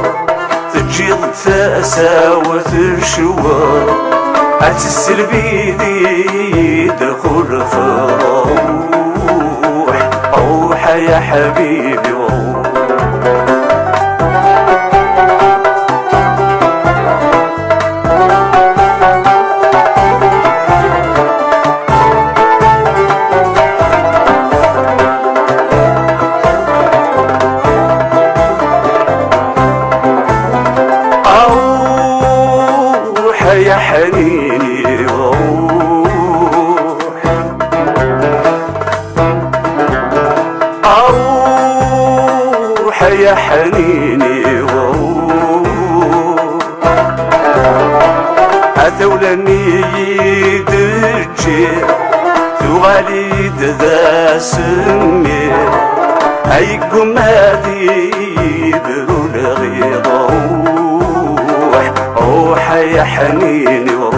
تجي ثاسة وتشوى عتسل بيدي دخل في روح يا حبيبي يا حنيني أروح يا حنيني أثولني يدجي ثوالي ذا سمي أيكم هادي برو الغيظ روح يا حنيني وروح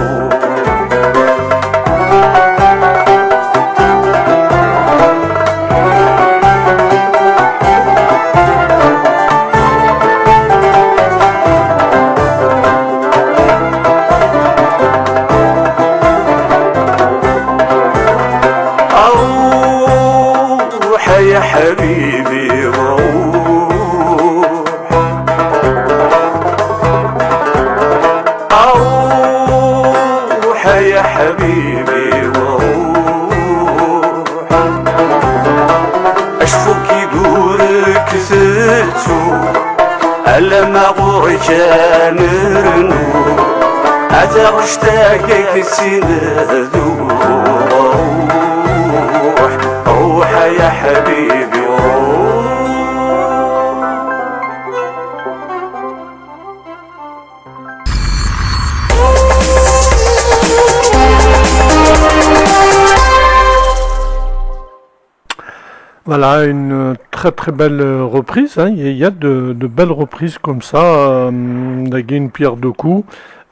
أروح يا حبيبي وروح ألم غور كان رنو أتغشتاقك سندو روح يا حبيبي روح. Voilà, une très très belle reprise. Hein. Il y a de belles reprises comme ça. Une pierre deux coups.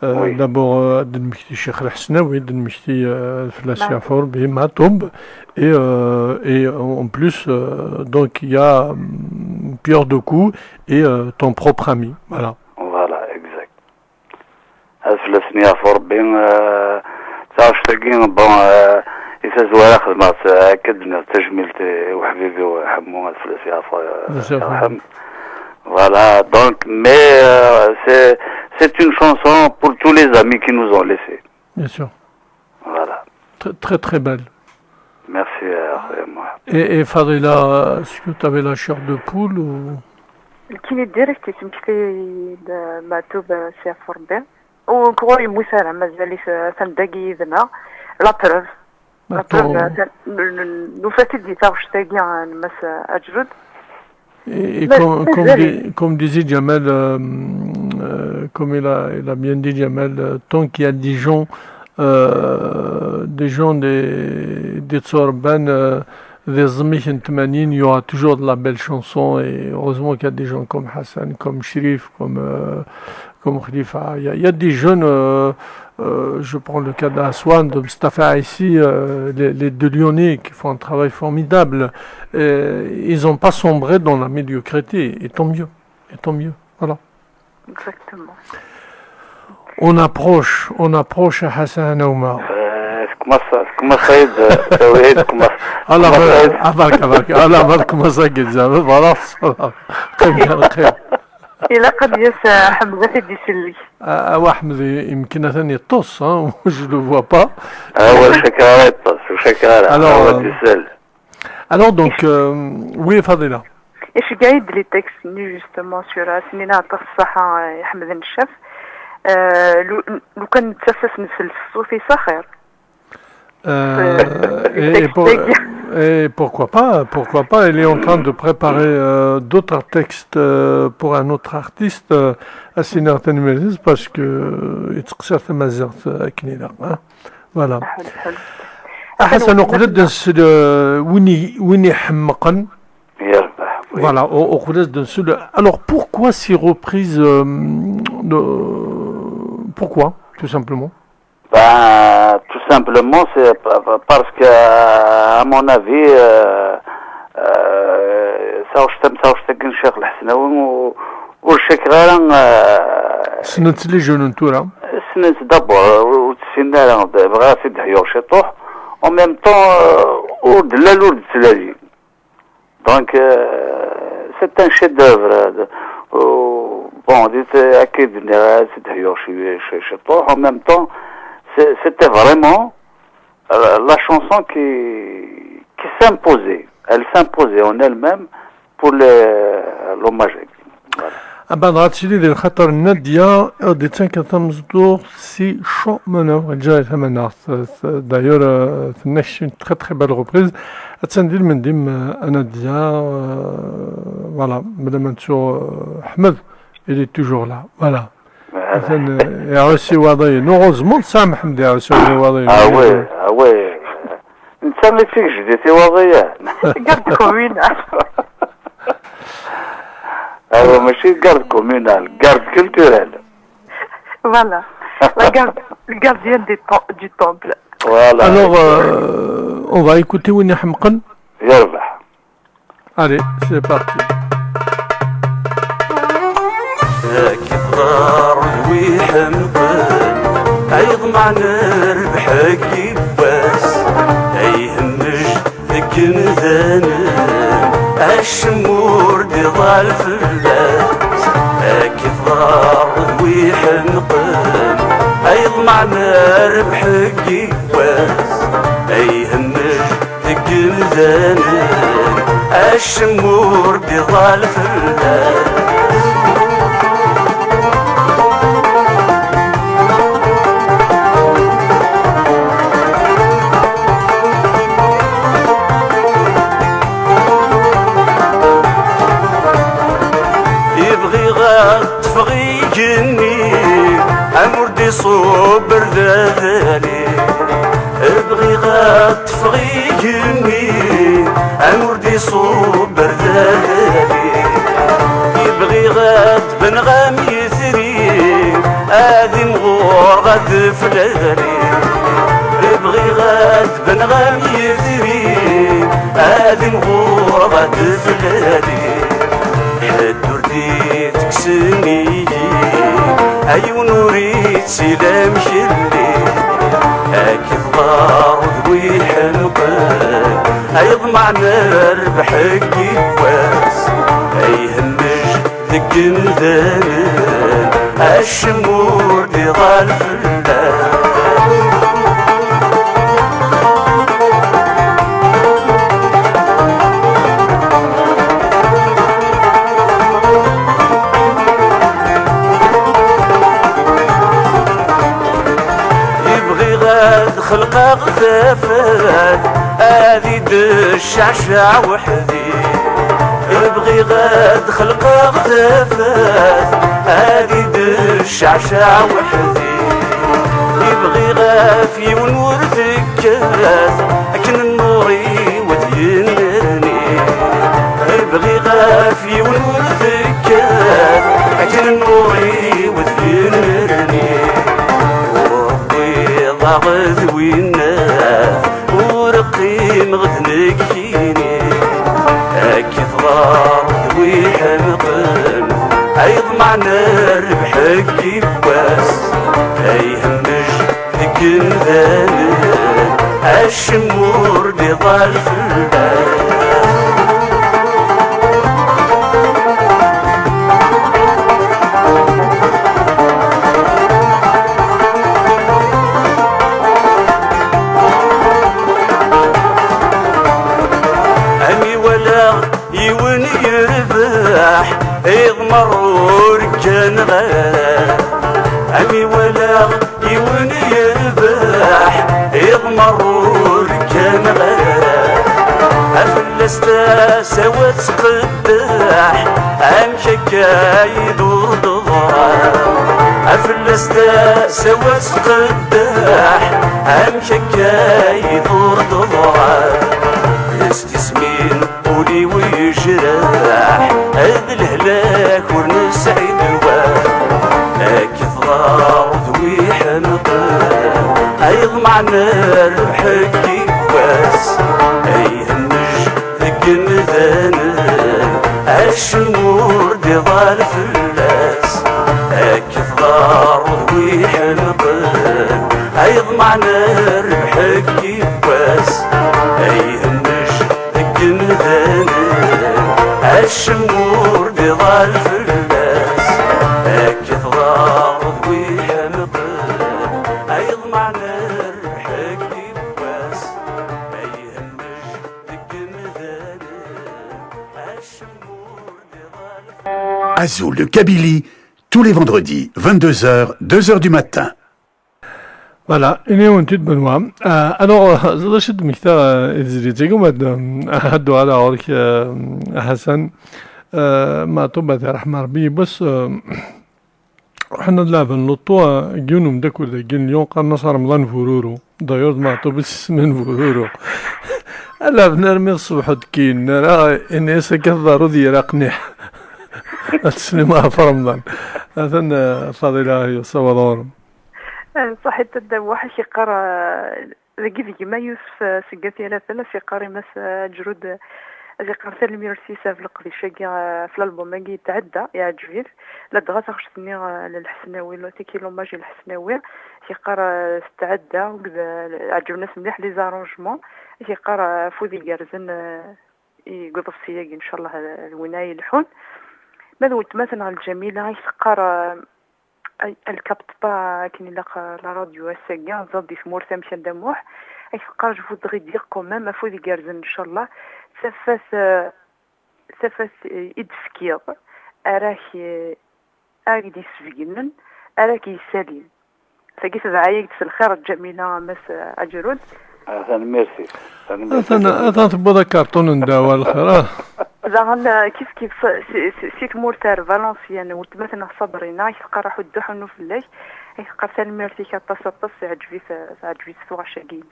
Oui. D'abord, Ademishti Cheikh Al-Hasnaoui, Ademishti Flassia Forb et Matob. Et en plus, donc il y a pierre deux coups et ton propre ami. Voilà. Voilà, exact. Flassia Forb, تعرف bon إذا زوار خدمات أكدنا تجميلتي وحبيبي وحمو الفلوسي عفوا. Voilà, donc, mais c'est une chanson pour tous les amis qui nous ont laissés. Bien sûr. Voilà. Très très, très belle. Merci, moi. Et Fadila, est-ce que tu avais la chair de poule ou... كاين ديريكت يمكن ماتوب سي فوربي وكوري مسالة مازال سندقي يذنا لا بروف لا بروف نفاتي دي تاوشتاقي مس أجرد. Et comme disait Jamel, comme il a bien dit Jamel, tant qu'il y a des gens des Tsorban, des Zmichen Tmanin, il y aura toujours de la belle chanson. Et heureusement qu'il y a des gens comme Hassan, comme Shrif, comme Khalifa. Il y a des jeunes, je prends le cas d'Aswan, de Mustafa ici, les deux Lyonnais qui font un travail formidable. Ils n'ont pas sombré dans la médiocrité, et tant mieux, voilà. Exactement. On approche à Hassan Oumar. كما صيد توحيد كما الله أبارك الله أبارك كما صيد زعما خلاص خير. إلا قد يس حمزة في ديسلي. أحمد يمكن ثاني يطص je le vois pas. هو شكرا يطص وشكرا هو ديسل. Alors donc, oui, Fadila. ايش قايد لي تكستني جوستومون سور سنين عطا الصحة يحمد النشاف لو كان نتسسس نسل الصوفي صخير. Et pourquoi pas, elle est en train de préparer d'autres textes pour un autre artiste à Sinartan Mélis parce que يتقصر ثم زرت كنينة. Voilà. حسن وقدد نسل ويني حمقا. Voilà, au Koudes d'un seul. Alors pourquoi ces reprises pourquoi, tout simplement? Tout simplement, c'est parce que, à mon avis, ça وشتاقين الشيخ الحسناوي والشكرا سنت لي جنون تورا سنت دابور وتسينا بغا سيد حيوغ شطوح en même temps ودلال ولد سلالي. Donc c'est un chef-d'œuvre. Bon, dit أكيد سيد حيوغ شطوح en même temps c'était vraiment la chanson qui s'imposait. Elle s'imposait en elle-même pour l'hommage. أبان غاتشيلي ديال خاطر نادية دي كتمزدور سي شو منو جاي ثمنا دايور تنكش تخي تخي بال ريبريز اتسندير من ديم نادية فوالا مادام نتشو أحمد il est toujours là voilà. مثلا يعوسي وضعي نغزمون سامح حمدي يعوسي وضعي وي انت اللي فيك جديتي وضعيه قرد كومينال هذا ماشي قرد كومينال قرد كولتورال فوالا le gardien du temple. Voilà. Alors on va écouter وين يحمقن يربح. Allez, c'est parti. كثر ويحمقن أيضمع نربح كيباس أيهمج كنذان الشمور دي ضال فلاس كثر ويحمقن أيضمع نربح كيباس أيهمج كنذان الشمور دي ضال فلاس أموردي صبر ذالي ابغي غطفغي جني أموردي صبر ذالي يبغي غاد بن غام يثري هذي مغور غاد فلالي يبغي غاد بن غام يثري هذي مغور غاد فلالي الدور دي تكسني عيون وريد سلام شلي هاكي ضار ذوي حنقل هيضمع نربح الكواس هيهمش ذك ندان الشمور دي ضال فلان خلقة غثافات هذي دشعشع وحدي يبغي غاد خلقة غثافات هذي دشعشع وحدي يبغي غافي ونور ذكات لكن النوري ودينني يبغي غافي ونور ذكات لكن النوري ودينني غاغذ وينات ورقي مغذنك كيني هاكي ضار ذوي حنقن هيضمع نربح الكواس هيهمش ذك ندان الشمور دي ضال فلان يضمر كان غاب عمي ولا يون يربح يضمر كان غاب أفلستا سوت قداح أمشكا يدور ضغاب أفلستا سوت قداح أمشكا يدور ضغاب استسمين قولي ويجراح هذا الهلاك ورنسعيد الواد هاكي ضغار ذوي حنقل هيضمع نربح الكواس هيهمش ذك ندان الشمور دي ضال فلاس هاكي ضغار ذوي حنقل هيضمع نربح الكواس هيهمش ذك ندان الشمور دي ضال فلاس هاكي ضغار ذوي حنقل هيضمع نربح الكواس هيهمش ذك ندان الشمور دي ضال Azul de Kabylie, tous les vendredis, 22h, 2h du matin. Voilà, إني ونتيت بنوا. أنا زاد شد مكتار إزريتكم هدو على عورك حسن ما طبعا رحمة ربي بس رحنا نلعب النطوة جيونهم داكو دا جين اليوم قال نصر رمضان فورورو دايور ما طبس من فورورو ألا بنرمي الصبح دكين نرى إني سكثر ذي رقنح السينما في رمضان أثنى فضيلة يصوى دورهم صحيح تدوح شقار ذكي ما يوسف سقاتي لا ثلاث شقار مس جرود شقار سلمي رسيسة في القضي شقا في الألبوم ماجي تعدى يا جويف لا دغا تخشتني للحسناوي لو تيكيلو ماجي الحسناوي شقار استعدى وكذا عجبنا مليح لي زارونجمون شقار فوذي جارزن يقضف السياق إن شاء الله الوناية الحون ماذا قلت مثلا الجميلة شقار الكابت با كاين لا راديو الساقيا زادي في مورثا مشان دموح اي فقار جو فودغي دير كومام ما فودي كارزن ان شاء الله سفاس يدفكيض اراك اكدي سفينن اراك يسالين فكيف دعايك في الخير الجميله مس اجرود اهلا ميرسي انا تبغى كرتون نداوى الخير زعما كيف سيت مورتار فالونسيان ولت مثلا صبرينا يتلقى راحو الدحنو في الليل يتلقى سالميرتي كطاس عجبي في غاشاكيني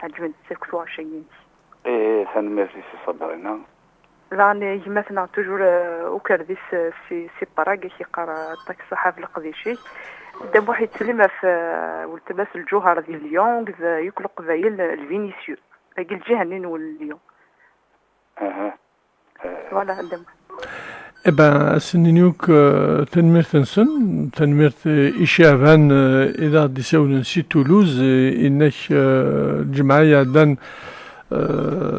عجبني تسكتو غاشاكيني سالميرتي سي صبرينا لاني مثلا توجور وكرديس سي براغ كيقرا طاك الصحافه القديشي دابا واحد يتسلم في ولتباس الجوهر ديال ليون يكل قبايل الفينيسيو باقي الجهه نول اليوم فوالا دابا إبا سنينيوك تنميرتنسن تنميرت إشافان إذا ديساولن سي تولوز إنك الجمعية دان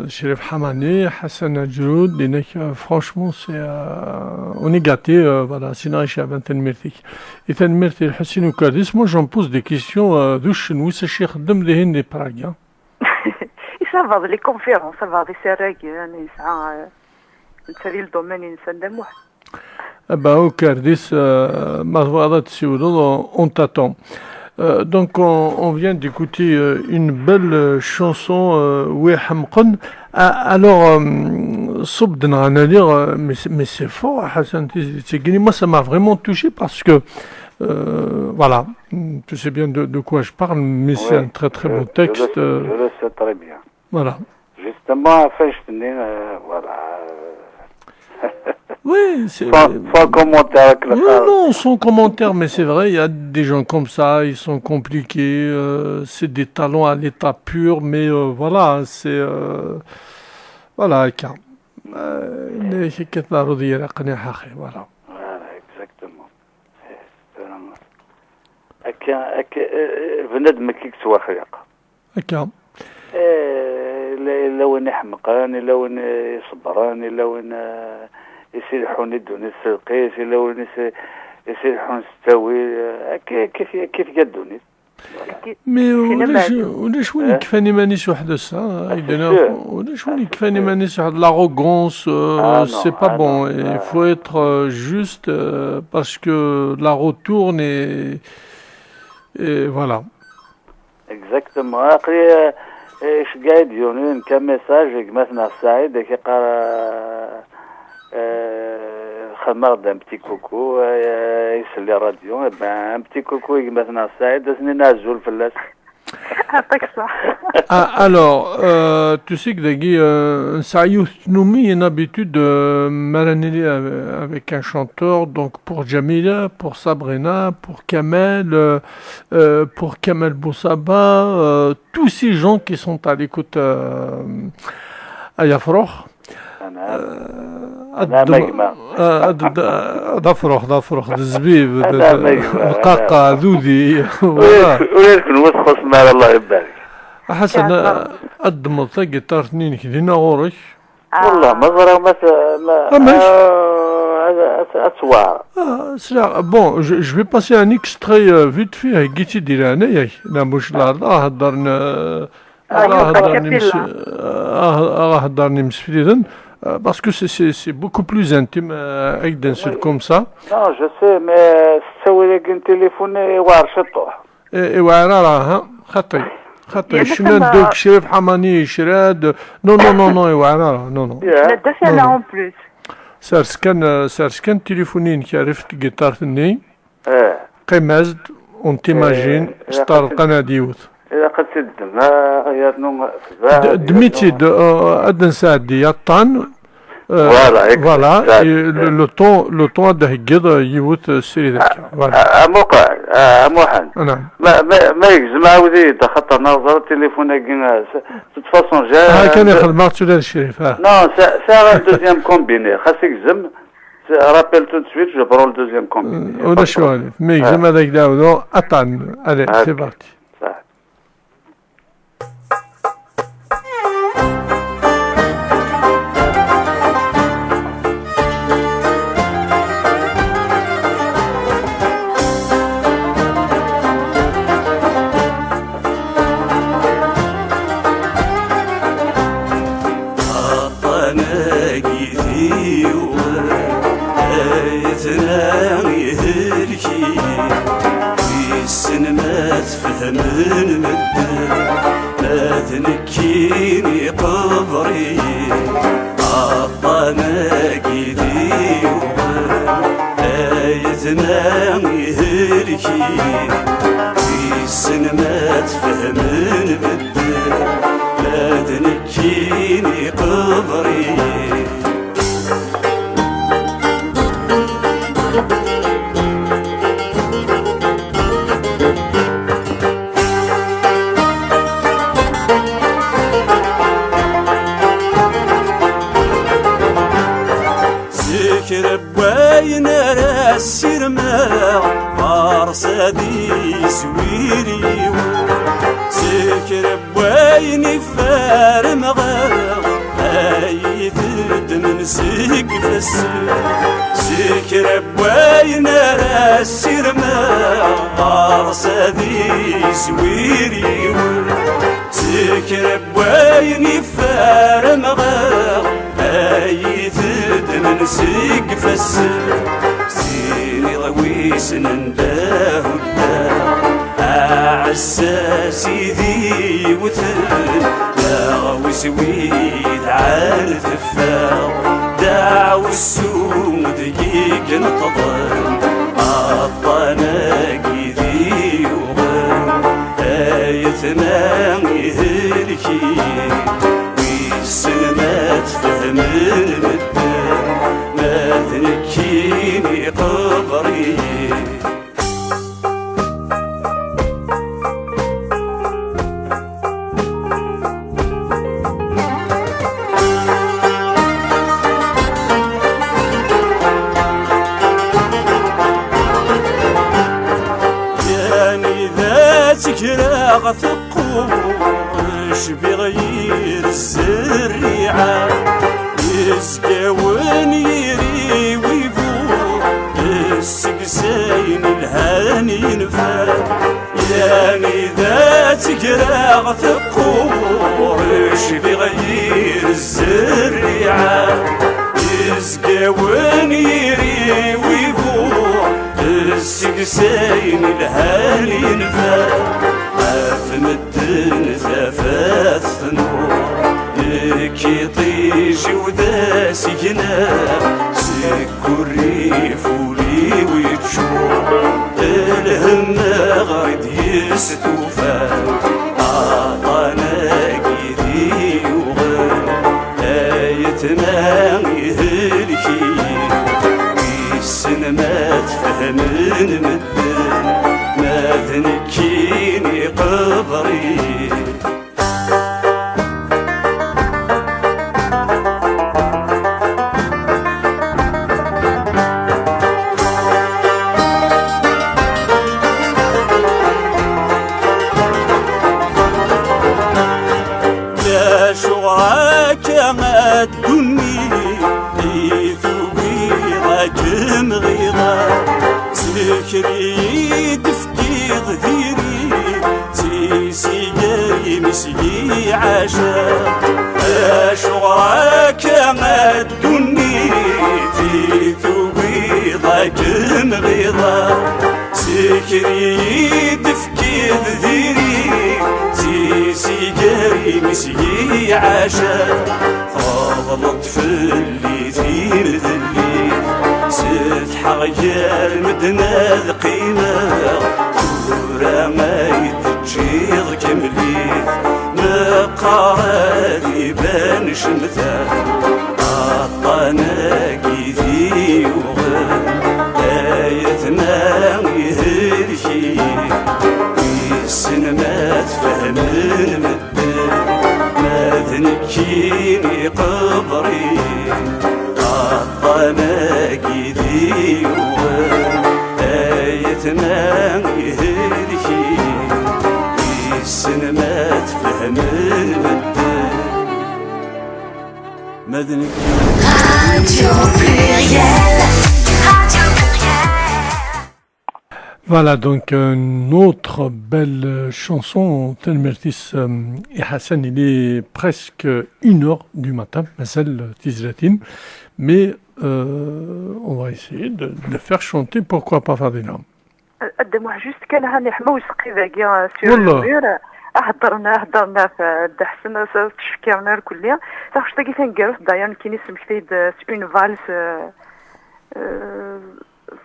شريف حماني حسن جرود إنك فرانشمون سي اوني غاتي فوالا سينا إشافان تنميرتك تنميرتي الحسين وكارديس مو جون بوز دي كيسيون دوش نويس الشيخ يخدم لهن دي براغ يسافا لي كونفيرونس سافا دي سراك يعني يسعى نتسالي الدومين ينسان دموح Bah, au Cardis, on t'attend. Donc, on vient d'écouter une belle chanson, Ouéhamqon. Alors, Sobden, on va dire, mais c'est fort, Hassan Tseguini. Moi, ça m'a vraiment touché parce que, voilà, tu sais bien de quoi je parle, mais c'est un très très beau texte. Je le sais très bien. Voilà. Justement, voilà. Oui, c'est... Sans commentaire. Oui, non, sans commentaire, mais c'est vrai, il y a des gens comme ça, ils sont compliqués, c'est des talents à l'état pur, mais voilà, c'est... voilà, voilà, exactement. بنادم كيك سوا خلق هكا الا وين يحمقان الا وين يصبران الا وين يسيحون يدون السلقيس الا وين يسيحون ستاوي كيف قدوني مي ولاش وين يكفاني مانيش واحد الساعه ولاش وين يكفاني مانيش واحد لاغوغونس سي با بون il faut être juste parce que la roue tourne et voilà exactement اخي ايش قاعد يونين كمساج مثلا سعيد كيقرا خمر d'un petit coucou يسلي راديو un petit coucou مثلا سعيد اسني نازل فلاس Alors, tu sais que Dagui, nous mis une habitude de maranelli avec un chanteur, donc pour Jamila, pour Sabrina, pour Kamel, pour Kamel Boussaba, tous ces gens qui sont à l'écoute à Yafroch. ضفرخ الزبيب القاقة ذودي ولكن وسخص مال الله يبارك حسن الضمط جيتار اثنين كدينا غورك والله ما ظهر ما أسوار bon je vais passer un extrait vite fait جيتي ديرانا ياك لا مش لا هضرني مسفريدا parce que c'est beaucoup plus intime avec d'un seul comme ça. Non, je sais, mais تسوي لك التليفون يوار شطوح. يوارها خطي شنو دوك شريف حماني شراد نو يوارها نو. لا دافع اون بلوس. سارسكان تليفونين كعرفت جيتار ثني. قيمازد اون تيماجين ستار القناديوت. إذا قد سدم يرنو دميتي أدن سادي يطان voilà le temps ده كده يوت السيري ذاك موقع موحن ما يجزم عاودي يتخطى نظر التليفون هكا تفاصون جا كان يخدم مع سولان الشريف نو سا دوزيام كومبيني خاص يجزم رابيل تو سويت جو برون دوزيام كومبيني ولا شو ما يجزم هذاك داودو أطان allez c'est parti من مدة ما تنكيني قبري عطاناكي ديوان آيتنا يهلكين في السن ما تفهمن بالدين لا تنكيني قبري كرباين راس رماع عرصادي سويري سكرباين فارم غاع ايتد من سقف السوق سكرباين راس رماع عرصادي سويري سكرباين فارم غاع ايتد من سقف السوق سيري غويس ننداه الدار عساسي ذي وثل لا غويس ويد عال ثفاق دعو السوم دقيق نطضل عطاناكي ذي وغن آيتنا يهلكي ويسلمات فهمن مدن ما تنكيني قبري سكرا ثقوش بغير الزريعة يسقاون يري ويفور السقسين الهاني نفار يعني ذا سكرا ثقوش بغير الزريعة يسقاون يري ويفور السقسين الهالي نفار عافم الدن ثافاث نور لكي طيجي وذا سجنا سكو الريف ولي ويتشور الهم غرد يستوفى عطاناكي ذي وغن آيتنا يهلكي السن ما تفهمن مدن ما تنكيني قبري لا شغعك ما الدنيا كم غيظة سكري تفكيض ذيري سيسي جاي مسيي عاشا شغراك ما الدنيا في ثويضة كم غيظة سكري تفكيض ذيري سيسي جاي مسيي عاشا فضلت في اللي في مثلي ستحق غير مدنا القيمة تورا ما يتجيض كملي مقاري بان شمثا عطاناكي ذي وغن آيتنا يهلكي ويسن ما تفهمن مدن ما تنكيني قبري عطاناكي ذي وغن آيتنا يهلكي ويسن ما تفهمن مدن ما تنكيني Radio Pluriel. Radio Pluriel. Voilà donc une autre belle chanson Telmertis et Hassan, il est presque 1h du matin, Mazal Tizlatin, mais on va essayer de le faire chanter, pourquoi pas Fadila. قدموه جوست كان هاني حموس قيفاكيا سير هضرنا في دحسن تشكرنا الكلية تاخش تاكي تنقرس دايان كيني سمكتيد اون فالس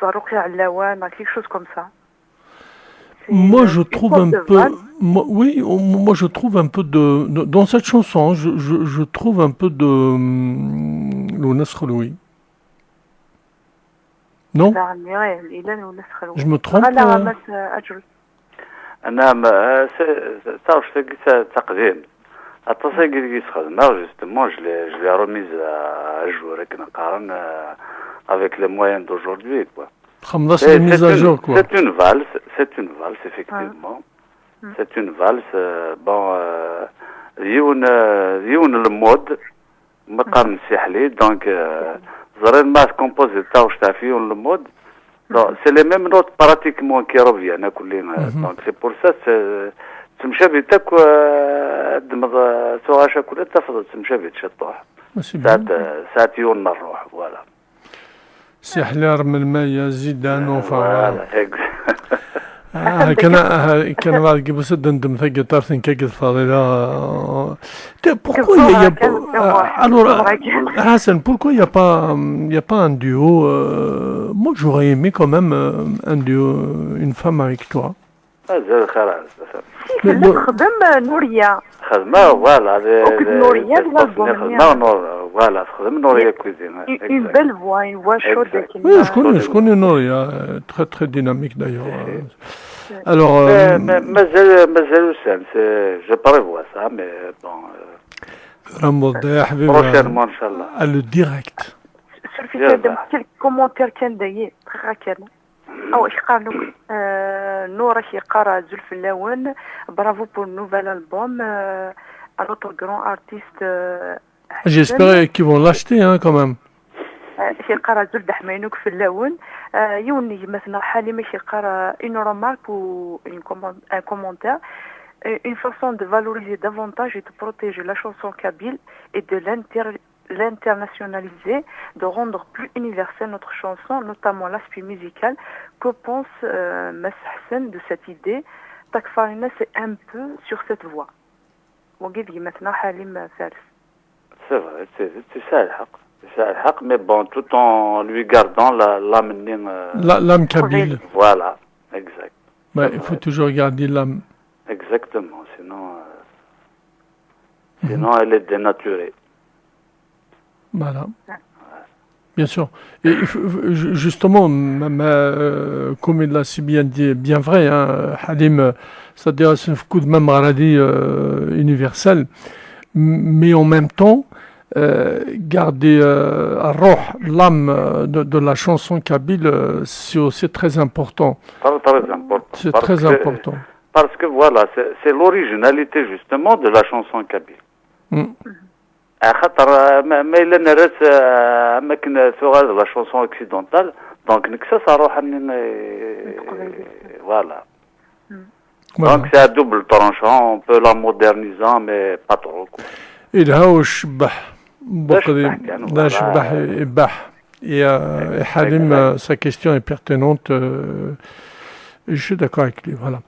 زاروقي علاوان quelque chose comme ça. Moi, je trouve un peu, moi, je trouve un peu dans cette chanson, je trouve un peu de Lounas Kholoui. Non? Je me trompe? أنا تعرف تقديم التصايق اللي يسخدمها justement je l'ai remise à jour avec نقارن avec les moyens d'aujourd'hui quoi. C'est mise à jour quoi. C'est une valse effectivement. C'est une valse bon ديون المود مقام سحلي donc زرين ما كومبوزي تاعو تاع فيون المود. Non, c'est les mêmes notes pratiquement qui reviennent كلنا. Donc c'est pour ça تمشابي تاك دمض سوغاشا كلها تفضل تمشابي تشطوح. ساعات يونا الروح فوالا. سحلار من الماء زيدان وفا. كان بعد قبل سدن دم ثقة طرفين كيك فاضلة. Pourquoi il y a alors Hassan, pourquoi il y a pas un duo moi j'aurais aimé quand même un duo une femme avec toi. خدم نوريا خدمة فوالا نوريا فوالا خدم نوريا كوزين une belle voix une voix chaude. Oui, je connais Nouria, très très dynamique d'ailleurs. Alors مازال وسام je prévois ça mais bon رمضان يا حبيبي prochainement ان شاء الله le direct. كل كومونتير كان داير كان او اش قالوا نورا يقرا زلف اللون برافو بور نوفال البوم à notre grand artiste. J'espère qu'ils vont l'acheter hein quand même. يقرا زلف حمينوك في اللون يوني مثلا حالي يقرا une remarque ou un commentaire. Une façon de valoriser davantage et de protéger la chanson kabyle et de l'internationaliser, de rendre plus universelle notre chanson, notamment l'aspect musical. Que pense Mas Hassan de cette idée? Takfarina, c'est un peu sur cette voie. C'est vrai, c'est ça le haq. C'est ça le haq, mais bon, tout en lui gardant l'âme kabyle. Voilà, exact. Ouais, il faut toujours garder l'âme. Exactement, sinon elle est dénaturée. Voilà. Bien sûr. Et justement, comme il l'a si bien dit, bien vrai, hein, Halim, c'est-à-dire c'est un coup de même maladie universelle, mais en même temps, garder l'âme de la chanson kabyle, c'est aussi très important. C'est très important. Parce que voilà, c'est l'originalité justement de la chanson kabyle. خاطر ما إلا نرات أماكن ثغال لا شونسون أوكسيدونتال دونك نكسس أروح voilà. Donc c'est à double tranchant, on peut la moderniser mais pas trop. إلها وشبح بقدي لا شبح يبح يا حليم sa question est pertinente je suis d'accord avec lui voilà.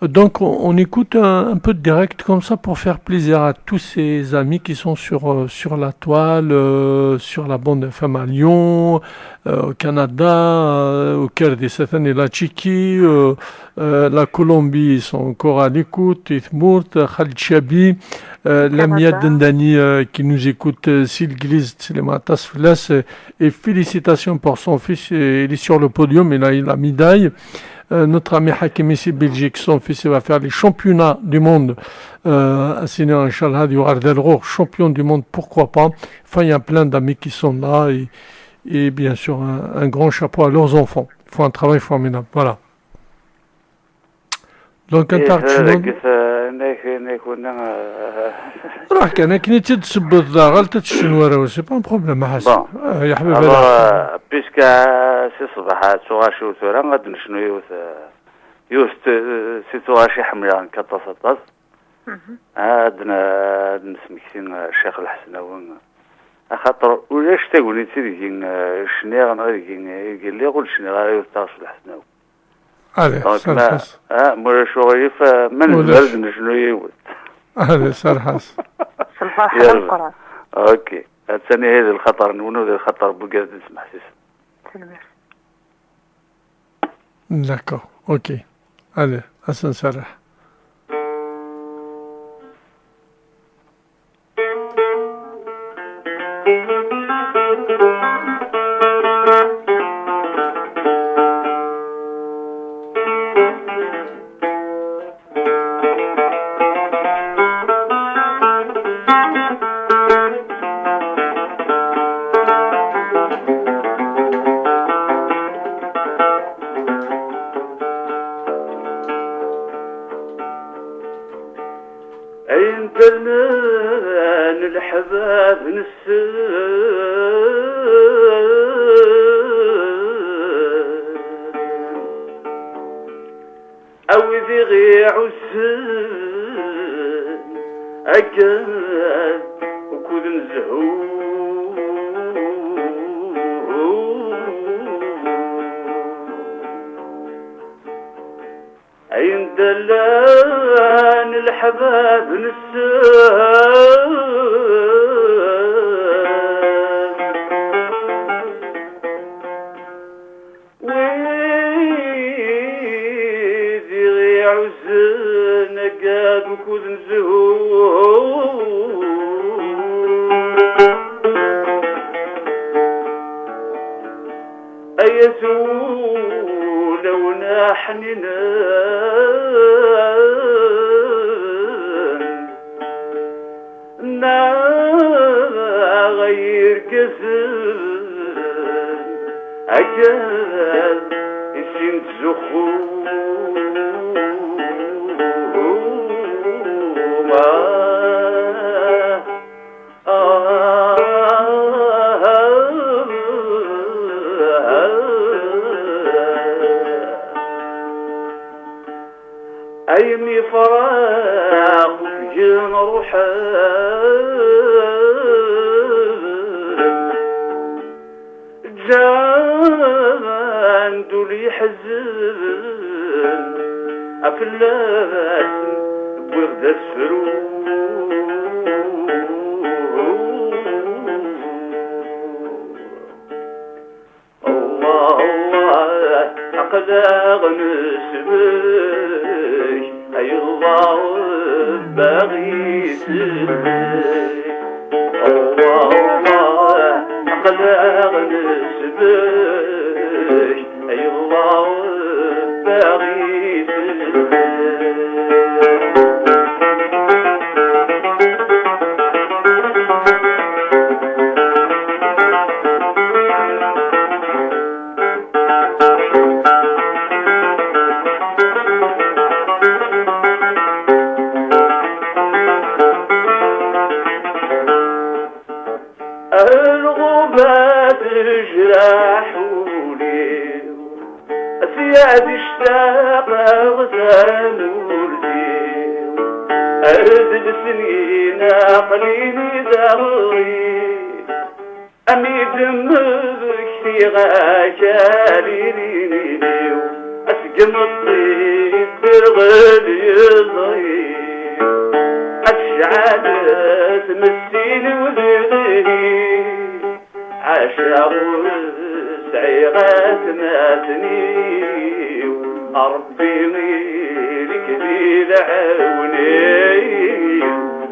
Donc on écoute un peu de direct comme ça pour faire plaisir à tous ces amis qui sont sur la toile, sur la bande FM à Lyon, au Canada, au Caire des Satan et la Tchéquie, la Colombie, ils sont encore à l'écoute, Ithmourt, Khalid Chabi, Lamia Dendani qui nous écoute, Silgliz Tselematas Flas, et félicitations pour son fils, il est sur le podium, il a eu la médaille. Notre ami Hakim ici, Belgique, son fils va faire les championnats du monde à Séné, Inch'Allah, du Ardelrour, champion du monde, pourquoi pas. Enfin, il y a plein d'amis qui sont là et bien sûr, un grand chapeau à leurs enfants. Ils font un travail formidable. Voilà. Donc, un tartine. راح كان كني تتسبط ذا غلطة الشنوارة سي با بروبليم حسن يا حبيبي alors puisque سي صباح سوغاشي وثورا غادي نشنو يوث سي سوغاشي حملان كتصطاس عندنا نسمكتين الشيخ الحسناوي خاطر ولاش تقولي تيجي شني غنغير قال لي قول شني غير تاش الحسناوي عليه دونك سرحس. مورا شغلي فمن ولاش. البرد شنو يود. عليه سرحس. في الفرح يلا. والقران. اوكي الثاني هذا الخطر نونو هذا الخطر بقاعد نسمع سيس. سلمي. D'accord, ok. Allez, Hassan Salah. انت المان الحباب او ذي غي عسان اكاد وكود نزهو عين دلان الحباب نسان ويذي غي عزن قاد وكود نزهو أيسو لو نحننا غير كسر أكاد السن تزخو أيمي فراغ جن روحان جان دولي حزن أفلاس بورد السرور الله الله أقداغ نسبش أي الله باغي سبش الله الله أقداغ نسبش أي الله باغي سبش الغبات جراحولي أسياد اشتاق غزانولي أرد سنين قليلي ذغري أميد مذكتي غاشاليني أسقم الطيب برغلي ضيب أشعل تمسيني وذيني عشاق سعيغات ماتني أربيني لك ذي لعوني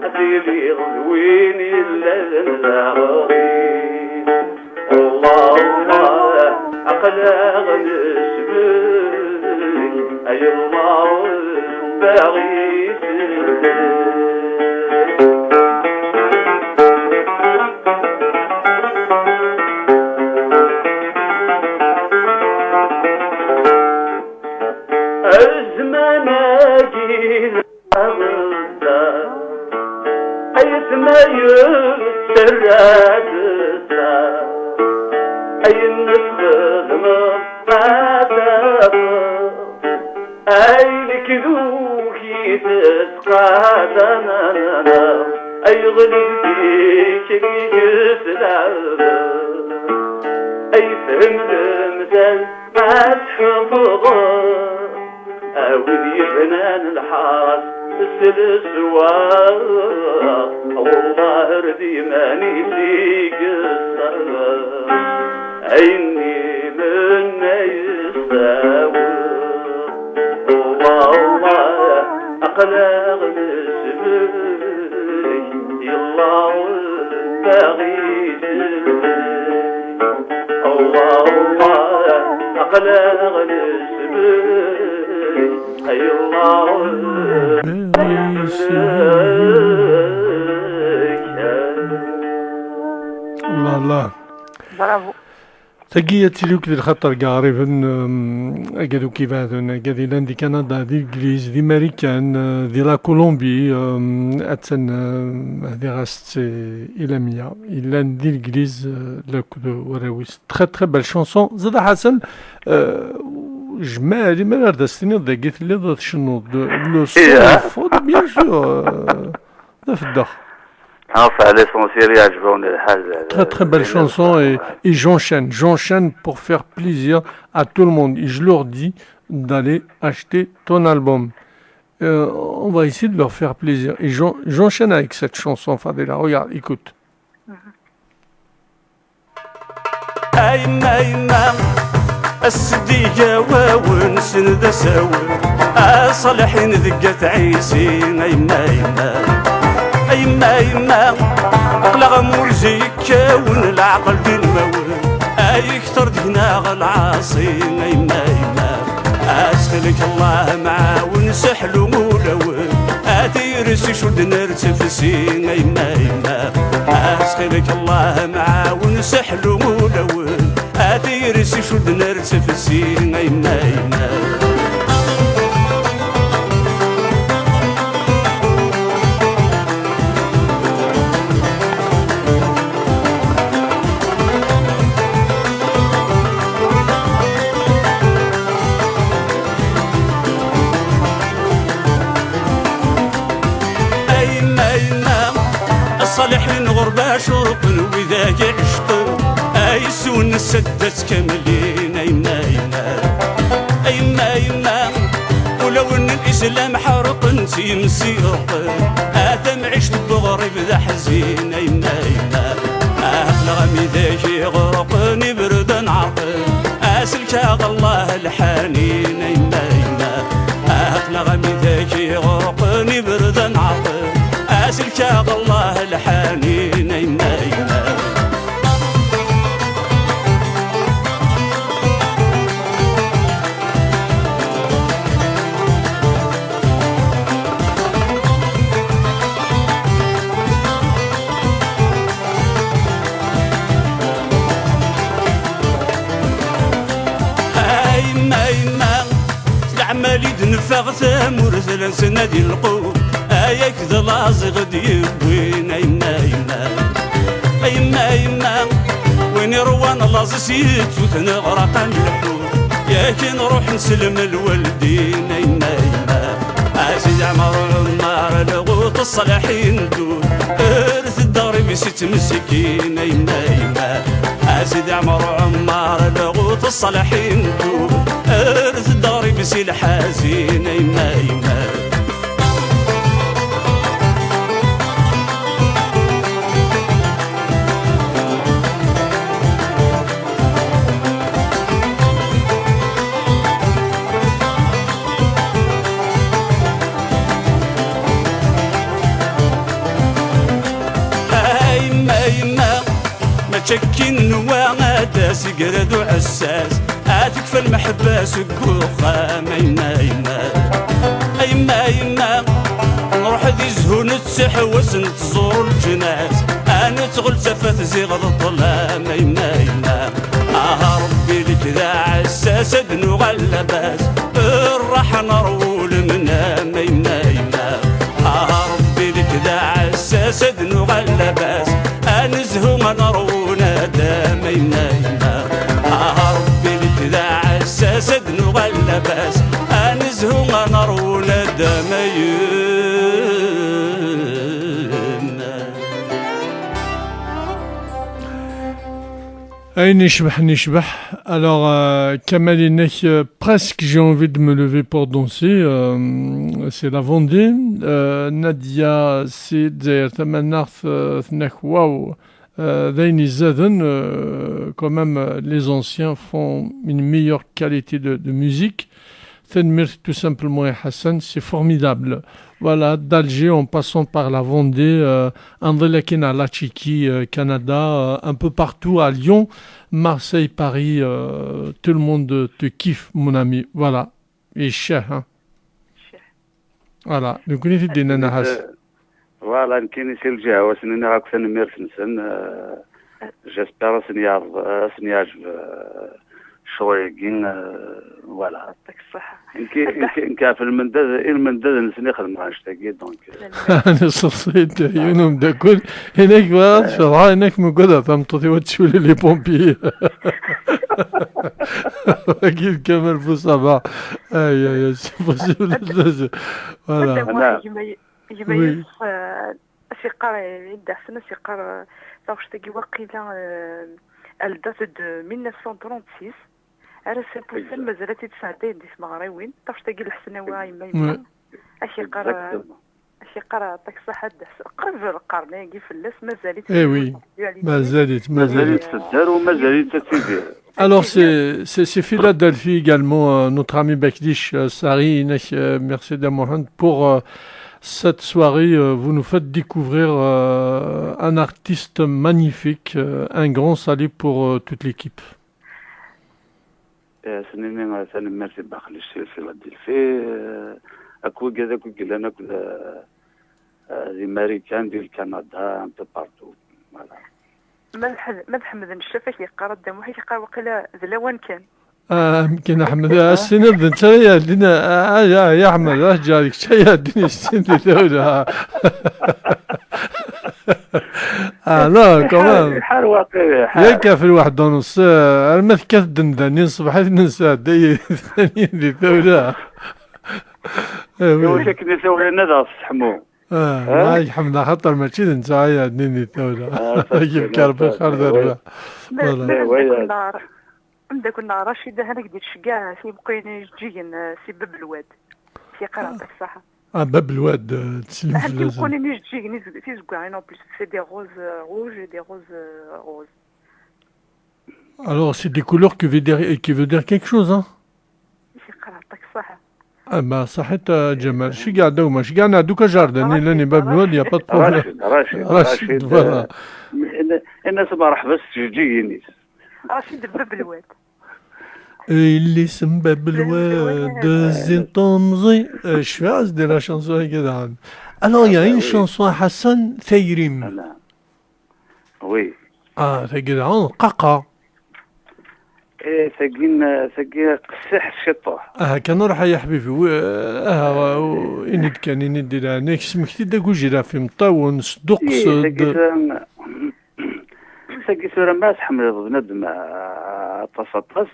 أثيلي غزويني اللذاغي الله الله أقلاغ نسبك أي الله باغي سبك الزمان أجيل أغلى أي ما يسرد أي النسخ ما تفر أي لكذوكي تسقى دنانا أي غلبي شريك سلالة أي فهم المثل ما تحفظه وين يبنان الحرس السلسوا والله ردي ماني فيك الصلاة عيني من يستوى والله أقلق نسبي يلا باغي والله أقلق نسبي يلا الله الله برافو. تحياتي لك للخطر قاربا أجدو كيفادون أجدي لاندي كندا دي الإنجليز دي أمريكان دي لا كولومبي أتن هذه غاست إلى مية إلا دي الإنجليز لكدو وراويس تخي تخي بال شونسون زاد حسن جمالي ما نرد استني ضاقيت اللي ضد شنو لو صوت بيان سور ذا في الداخل. Enfin, l'essentiel, je vais en aller. Très très belle chanson et j'enchaîne pour faire plaisir à tout le monde. Et je leur dis d'aller acheter ton album. On va essayer de leur faire plaisir. Et j'enchaîne avec cette chanson, Fadela. Regarde, écoute. السديقة ونسن ذا ساوي صالحين ذقت عيسين أيما أقلق مرزيك العقل دين موي يكثر دينا العاصين أيما أسخلك الله معاه ونسحلو مولوي أتيرسي شد نرتفسين أيما أسخلك الله معاه ونسحلو مولوي أتيرسي شد نرتفسين أيما صالحين غربة شوق وإذا عشق يسون السدس كاملين أيما ولو إن الإسلام حرق انتي مسيرق آثم عشت بغرب ذا حزين أيما لغمي ذاك يغرقني بردا عقل أسلك الله الحنين أيما لغمي ذاك يغرقني بردا عقل أسلك الله الحنين أيما العمالي دنفغ ثامور ثلاث سنادي القوم ياك ذا لازغ ديوين أيما وين يروان لاز سيت وتنغرق اللحوم ياك نروح نسلم الوالدين أيما أسيد عمر عمار لغوط الصالحين دول إرث الدار بست مسكين أيما أسيد عمر عمار لغوط الصالحين دول إرث الدار بسيل حزين أيما تشكين وانا سيقرد وعساس تكفى المحبة سقوخة أيما نروح ذي زهون تسحوس نتزور الجناس أنا تغل سفت زيغ الظلام أيما ربي لك ذا عساس ادنو غلباس الراحة نرول منام أيما ربي لك ذا عساس ادنو غلباس أنزهو ما نرونا دامينا ربي لك ذا عساس ادنو غلباس أنزهو ما نرونا دامينا Alors, Kamal Inek, presque j'ai envie de me lever pour danser. C'est la Vendée. Nadia, c'est Tamanarth, waouh. Daini Zaden, quand même, les anciens font une meilleure qualité de musique. Tenmir, tout simplement, et Hassan, c'est formidable. Voilà, d'Alger en passant par la Vendée, André-Laken à La Tchéquie, Canada, un peu partout, à Lyon, Marseille, Paris, tout le monde te kiffe, mon ami. Voilà. Et cher, hein. Voilà. Nous connaissons des nanas. فوالا كاين سي الجهه وسنين راك سنمير سنسن جيسبر سنياجب شويقين فوالا يعطيك الصحة. إن في المندد نسني خدم غنشتاقي دونك أنا صصيت عيونهم دا كل هناك بقى شرعا هناك موجودة فهمتي وتشولي لي بومبي أكيد كمال بوصبع أي سي بوسيبل فوالا يميز سيقار يدع سنة سيقار فاش تاقي واقيلا الدات دو 1936 على سيبوسل مازالت تسعدي دي مغريوين فاش تاقي الحسناوة يما اشيقار عطاك الصحة قرب القرن يجي فلاس مازالت وي مازالت تدار ومازالت تتدير. Alors c'est Philadelphie également, notre ami Bakdish Sari, merci Mohamed pour cette soirée. Vous nous faites découvrir un artiste magnifique, un grand salut pour toute l'équipe. سنين merci بخليش فيلادلفي اكو كذا كلنا كذا الامريكان ديال كندا انت بارتو فوالا ما محمد الشفاك يقرا الدم وحيت يقرا وقيلا ذلوان كان يمكن احمد السند انت يا دينا يا احمد اش جارك يا دينا السند دوله لا كمان حال واقعي ياك في الواحد ونص المثكة الدندانين صبحت ننسى دي ثانيين دي دوله واش كنا سولنا ذا الصحمو لا يحمد خاطر ماشي انت يا ديني الدوله يجيب كرب خير دربه والله عندك كنا رشيده هناك ديال الشقاع سي بقينا جيجن سي باب الواد سي قراتك صح باب الواد تسلم في اللازم كوني نيج جيجن سي زكاين اون بليس سي دي روز روج et des roses roses. Alors c'est des couleurs qui veut dire quelque chose hein. سي قراتك صح ما صحت جمال شي قاعد دوما شي قاعد دوكا جاردن لاني باب الواد يا با راشد فوالا الناس مرحبا تجيني رشيد باب الواد اللي اسم باب الواد زين طنزي شفاز دي لا شانسون هكذا. Alors il y a une chanson à Hassan Thayrim. Oui. هكذا قاقا ثقين قسح الشطوح كان نروح يا حبيبي إني كان إندي لها نيكس مكتي دا كوجي في مطاون صدق ثقي سورة ما سحمل بندم تصطس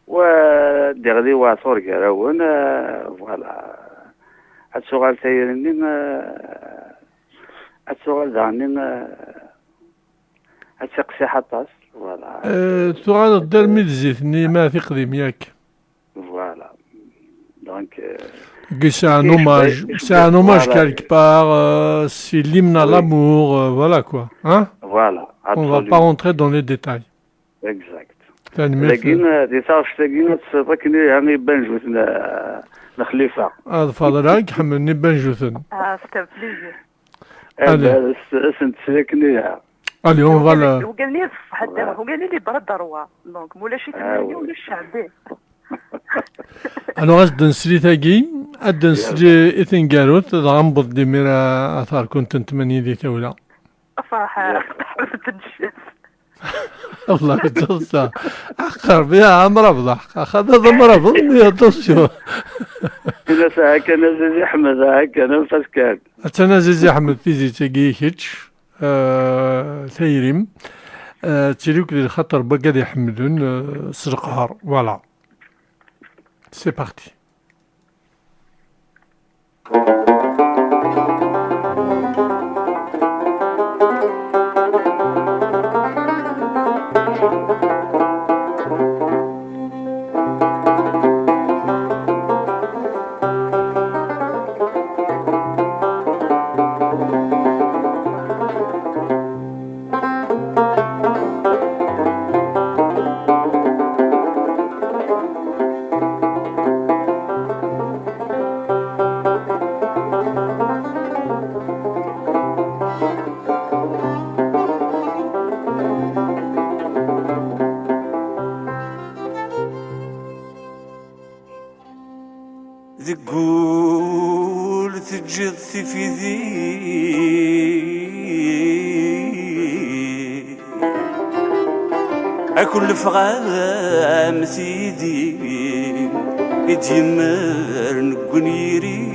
ودي غدي واثور كراون فوالا هاد سؤال تايرنين هاد سؤال دانين هاد سقسي حطاس فوالا سؤال دار ميزيتني ما تقدم ياك فوالا دونك c'est un hommage quelque part, c'est l'hymne à l'amour, voilà quoi. Hein? Voilà. On va pas rentrer dans les détails. Exact. لكن دي صافش تاكين تصدقني يعني بنجوثنا الخليفة. هذا فضلك حملني بنجوثن. c'était plaisir. سنت ساكني. Allez, on va là. هو قال لي الصح هذا هو قال لي برا الدروة دونك مولا شي ثمانية ولا الشعبي. Alors أجد نسري ثاقي أجد نسري إثن جاروت غنبض دي ميرا أثار كنت نتمني دي تولى. صراحة حرفت الشيف. الله يتصل أخر بها عمر أفضح أخذ هذا مرض يتصل. إذا ساعة كان زيزي أحمد ساعة كان فاسكان. أتنا زيزي أحمد فيزي تاقي هيتش ثيريم تريك للخطر بقى يحملون سرقهار فوالا. C'est parti. تجد في ذي أكل فغام سيدي يتيمر نقنيري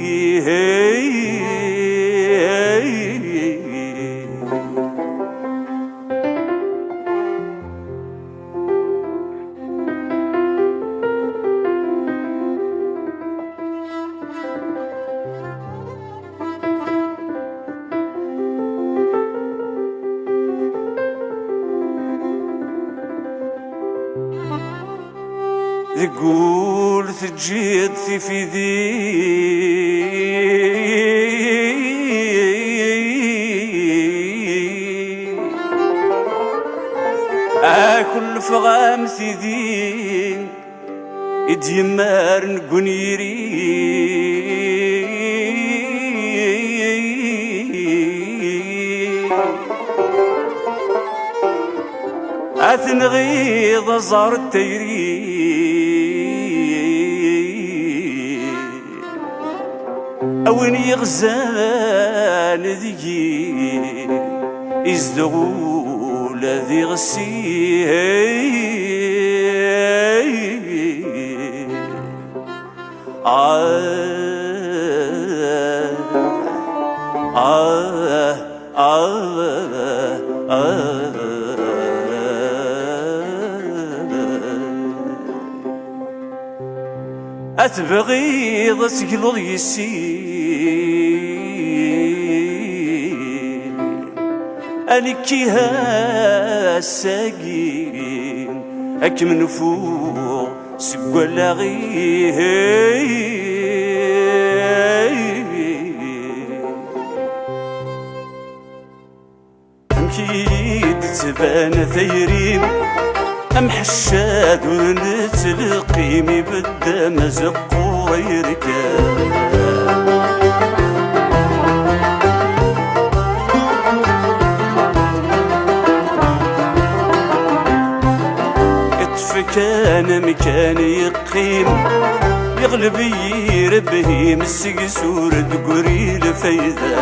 تقول تجيد في ذي أكل فغام سيدي يديمار نقنيري أثنغيض زار التيري أوين يغزان ذي يزدغول ذي غسي أتبغيض تقلض يسي أنكيها الساقين أكم نفوق سقوى لاغيه أمكيد تبان ثيرين أم حشاد ونتلقيمي بدا مزق ويركاب كان مكان يقيم يغلب يربه مسك سورة قريل فايدة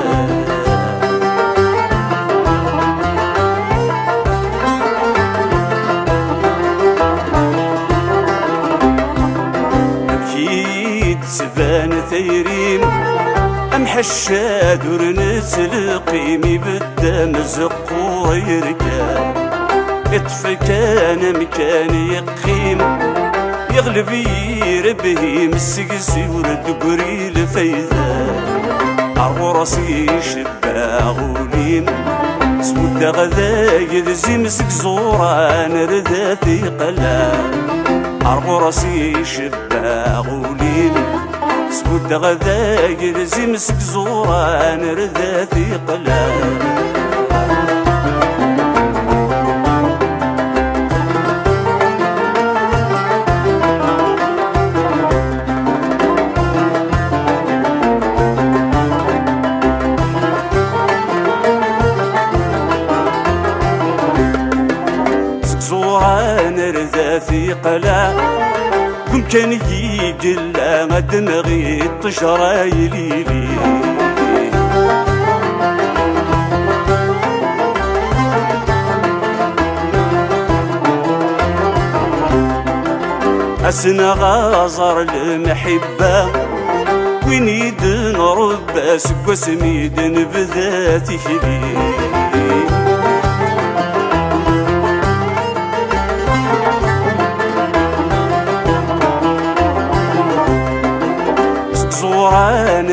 أكيد سبان ثيرين أم حشاد ورنتلقيمي بدا مزق ويركاب كان مكان يقيم يغلب يربه مسك سورة قريل فايدة عورسي شباغ وليم سموت غذا يدزي مسك زوران رذا ثقلا عورسي شباغ وليم سموت غذا يدزي مسك زوران رذا ثقلا في قلا كم كان يقلا ما دمغي الطشرة يليلي أسنا غازر المحبة وين يدن ربا سكو سميدن بذاتي خلي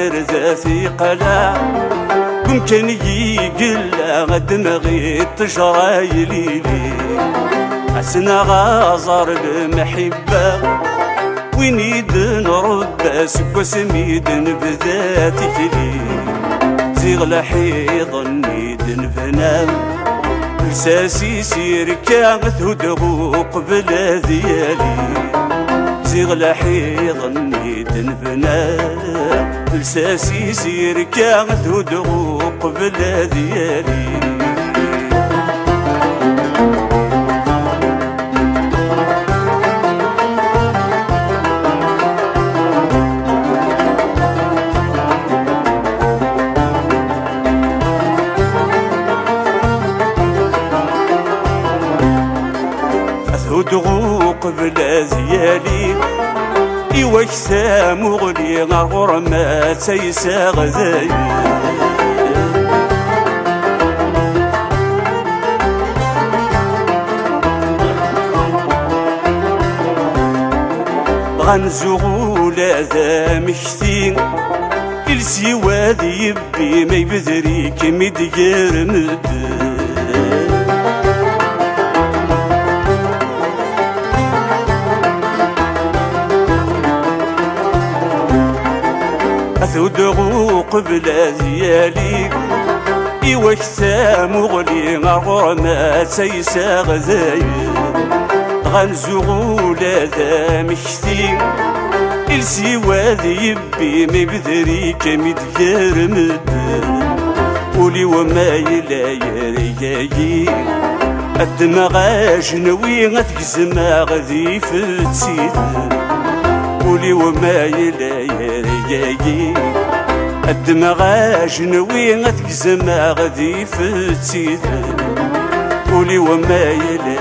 نرذى في قلا ممكن يقلا غدمغي التجرى يليلي أسنا غازر المحبة وين يدن ربا سكو سميدن بذاتي كلي زيغ لحيض النيدن فنام لساسي سير كاغث هدغو قبل ذيالي زيغ لحيض النيدن فنام لساسي سير كاغث هدغو قبل ذيالي زيالي إوا كسام وغلي غرما تيسا غذاي غنزغو لا ذا مشتين إلسي وادي يبي ما يبذري كمي ديار مدن أثودغو قبل زيالي إوا كسام وغلي غرما تيسا غذاي غنزغو لا ذا مشتين إلسي وادي يبي ما يبذري كمي ديار مدن قولي وما يلا يرياي الدماغ جنوي غتكزما غذي في تسيد قولي وما يلا يرياي الدماغ جنوي غتكزما غذي في تسيد قولي وما يلا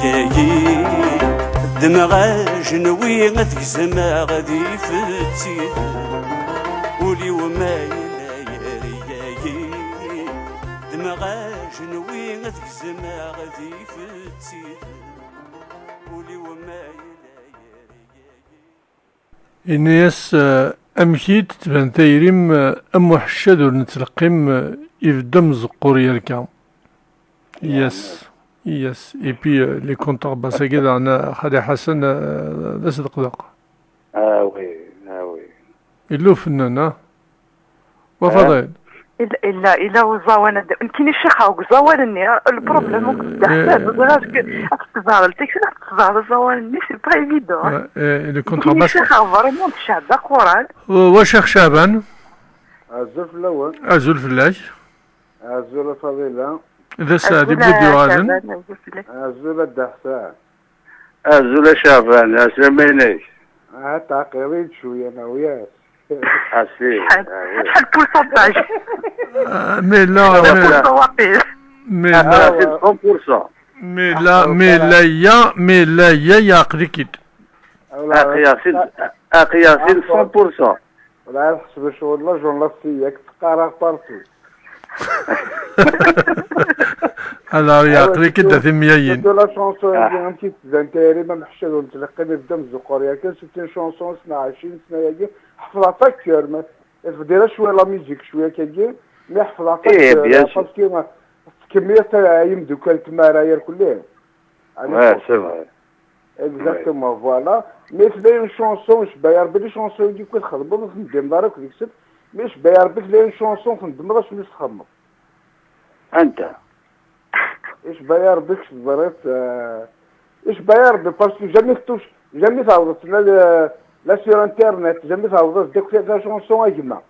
يرياي الدماغ جنوي غتكزما غذي في تسيد قولي وما يلا يرياي الدماغ جنوي غتكزما غذي في تسيد قولي وما يلا يرياي الناس أمشيت تبان تايريم أم حشاد ونتلقيم يفدم زقور يركا يس يس اي بي لي كونتور باسا كده انا خالي حسن لا صدق دق وي وي إلو فنان وفضيل إلا وزاوانا كاين الشيخ وزاوانني البروبليم ممكن تحتاج أكتظهر التكسي أكتظهر الزاوانني سي با إيفيدون لي كونتور باسا الشيخ فريمون تشعب قران وشيخ شعبان الزلف الأول أزول فلاش الزول فضيلة إذا سادي بدو غادن الزول الدحسان الزول شعبان اسلمينيش تعقيرين شوية أنا وياك حسين شحال بورسونتاج مي لا مي لا 100% مي لا يا قريكيد قياسين 100%. ولا نحسب شغل لا جورناليستيك تقرا بارتو alors يا قريكيد ده مياين لا شونسون انتي تزنتيري ما محشد ونتلقى بدم الزقوريا كان سيتي شونسون سنه 20 سنه يجي حفظتها كثير ما ديرها شويه لا ميوزيك شويه كيجي مي حفظتها باسكو كميه يمدو كانت مراير كلها سي فري اكزاكتومون فوالا مي في داير شونسون شباير بلي شونسون يجي كل خدمه ندير دارك ديكسب مي شباير بك داير شونسون ندم باش نخمم انت ايش باير بك بريت ايش باير باسكو جامي تعوضت لا سير انترنت جامي تعوضت ديك فيها شونسون اجمع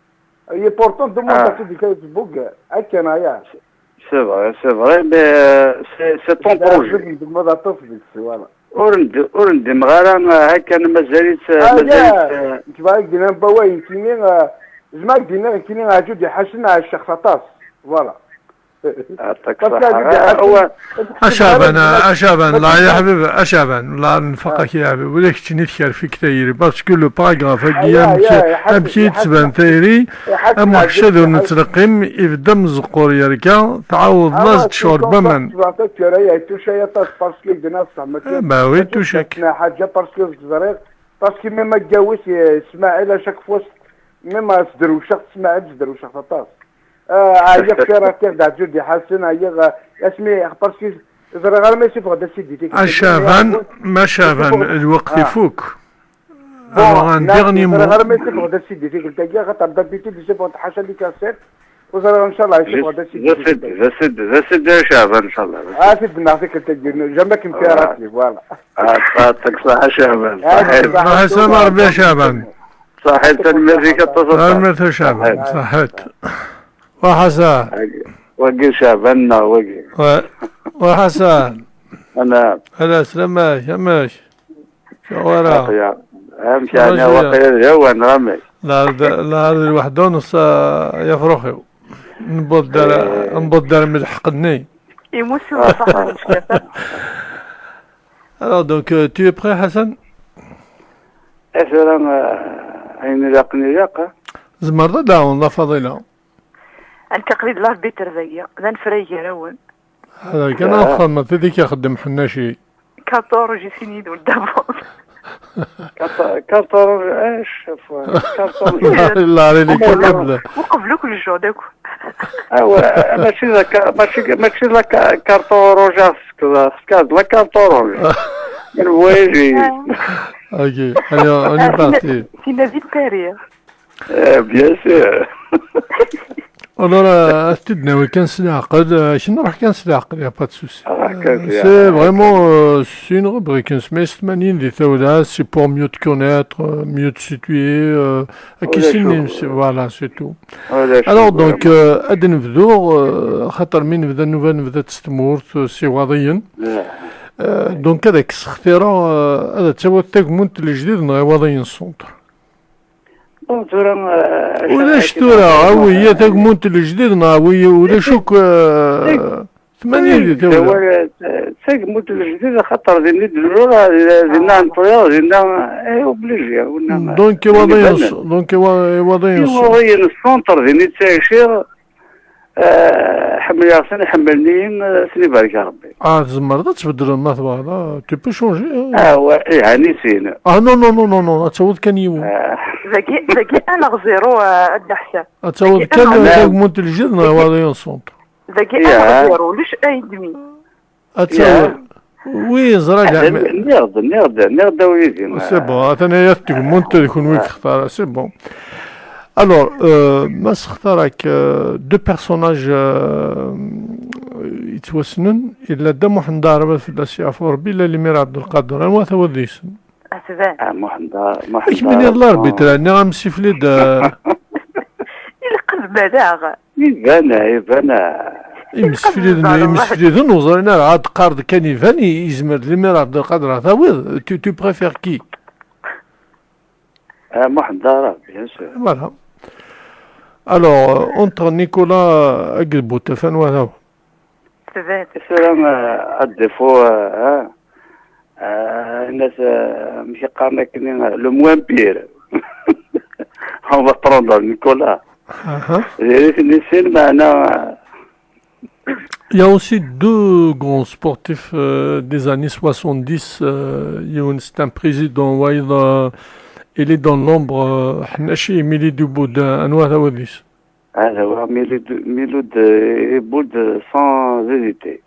هي بورتون دوموند ديك فيسبوك هكا انايا سي فري مي سي طون بروجي ماذا تصدق فوالا ورندم غير هكا مازالت كيفاش دينا بواين كيني زعما دينا كيني عجود حسن على الشيخ فطاس فوالا أشابان لا يا حبيبي أشابان لا نفقك يا حبيبي ولك تنذكر في كثير باسكو لو باراغراف أمشي تبان ثيري أم حشد ونترقم يفدم زقور يركا تعوض ناس تشرب من ما وين توشك حاجة باسكو زريق باسكو مما تجاوز اسماعيل شاك فوس مما صدرو شخص اسماعيل صدرو شخص فطاس هيا كراتير دا جودي حسن هيا اسمي باسكو غير ما يشوف غدا سيدي أشافان ما شافان الوقت يفوك أنا ديرني مو غير ما يشوف غدا سيدي قلت لك غتبدا بيتي ديجا تحاشا لي كاسير وزرا ان شاء الله يشوف غدا سيدي زاد يا شعبان ان شاء الله سيدي نعطيك جنبك امتياراتي فوالا يعطيك الصحة شعبان صحيح سمع ربي شعبان صحيح تنمريك المثل شعبان صحيت وحسن وقي شعبان وقي وحسن أنا هلا سلامة يماش شوارع أمشي أنا وقيل الجو نغمي لا هذا الوحدون يفرخوا نبض دار من الحقني يموسوا صح المشكلة Alors, donc, tu es prêt, Hassan? اثرا عين لاقني لاقه زمرة لا والله فضيلة. أنت قريد لاف بيتر ذي ذا نفريجي رون. هذا كان آخر ما تذيك يخدم حنا شيء. كارطور جي سينيد والدابون. كارطور ايش كارطور الله عليك قبله. وقبلو كل جو داكو. ماشي لا كارطور روجاس كذا لا كارطور من ويجي. اوكي allez on est parti. في نادي باريس. بيان سور. Alors, استدنا كان سنعقد شنو راح كان سنعقد يا با سوسي. C'est vraiment c'est une rubrique نسميها 80 دي ثولا c'est pour mieux te connaître, mieux te situer voilà c'est tout. Alors donc غادي نبداو خاطر من نبدا النوفال نبدا تستمورت سي وضيا. دونك هذاك اختراع هذا تسوى التاكمونت الجديد نغي وضيا السونتر. ولاش تورا هي تاكمونت الجديد نغاوي ولا شوك 80 دولة تاكمونت الجديد خاطر ديني دلورا دينا نطيا دينا اوبليجي دونك وضيا السونتر ديني تايشير حمل ياسين حملنين سني بارك ربي. زمرة تبدل المثوى هذا tu peux changer. يعني سين. نو تصود كان يوم. ذاكي انا غزيرو الدحسه. تصود كان تاكمونت الجديد وضيا السونتر. ذاكي انا غزيرو ليش ايدمي. تصور وي زرا نرد ويزين. سي بون انا تاكمونت يكون ويك اختار سي بون. Alors, Mas اختارك دو بيرسوناج يتوسنن إلا دا محندار في الأسياء فوربي إلا لمير عبد القادر أنا ثوا ديسن. محندار إيش من يلا ربي ترى أنا غنمشي في اليد. القلب بلاغ. يبانا. يمس في اليد نوزر أنا عاد قارد كان يفاني يزمر لمير عبد القادر ثوا tu préfères qui؟ محندار bien sûr. Voilà. Alors, entre Nicolas Aguilbo, Tefan Wahao. السلام الدفو الناس ماشي قارنا كاين لو موان بير. On va prendre Nicolas. Il y a aussi deux grands sportifs des années 70. C'est un président Waïd. Il est dans l'ombre. حناشي ميليد بودا أنواع ثواديس. هذا هو ميلود بود sans hésiter.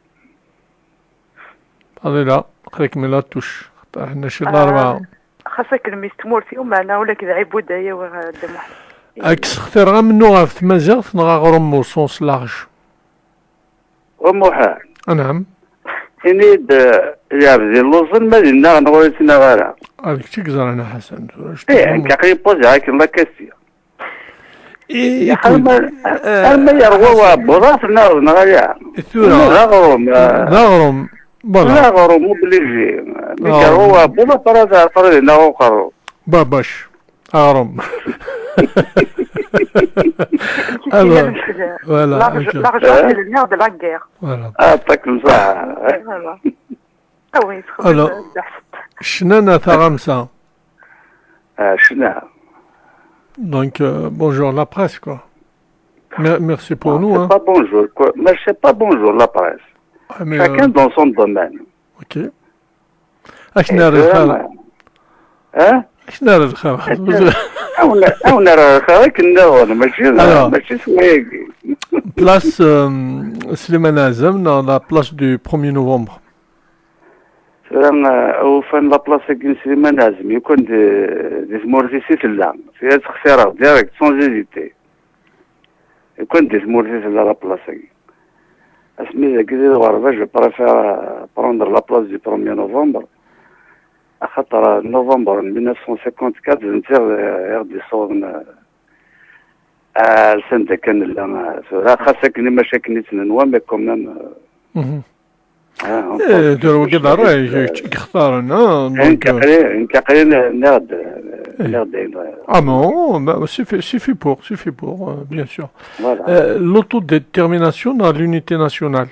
هذا لا خليك من لا توش حناشي الأربعة. خاصك المستمر فيهم معنا ولا كذا عبود هي وهذا محل. أكس اختار غا منو غا في تمازيغ نغا غرمو سونس لارج. ومحال. نعم. إني يابدي اللوزن ما دينا نقول سنا غارة. هذيك تيكزر أنا حسن. كاقي بوزي هاك لا كاستيا. يقول. أما يروى بضاف نار نغايا. نغرم. نغرم مبليجي. يروى بضاف فرد فرد نغرم. باباش. أغرم. Alors, voilà. L'argent, c'est le nerf de la guerre. Voilà. comme ça. Voilà. Ah oui, alors, Shnana Tharamsa. Shna. Donc, bonjour la presse, quoi. Merci pour nous. C'est pas bonjour, quoi. Mais c'est pas bonjour la presse. Chacun dans son domaine. Ok. Ashna Rikhala. Hein? Ashna Rikhala. أنا راه كنا ماشي سواقي. Place Slimane Azam dans la place du 1er novembre. وفين لا بلاصه كاين سليمان عزمي يكون دي مورتيسي سلا فيها تخسيره ديريكت سون زيزيتي يكون دي مورتيسي لا بلاصه اسمي كذا الغربه جو بريفير بروندر لا بلاص دي 1er نوفمبر خاطر نوفمبر 1954 نتير يغدي صورنا السنة كان لا خاصة كني مشاكل نتنوا مي كومام داروا كذا راي اختارنا انك قليل نغد non, suffit pour, bien sûr. Voilà. L'autodétermination dans l'unité nationale.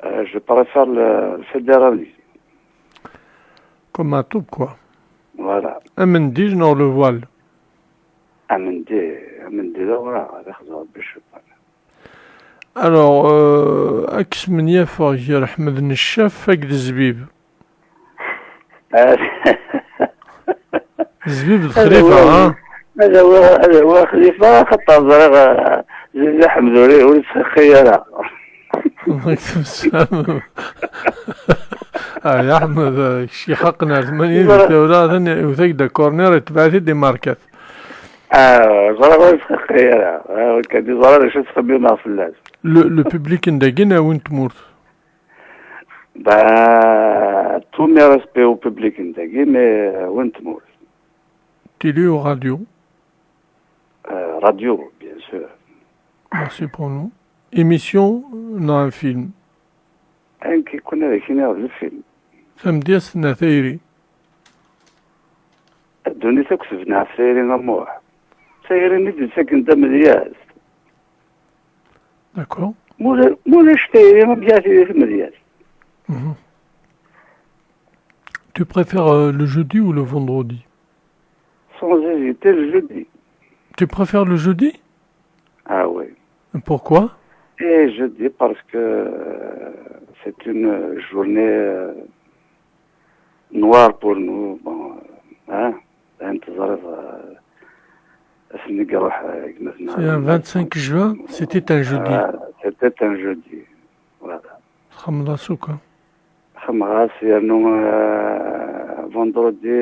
Je préfère le fédéralisme. Comme un tube, quoi. Voilà. Un mendil dans le voile. عملت دورة هذا خذوها بالشبان. Alors, أكس من يفرج أحمد النشاف فقد الزبيب. الزبيب الخليفة ها؟ هذا هو خليفة خطر زرق زحم ذوري ولد خيالة. الله يكتب السلام. يا أحمد شي حقنا 80 أولاد وثقد كورنير تبعتي دي ماركت. زرق ولد خيالة. كدي زرق شو تخبي ما في اللازم. Le public indagina وين تموت؟ Bah, tous mes respects au public indagé, mais où est-ce que Télé ou radio? Radio, bien sûr. Merci pour nous. Émission, non, un film. Un qui connaît le film. Samedi, c'est Nathalie. Donnez ça que c'est venu à faire un mois. C'est une idée de ce qu'on t'a dit. D'accord. Moi, je t'ai bien fait le médias. Tu préfères le jeudi ou le vendredi? Sans hésiter, le jeudi. Tu préfères le jeudi? Ah oui. Pourquoi? Et jeudi parce que c'est une journée noire pour nous. Bon, hein? C'est un 25 juin, c'était un jeudi. C'était un jeudi. Voilà. Khamla Souka. Khamla, c'est un vendredi.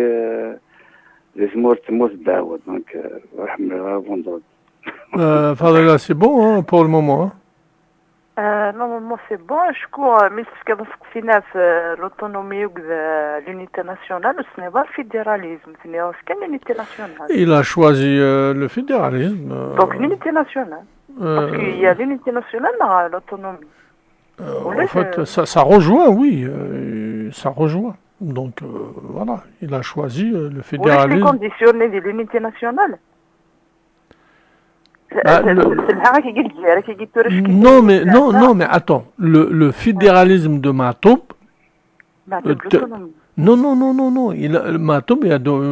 Les morts d'Aoud, donc vendredi. Fadela, c'est bon hein, pour le moment. Hein. Normalement c'est bon. Je crois mais ce que فينا في l'autonomie ou l'unité nationale, ce n'est pas le fédéralisme, ce n'est pas l'unité nationale. Il a choisi le fédéralisme. Donc l'unité nationale. Parce qu'il y a l'unité nationale et l'autonomie. En fait, ça rejoint, oui, ça rejoint. Donc voilà, il a choisi le fédéralisme. Vous conditionné de l'unité nationale. Non, mais attends, le fédéralisme de Matoub. Non. Matoub,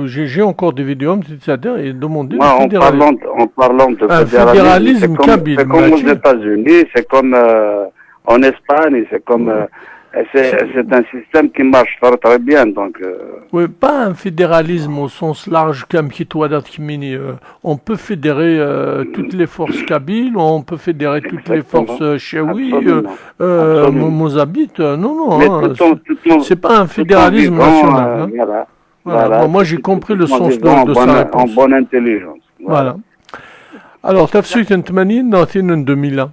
j'ai encore des vidéos, c'est-à-dire, il demandait le fédéralisme. En parlant de fédéralisme, c'est comme aux États-Unis, c'est comme en Espagne, c'est comme. C'est un système qui marche très bien, donc. Oui, pas un fédéralisme au sens large comme Kitwadat Kimini. On peut fédérer toutes les forces kabyles, on peut fédérer toutes les forces Chewi, Mozabites. Non, c'est pas un fédéralisme national. Hein. Voilà. Moi, j'ai compris le sens de sa réponse. En bonne intelligence. Voilà. Alors, Tafsir Tentmani, dans 2001.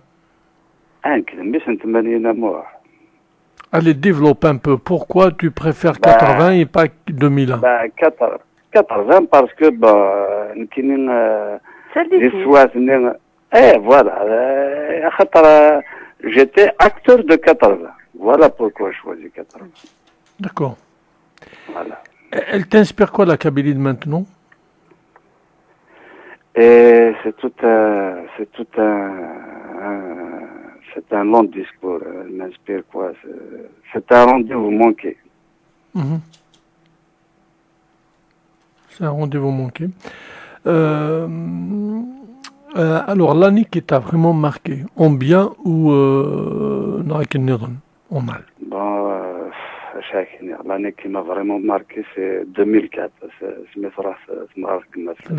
Allez, développe un peu. Pourquoi tu préfères 80 et pas 2001? 80 parce que, voilà. J'étais acteur de 80. Voilà pourquoi je choisis 80. D'accord. Voilà. Elle t'inspire quoi la Kabylie de maintenant? Et c'est un long discours. Elle m'inspire quoi? C'est un rendez-vous manqué. C'est un rendez-vous manqué. Alors, l'année qui t'a vraiment marqué, en bien ou en mal? Bon, l'année qui m'a vraiment marqué, c'est 2004.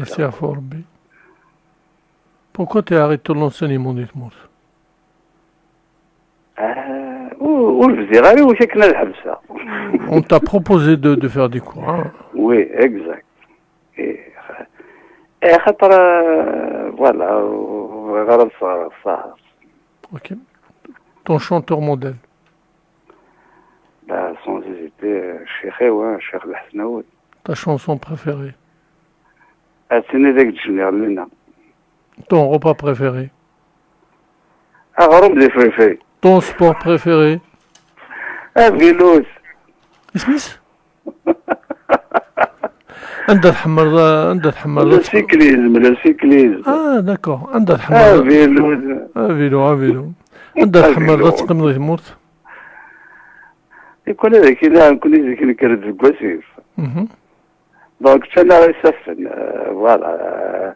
C'est à Forbi. Pourquoi tu as arrêté l'enseignement des mots? On t'a proposé de faire des cours. Hein? Oui, exact. Et voilà. Ok. Ton chanteur modèle? Sans hésiter, Cheikh El Hasnaoui. Ta chanson préférée? Ton repas préféré? Ton sport préféré? Vélos. اسميس؟ عندها تحمر Le cyclisme. d'accord. عندها تحمر. فيلو. فيلو. عندها تحمر تقمضي تموت. يكون هذاك إلا نكون ذيك نكرد الكواسيف دونك كان راه يسفن فوالا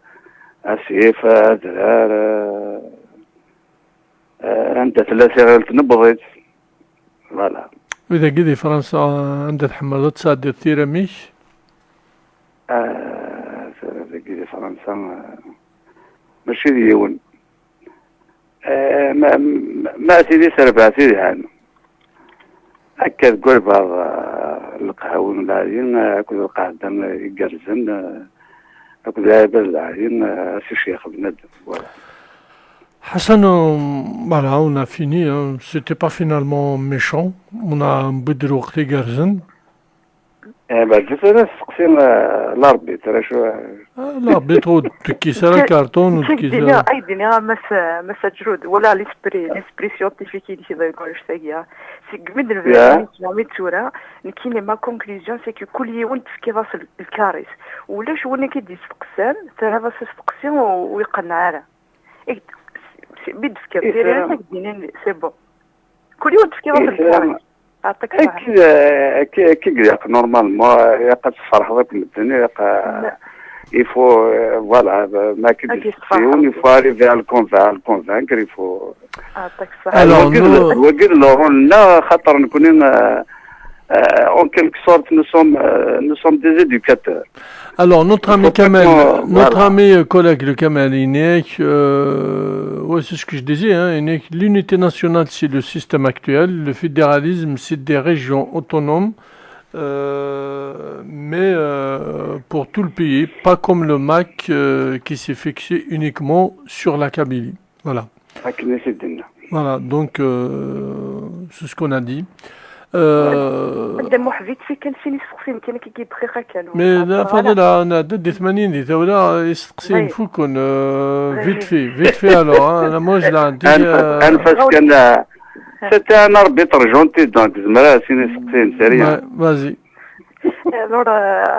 أسيف درار عندها ثلاثة غير تنبضيت فوالا. إذا قدي فرنسا عندها تحملت صادر تيراميش قدي فرنسا ماشي ديون ما سيدي سربع سيدي يعني هكا تقول بعض القهاوي من العاديين كل القاعدة يقرزن كل هذا العاديين سي شيخ بندم فوالا. Hassan, voilà, on a fini. Hein. C'était pas finalement méchant. On a un bout de l'autre garzen. جيت انا سقسين الاربيتر شو الاربيتر تكيسر الكارتون وتكيسر ايدينا مس جرود ولا ليسبري سيونتيفيك اللي يقولوا شتاهي سي قبل الفيديو صوره كاين ما كونكلوزيون سي كو كل يوم كيفاش الكاريس ولاش هو كيدي سقسان ترى سقسين ويقنع راه بيد فكر دينا سي بون كل يوم كيفاش الكاريس كي نورمالمون يقد الصراحه ذاك الدنيا يقى يفو فوالا ما كيديسكسيون يفو اريفي على الكونفانكر يفو وقال له لا خاطر نكونين en quelque sorte nous sommes des éducateurs. Alors notre ami Kamal, notre ami collègue le Kamal Inek, ouais, c'est ce que je disais, hein, l'unité nationale c'est le système actuel, le fédéralisme c'est des régions autonomes, mais pour tout le pays, pas comme le MAC qui s'est fixé uniquement sur la Kabylie. Voilà. Voilà, donc c'est ce qu'on a dit. Mais la فضل أنا ضد 80 دي تولا يستقسين فوكن vite fait alors أنا موج لا عندي أنفاس كان سيتي أنا ربيت رجونتي دونك زمرا سيني سقسين سريع فازي لور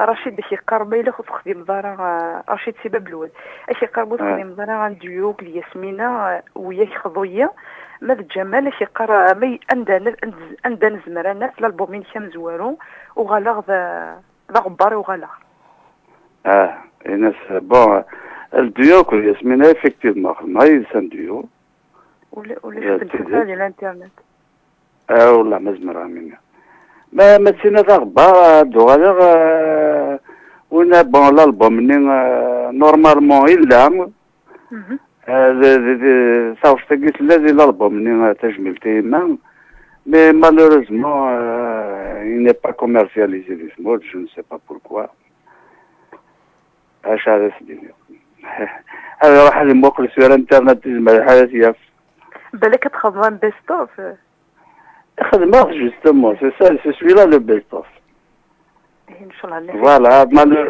رشيد شي قربي لا خص خديم دارا رشيد سبب الاول اشي قربو خديم دارا عنديوك الياسمينه وياك خضويه ما الجمال شي قرا مي عندنا زمرنا في الالبومين كام زوارو وغلا ذا غباري وغلا الناس بون الديوك والياسمينه افكتيفمون خدمه هي سان ديو ولا شفت ديال الانترنت والله ما زمرها منها ما تسينا ذا غبار دوغالا ونا بون الالبوم نورمالمون الا صافي تقيس الذي الالبوم مني تجميلتي ما mais malheureusement il n'est pas commercialisé this mode je ne sais pas pourquoi اش هذا سديني هذا راح نبوكل sur internet تجمع حاجات ياف بالك تخدم بيست اوف خدمه justement c'est ça c'est celui-là le best of ان شاء الله voilà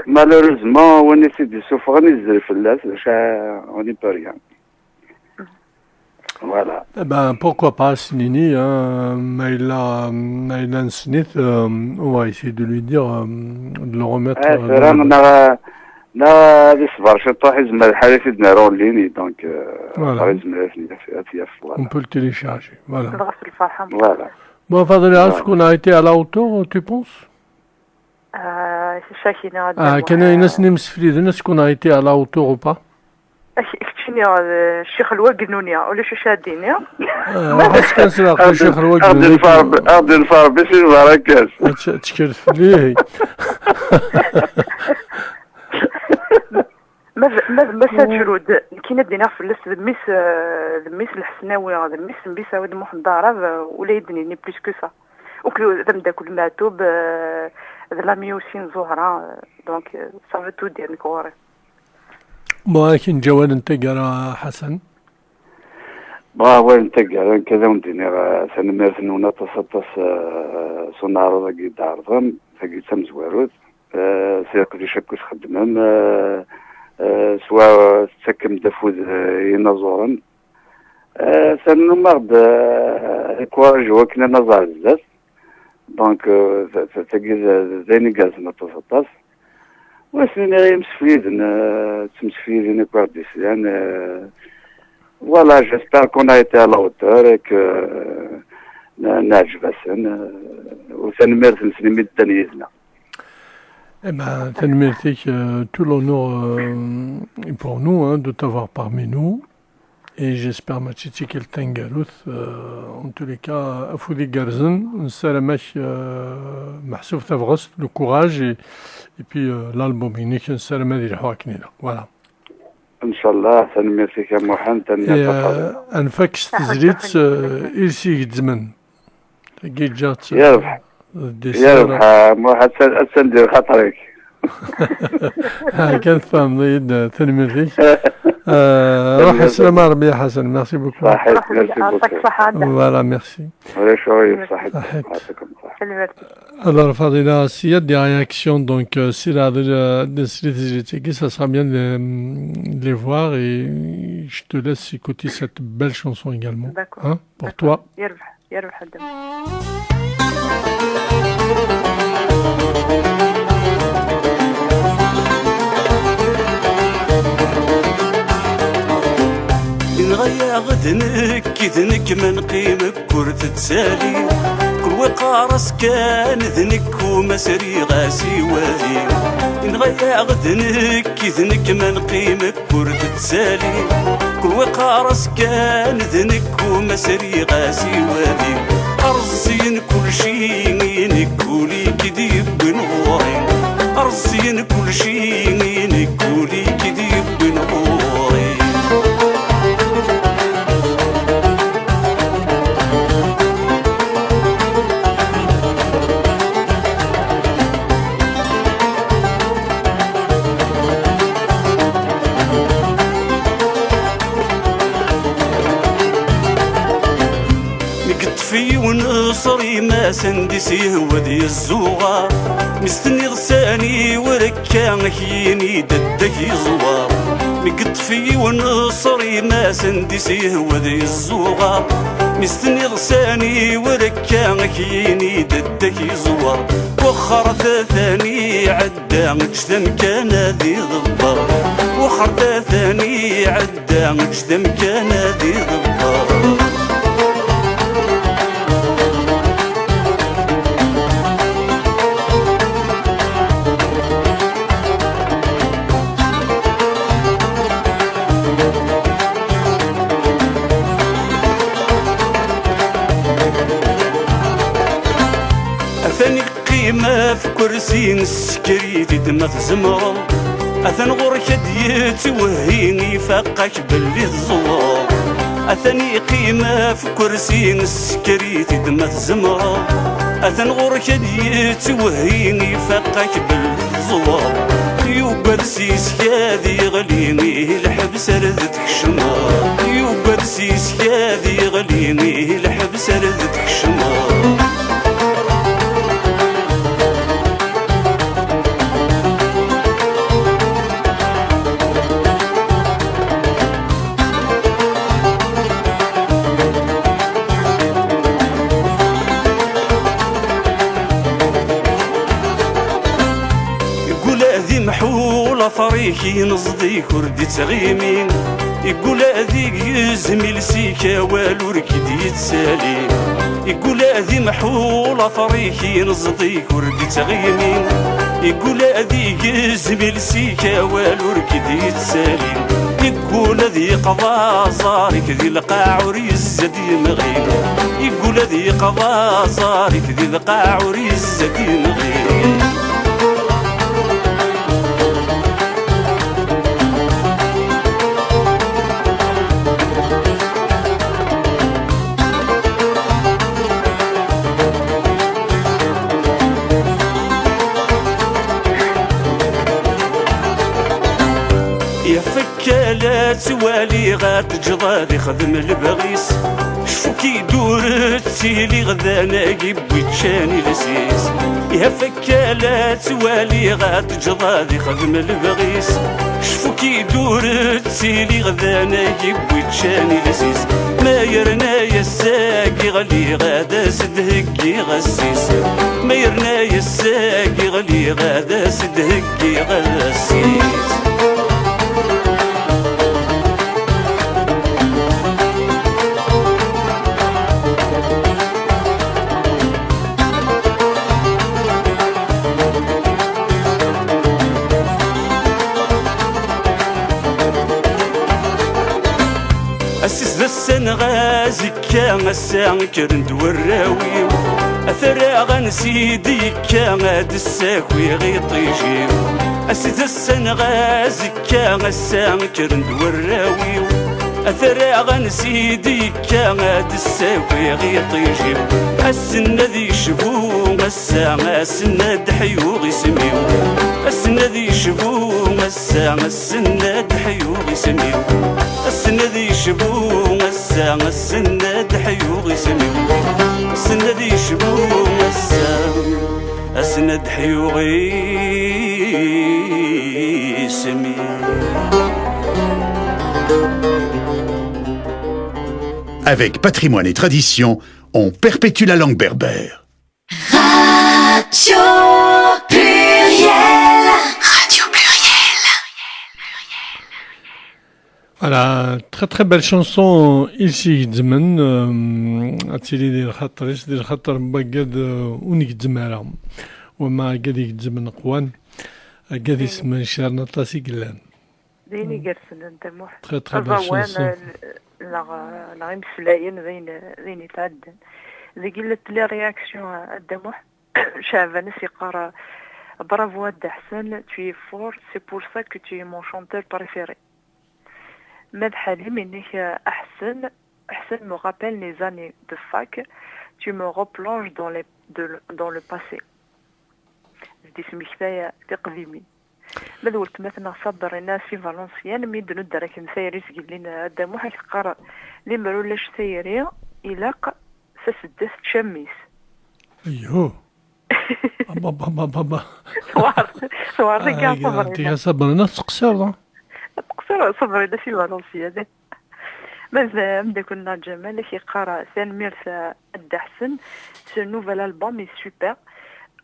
malheureusement on essaie de s'organiser في الناس on n'y peut rien. Voilà. Eh ben, pourquoi pas Snini, hein, Maïla Snith, on va essayer de lui dire, de le remettre. On peut le télécharger. Voilà. Voilà. Bon, Fadela, est-ce qu'on a été à la hauteur, tu penses? Est-ce qu'on a été à la hauteur ou pas? الشيخ الوقنونيا ولا شو شاديني واش كنسرق الشيخ الوقنونيا عبد الفار باش البركات تشكرت ليه ما سجرود كاين دينا في اللس الميس الحسناوي الميس بيساوي محمد ضرب ولا يدني ني بليس كو سا وكل ذم داك الماتوب لا ميوسين زهره دونك صافي تو دير نكوري لكن جواد انتقر حسن هو انتقر كذا ونديني سنمارسن ونا تصطس صنار ذاك دارهم ذاك تم زوارود سيق دي شكوش خدمهم سواء تسكم دفوز ينظرن سنمرض كواج وكنا نظر بزاف دونك تاكي زيني كازنا تصطس واسمنا مسفيدين كوارديسيان voilà j'espère qu'on a été à la hauteur et que نعجب حسن وتنمير نسلمي الدنيا. Eh ben, Tanmertek, tout l'honneur est pour nous de t'avoir parmi nous. Et j'espère Machiti qu'elle t'engaruth. En tous les cas, à Foudi Garzen, Salamach Mahsouf Tavrost, le courage et puis l'album unique, Salamad il Hawaknina. Voilà. Inch'Allah, Tanmertek à Mohamed. Et un fax tizrit, il s'y gizman. Gidjat. يا مو حسن دير خاطرك. كانت فاهم ضيد تنميرتي. روح السلامة ربي يا حسن. ميرسي بوكو. صحيح ميرسي بوكو. فوالا ميرسي. ولا شوية صحيح. Alors Fadila, s'il y a des réactions, donc si la ça sera bien de les voir et je te laisse écouter cette belle chanson également. D'accord. Hein, pour toi. يربح الدم. نغيا غدنك كذنك من قيمك كرت تسالي كل وقارس كان ذنك ومسري غاسي وادي نغيا غدنك كذنك من قيمك كرت تسالي كل وقارس كان ذنك ومسري غاسي وادي أرزين كل شي نقولي كديب بنوري أرزين كل شي نقولي كديب بنوري في ونصري ما سندسيه ودي الزوغة مستني غساني وركان خيني ددك يزوار مقطفي ونصري ما سندسيه ودي الزوغة مستني غساني وركان خيني ددك يزوار وخر ثاني عدا مجدم كان ذي ضبار وخر ثاني عدا مجدم كان ذي ضبار أثني قيمة في كرسي السكري في دمة زمرة أثن غرك ديت وهيني فقك باللي الزوار أثني قيمة في كرسي السكري في دمة زمرة أثن غرك ديت وهيني فقك باللي الزوار يوبرسيس كادي غليني الحبس ردتك شمار يوبرسيس كادي غليني الحبس ردتك شمار طريقي نصدي كردي تغيمين يقول هذيك يزميل سيكا والو ركدي تسالي يقول هذي محولة طريقي نصدي كردي تغيمين يقول هذيك يزميل سيكا والو ركدي تسالي يقول هذي قضا زارك ذي القاع وريزدي مغين يقول هذي قضا زارك ذي القاع وريزدي مغين لا توالي غات جضادي خدم البغيس شفوكي دور تسيلي غدا ناقب ويتشاني لسيس يا فكالة توالي غات جضادي خدم البغيس شفوكي دور تسيلي غدا ناقب ويتشاني لسيس ما يرنا يساقي غلي غادا سدهقي غسيس ما يرنا يساقي غلي غادا سدهقي غسيس غازك كان السانكر وراوي أثر غنسيدي كان الساكوي غيطيجي أسد السن غازك كان السانكر وراوي أثر غنسيدي كان الساكوي غيطيجي السن ذي شبو السن دحيو غيسميو السن ذي شبو السن دحيو غيسميو السن ذي شبو السن دحيو غيسميو السن ذي شبو السن دحيو غيسميو. Avec patrimoine et tradition, on perpétue la langue berbère. Radio Pluriel. Radio Pluriel. Voilà, très très belle chanson ici Gdmen أتسيلي ديال خاطريش ديال خاطر بقاد ونيك دمارة وما قاد يقدمن قوان قاد يسمى شارنا طاسي قلان ديني جالسن انت موح très très belle chanson. لا غيمسلاين ذين يتعدن ذي قلت لي رياكسيون الدموح شعبان سيقرا برافو هاد حسن tu es fort c'est pour ça que tu es mon chanteur préféré. مدح لي انك احسن me rappelle les années de fac, tu me replonges dans le passé. دي سميكتايا تقديمي مدولت مثلا صدر الناس في فالنسيان ميدنو درك مسيري سقل لنا دامو حيث قرا لي مرولاش سيري إلاق سسدس تشميس ايوه بابا صوار رجع صبر انت صبرنا تقصر صبر هذا في فالنسيان ماذا مدا كنا جمال كي قرا ثان ميرث الدحسن ce nouvel album est super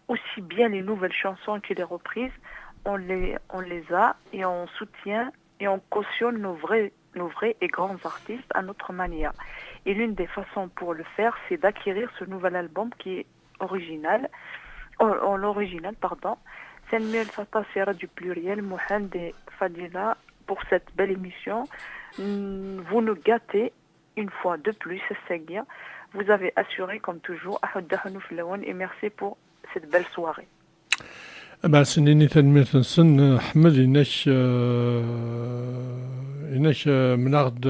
aussi bien les nouvelles chansons que les reprises on les a et on soutient et on cautionne nos vrais et grands artistes à notre manière. Et l'une des façons pour le faire, c'est d'acquérir ce nouvel album qui est original. L'original, pardon. Samuel Fata Sera du pluriel, Mohand et Fadila, pour cette belle émission. Vous nous gâtez une fois de plus, Sagia. Vous avez assuré, comme toujours, et merci pour cette belle soirée. bah سنيني تنمير تنسن حمد إناش مناغد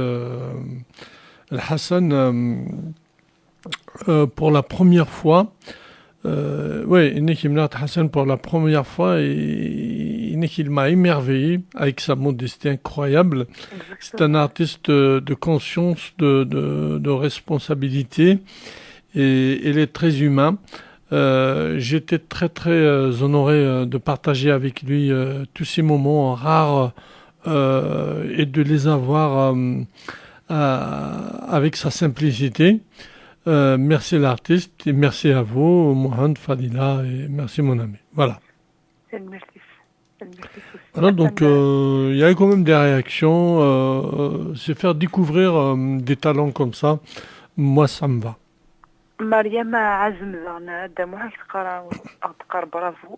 الحسن pour la première fois ouais إناش مناغد Hassan pour la première fois et إناش il m'a émerveillé avec sa modestie incroyable. C'est un artiste de conscience, de responsabilité et il est très humain. J'étais très très honoré de partager avec lui tous ces moments rares et de les avoir avec sa simplicité. Merci l'artiste et merci à vous, Mohand, Fadila, et merci mon ami. Voilà. Voilà, donc il y a quand même des réactions. C'est faire découvrir des talents comme ça. Moi, ça me va. مريم عزم زعنا دموها تقرا برافو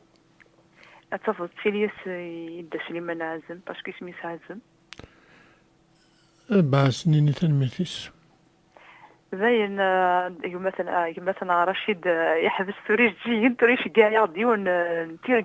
اتفضل سيليس يدا سليمان عزم باسكو سميت عزم bah سنيني تنميتيس باين مثلا رشيد يحبس توريش جيين توريش كاع يغدي ونتير